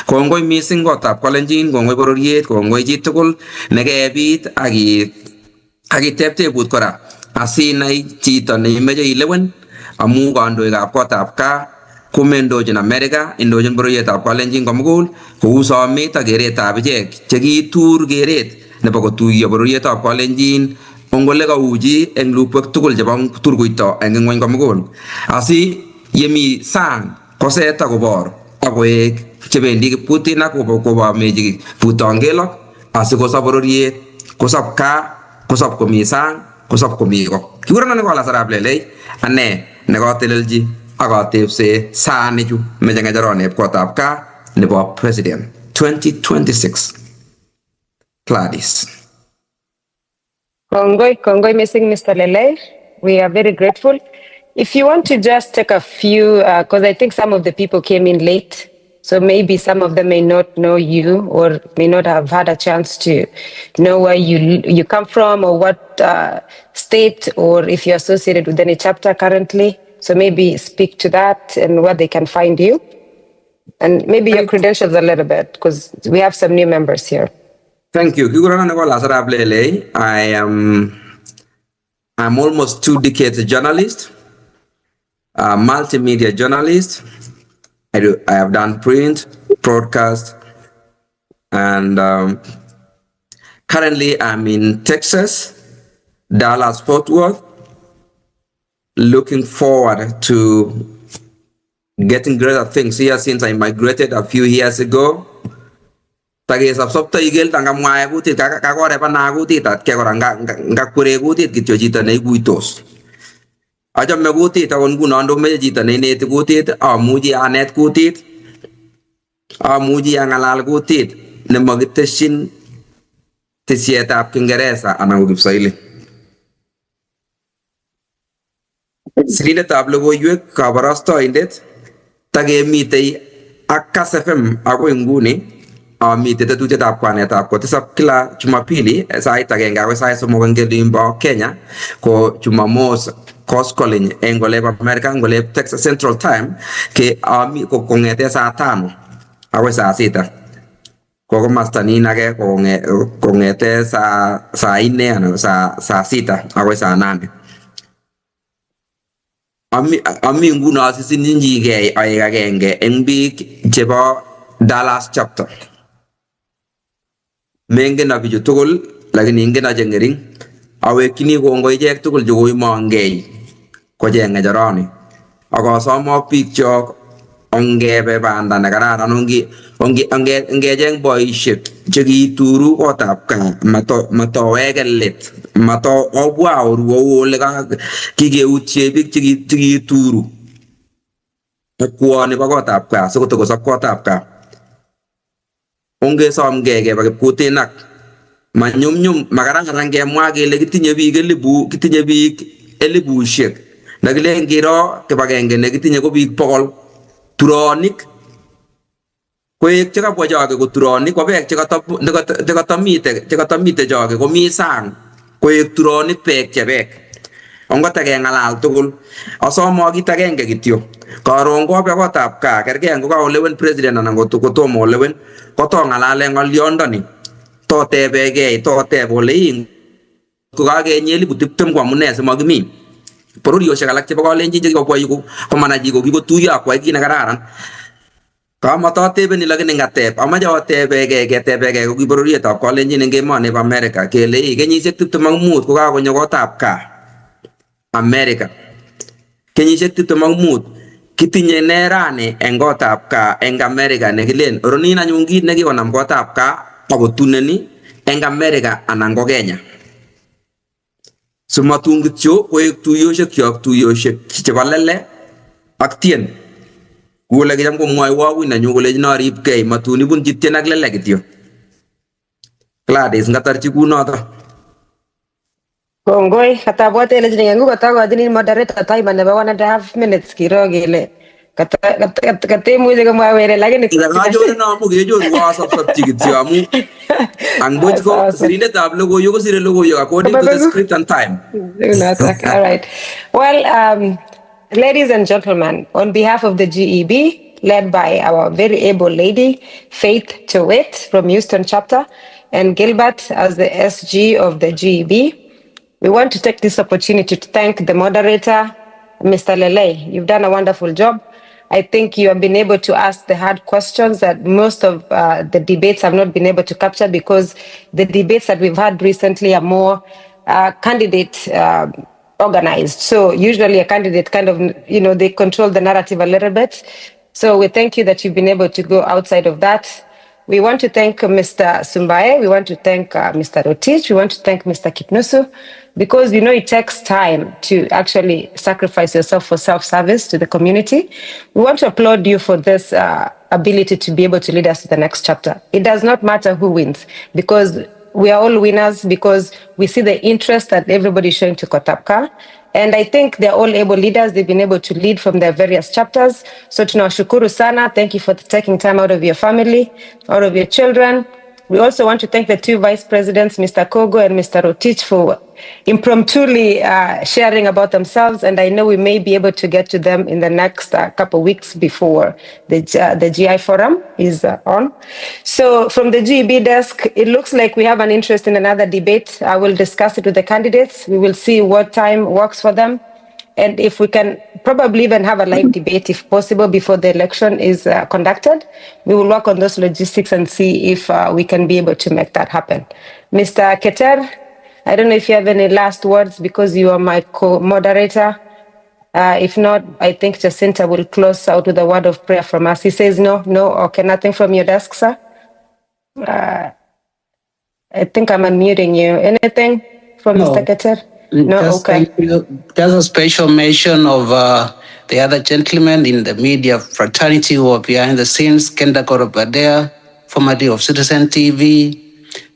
[SPEAKER 4] Kongoi missing Gotab Kalenjin, kongoi bororiet, kongoi chitugul nekebit akitepte but kora asinai chito neimeche ilewen amu kandoikab Gotabgaa komendochin America, indochin bororietab Kalenjin komugul kou somet ak keretab ichek chekitur keret nebo kotuiyo bororietab Kalenjin ongole kauchi eng lupwek tugul chebo turkuito eng ngwony komugul asi yemi sang koset akobor akoek chebendi kipkutin ak kobomechi putongelok asikosop bororiet, kosop gaa, kosop komi sang, kosop komi ko. Kikurono Nicholas Arap Lelei, ane nekatelelchi akatepse saanichu meche ngecheronep Gotabgaa nebo President 2026. Gladys.
[SPEAKER 3] Kongoi missing Mr. Lelei. We are very grateful. If you want to just take a few, because I think some of the people came in late, so maybe some of them may not know you or may not have had a chance to know where you come from or what state, or if you're associated with any chapter currently. So maybe speak to that and where they can find you. And maybe your credentials a little bit, because we have some new members here.
[SPEAKER 4] Thank you. I'm almost 2 decades a journalist, a multimedia journalist. I have done print, broadcast, and currently I'm in Texas, Dallas, Fort Worth, looking forward to getting greater things here since I migrated a few years ago. Achame kutit akot nguno ndomeche chito neineti kutit amuchi anet kutit, amuchi ang'alal kutit nemakiteshin tesietab Kingeresa anan ko Kiswahili. Sirindetab logoiwek, kabarastoindet, takemitei ak Kass FM akoi nguni miten tetutietab kwanetab kotisap kila Jumapili sait agenge akoi sait somok eng olimbo Kenya ko Jumamos koskoleny eng olep America eng olep Texas Central Time ke kong'ete saa 5 akoi saa 6 ko komasta nin age kong'ete saa 4 anan saa 6 akoi saa 8. Ami nguno asisinjigei aek agenge eng biik chebo Dallas chapter. Mengen bichu tugul lakini ingen ache ng'ering. Awekchini kongoi ichek tugul chekoimongei kocheng ng'echeroni. Akasomok biik chok ongebe banda nekararan ongecheng boisiek chekiituru kotab gaa matoweke let matobwa oru ole kikeutie biik chekiituru kwoni bo kotab gaa sikotokosop kotab gaa. Ongesomgei keba Kipkutinak manyumnyum makararan kemwa kele kitinye biik elibushek nakile ngiro kibagenge nekitinye ko biik 100 turonik koek chekabwa choge ko turonik ko beek chekatamite choge komi sang koek turonik beek chebek ongote keng'alal tugul asomok kit agenge kityo karon kobe kotab gaa kergei ngo kaolewen president anan kotomo olewen kotong'alale ng'olyondoni totebegei toteb ole kokakenyeli 20 ko amune simakimi pororioshek alak chebo kalenjin chekikobwa yu komanachi ko kikotuiyo akwai kit nekararan kamatotebeni lakini ngateb amache otebegei ketebegei ko kibororietab kalenjin eng emoni bo America kele kenyisiek 25 kokakonyo kotab gaa America kenyisiek 25 kitinye ne rani eng kotab gaa eng America nekilen ronin anyun kit nekikonam kotab gaa akotuneni eng America anan ko Kenya. Sumatun kityo koek tuyoshek chebo lele ak tien. Kule kicham komwoiwo wi nanyu kolechino aripkei matun ibunchi tien ak lele kityo. Gladys ngatarchi kunoto.
[SPEAKER 3] Kongoi katabwate ile jingengu katakochini moderator time nebo 1.5 minutes kiro kele katemuche komwa wele lakini
[SPEAKER 4] kajore namu kejoru wasapsapchi kityo amu angboch ko sirindetab logoiwek kosire logoiwek according to the script and time.
[SPEAKER 3] All right. Well, ladies and gentlemen, on behalf of the GEB, led by our very able lady, Faith Chowet from Houston chapter, and Gilbert as the SG of the GEB, we want to take this opportunity to thank the moderator, Mr. Lele. You've done a wonderful job. I think you have been able to ask the hard questions that most of the debates have not been able to capture, because the debates that we've had recently are more candidate organized. So usually a candidate kind of, they control the narrative a little bit. So we thank you that you've been able to go outside of that. We want to thank Mr. Sumbaye. We want to thank Mr. Rotich. We want to thank Mr. Kipnusu, because it takes time to actually sacrifice yourself for self-service to the community. We want to applaud you for this ability to be able to lead us to the next chapter. It does not matter who wins, because we are all winners, because we see the interest that everybody is showing to Gotabgaa. And I think they're all able leaders. They've been able to lead from their various chapters. So tunawashukuru sana. Thank you for taking time out of your family, out of your children. We also want to thank the two vice presidents, Mr. Kogo and Mr. Rotich, for impromptuli sharing about themselves. And I know we may be able to get to them in the next couple of weeks before the GI forum is on. So from the GEB desk, it looks like we have an interest in another debate. I will discuss it with the candidates. We will see what time works for them. And if we can probably even have a live debate, if possible, before the election is conducted, we will work on those logistics and see if we can be able to make that happen. Mr. Keter, I don't know if you have any last words, because you are my co-moderator. If not, I think Jacinta will close out with a word of prayer from us. He says no, okay, nothing from your desk, sir. I think I'm unmuting you. Anything from Mr. Keter? No,
[SPEAKER 9] just,
[SPEAKER 3] okay.
[SPEAKER 9] There's a special mention of the other gentlemen in the media fraternity who are behind the scenes, Kenda Gotabgaa, formerly of Citizen TV.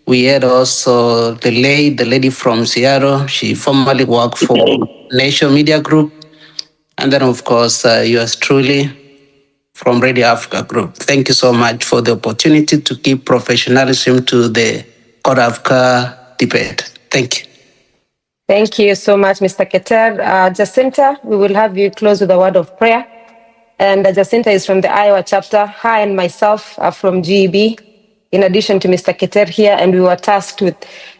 [SPEAKER 9] We had also the lady from Seattle. She formerly worked for Nation Media Group. And then, of course, yours truly from Radio Africa Group. Thank you so much for the opportunity to give professionalism to the Gotabgaa debate. Thank you.
[SPEAKER 3] Thank you so much, Mr. Keter. Jacinta, we will have you close with a word of prayer. And Jacinta is from the Iowa chapter. Hi, and myself are from GEB, in addition to Mr. Keter here, and we were tasked with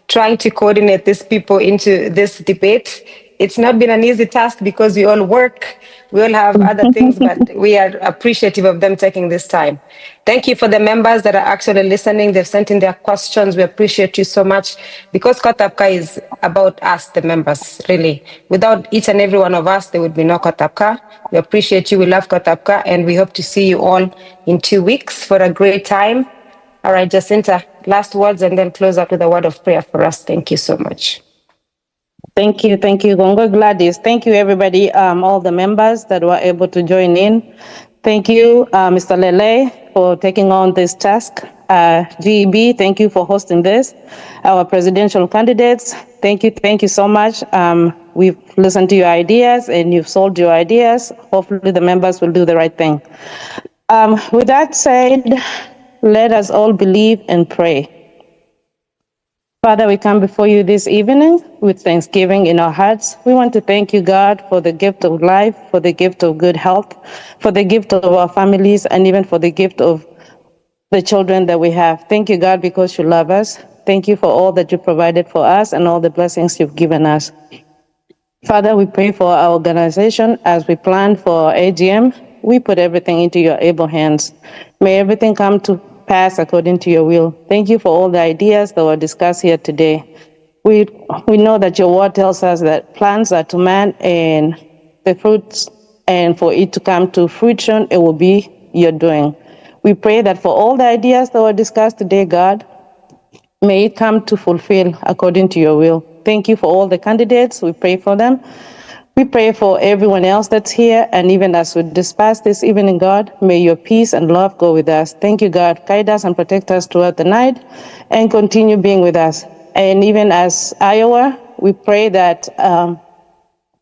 [SPEAKER 3] trying to coordinate these people into this debate. It's not been an easy task because we all work, we all have other things, but we are appreciative of them taking this time. Thank you for the members that are actually listening. They've sent in their questions. We appreciate you so much because Gotabgaa is about us, the members, really. Without each and every one of us, there would be no Gotabgaa. We appreciate you. We love Gotabgaa, and we hope to see you all in 2 weeks for a great time. All right, Jacinta, last words and then close out with a word of prayer for us. Thank you so much.
[SPEAKER 10] Thank you, Gongo Gladys. Thank you, everybody, all the members that were able to join in. Thank you, Mr. Lele, for taking on this task. GEB, thank you for hosting this. Our presidential candidates, thank you so much. We've listened to your ideas and you've sold your ideas. Hopefully the members will do the right thing. With that said, let us all believe and pray. Father, we come before you this evening with thanksgiving in our hearts. We want to thank you, God, for the gift of life, for the gift of good health, for the gift of our families, and even for the gift of the children that we have. Thank you, God, because you love us. Thank you for all that you provided for us and all the blessings you've given us. Father, we pray for our organization as we plan for AGM. We put everything into your able hands. May everything come to pass according to your will. Thank you for all the ideas that were discussed here today. We know that your word tells us that plans are to man and the fruits, and for it to come to fruition, it will be your doing. We pray that for all the ideas that were discussed today, God, may it come to fulfill according to your will. Thank you for all the candidates. We pray for them. We pray for everyone else that's here, and even as we disperse this evening, God, may your peace and love go with us. Thank you, God. Guide us and protect us throughout the night and continue being with us. And even as Iowa, we pray that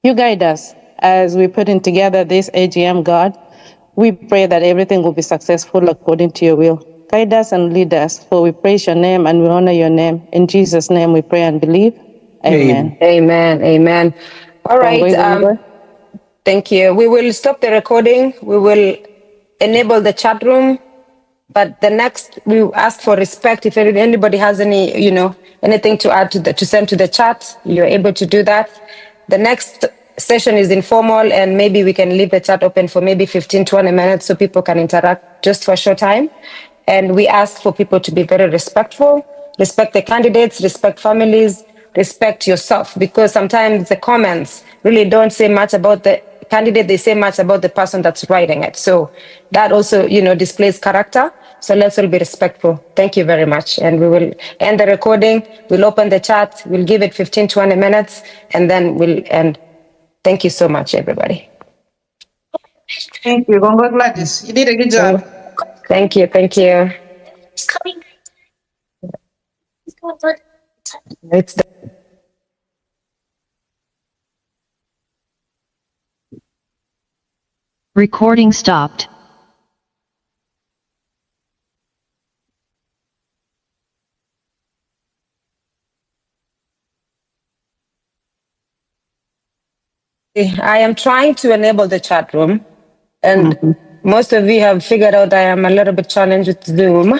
[SPEAKER 10] you guide us as we put in together this AGM, God. We pray that everything will be successful according to your will. Guide us and lead us, for we praise your name and we honor your name. In Jesus' name we pray and believe. Amen.
[SPEAKER 3] Amen. Amen. All right. Thank you. We will stop the recording. We will enable the chat room. But the next, we ask for respect. If anybody has any, anything to add to send to the chat, you're able to do that. The next session is informal, and maybe we can leave the chat open for maybe 15, 20 minutes so people can interact just for a short time. And we ask for people to be very respectful, respect the candidates, respect families, respect yourself, because sometimes the comments really don't say much about the candidate, they say much about the person that's writing it. So that also, displays character. So let's all be respectful. Thank you very much. And we will end the recording. We'll open the chat. We'll give it 15, 20 minutes, and then we'll end. Thank you so much, everybody.
[SPEAKER 10] Thank you, Gongo Gladys. You did a good job.
[SPEAKER 3] Thank you. Thank you.
[SPEAKER 11] It's coming.
[SPEAKER 3] It's the
[SPEAKER 11] Recording stopped.
[SPEAKER 3] I am trying to enable the chat room, and most of you have figured out I am a little bit challenged with Zoom.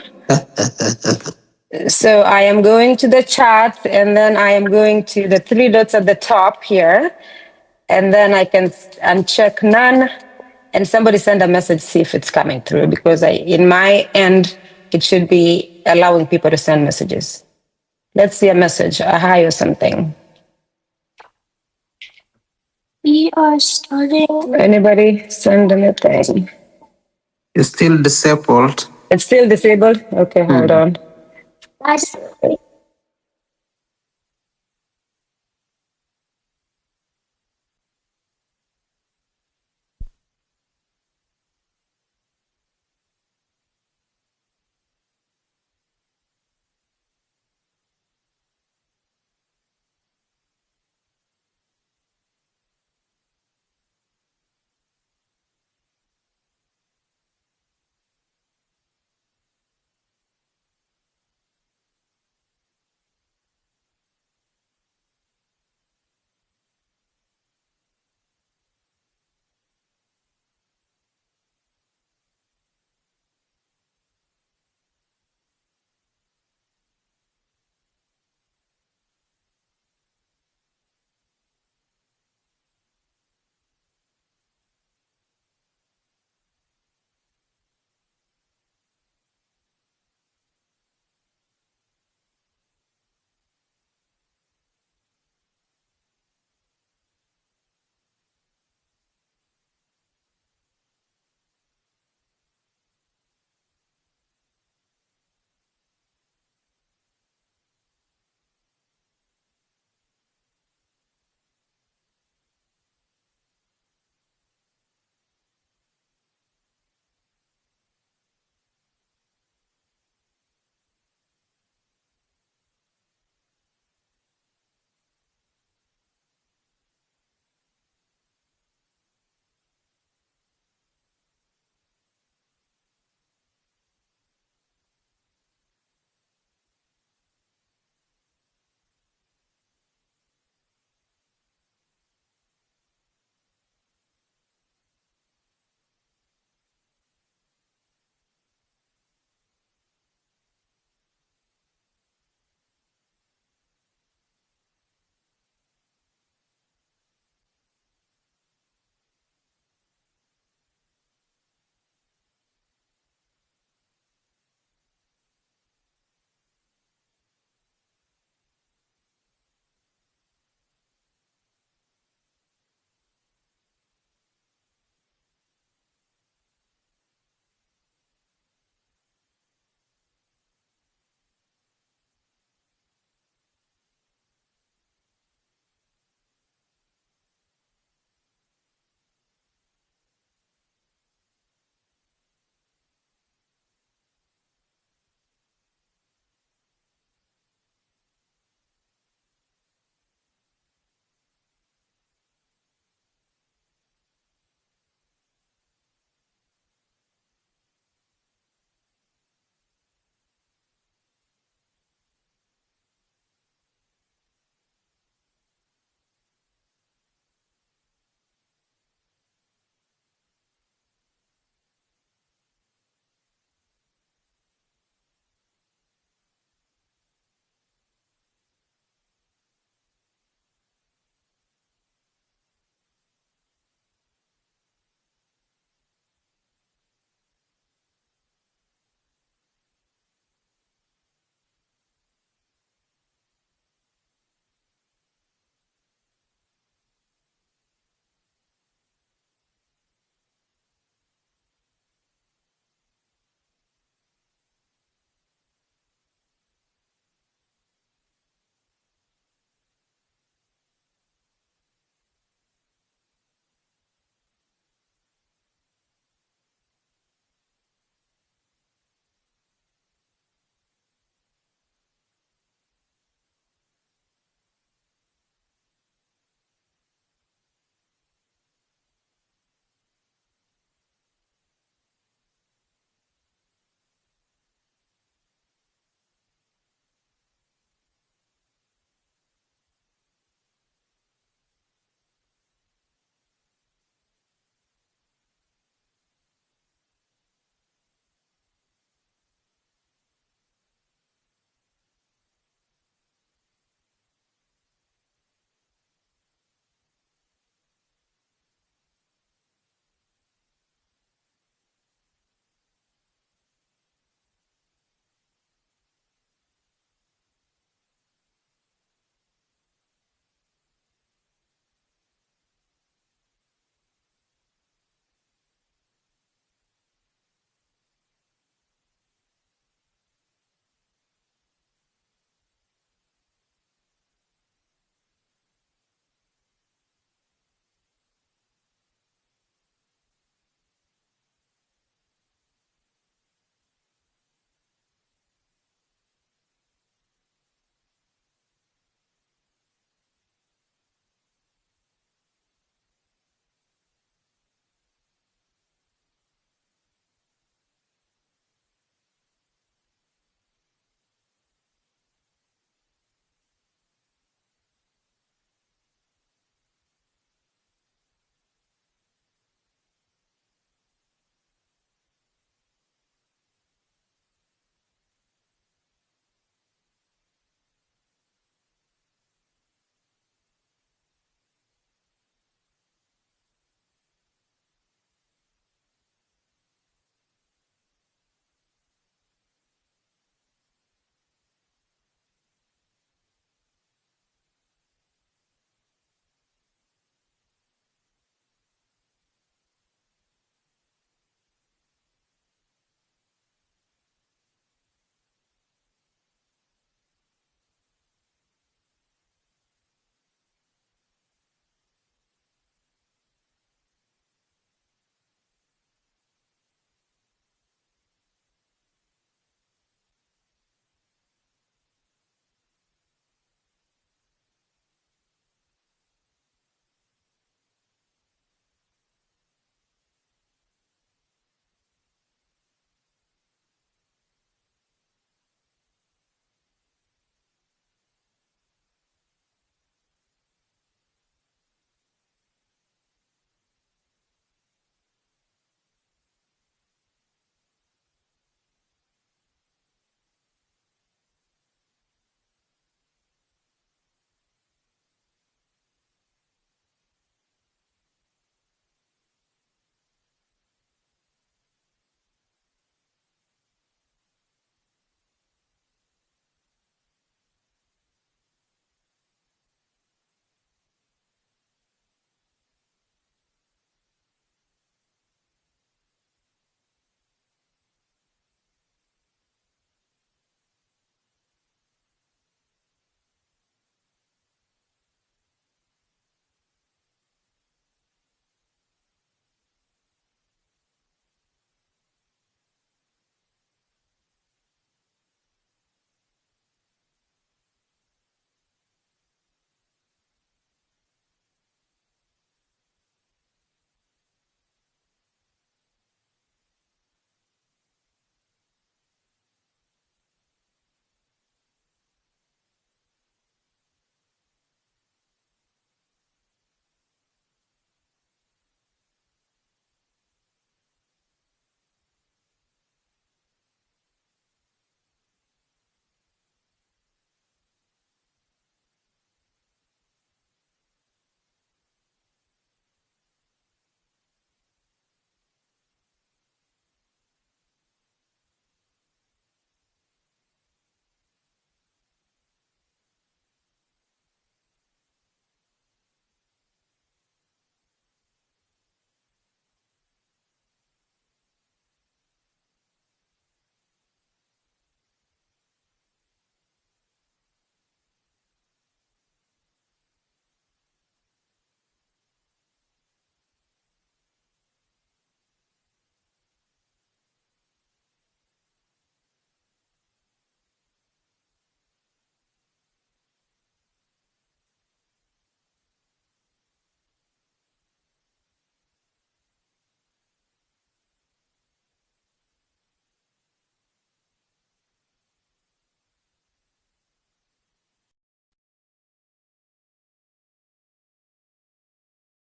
[SPEAKER 3] So I am going to the chat, and then I am going to the three dots at the top here, and then I can uncheck none, and somebody send a message, see if it's coming through, because in my end, it should be allowing people to send messages. Let's see a message, a hi or something.
[SPEAKER 11] We are starting.
[SPEAKER 3] Anybody send anything?
[SPEAKER 9] It's still disabled.
[SPEAKER 3] It's still disabled? Okay, hold on.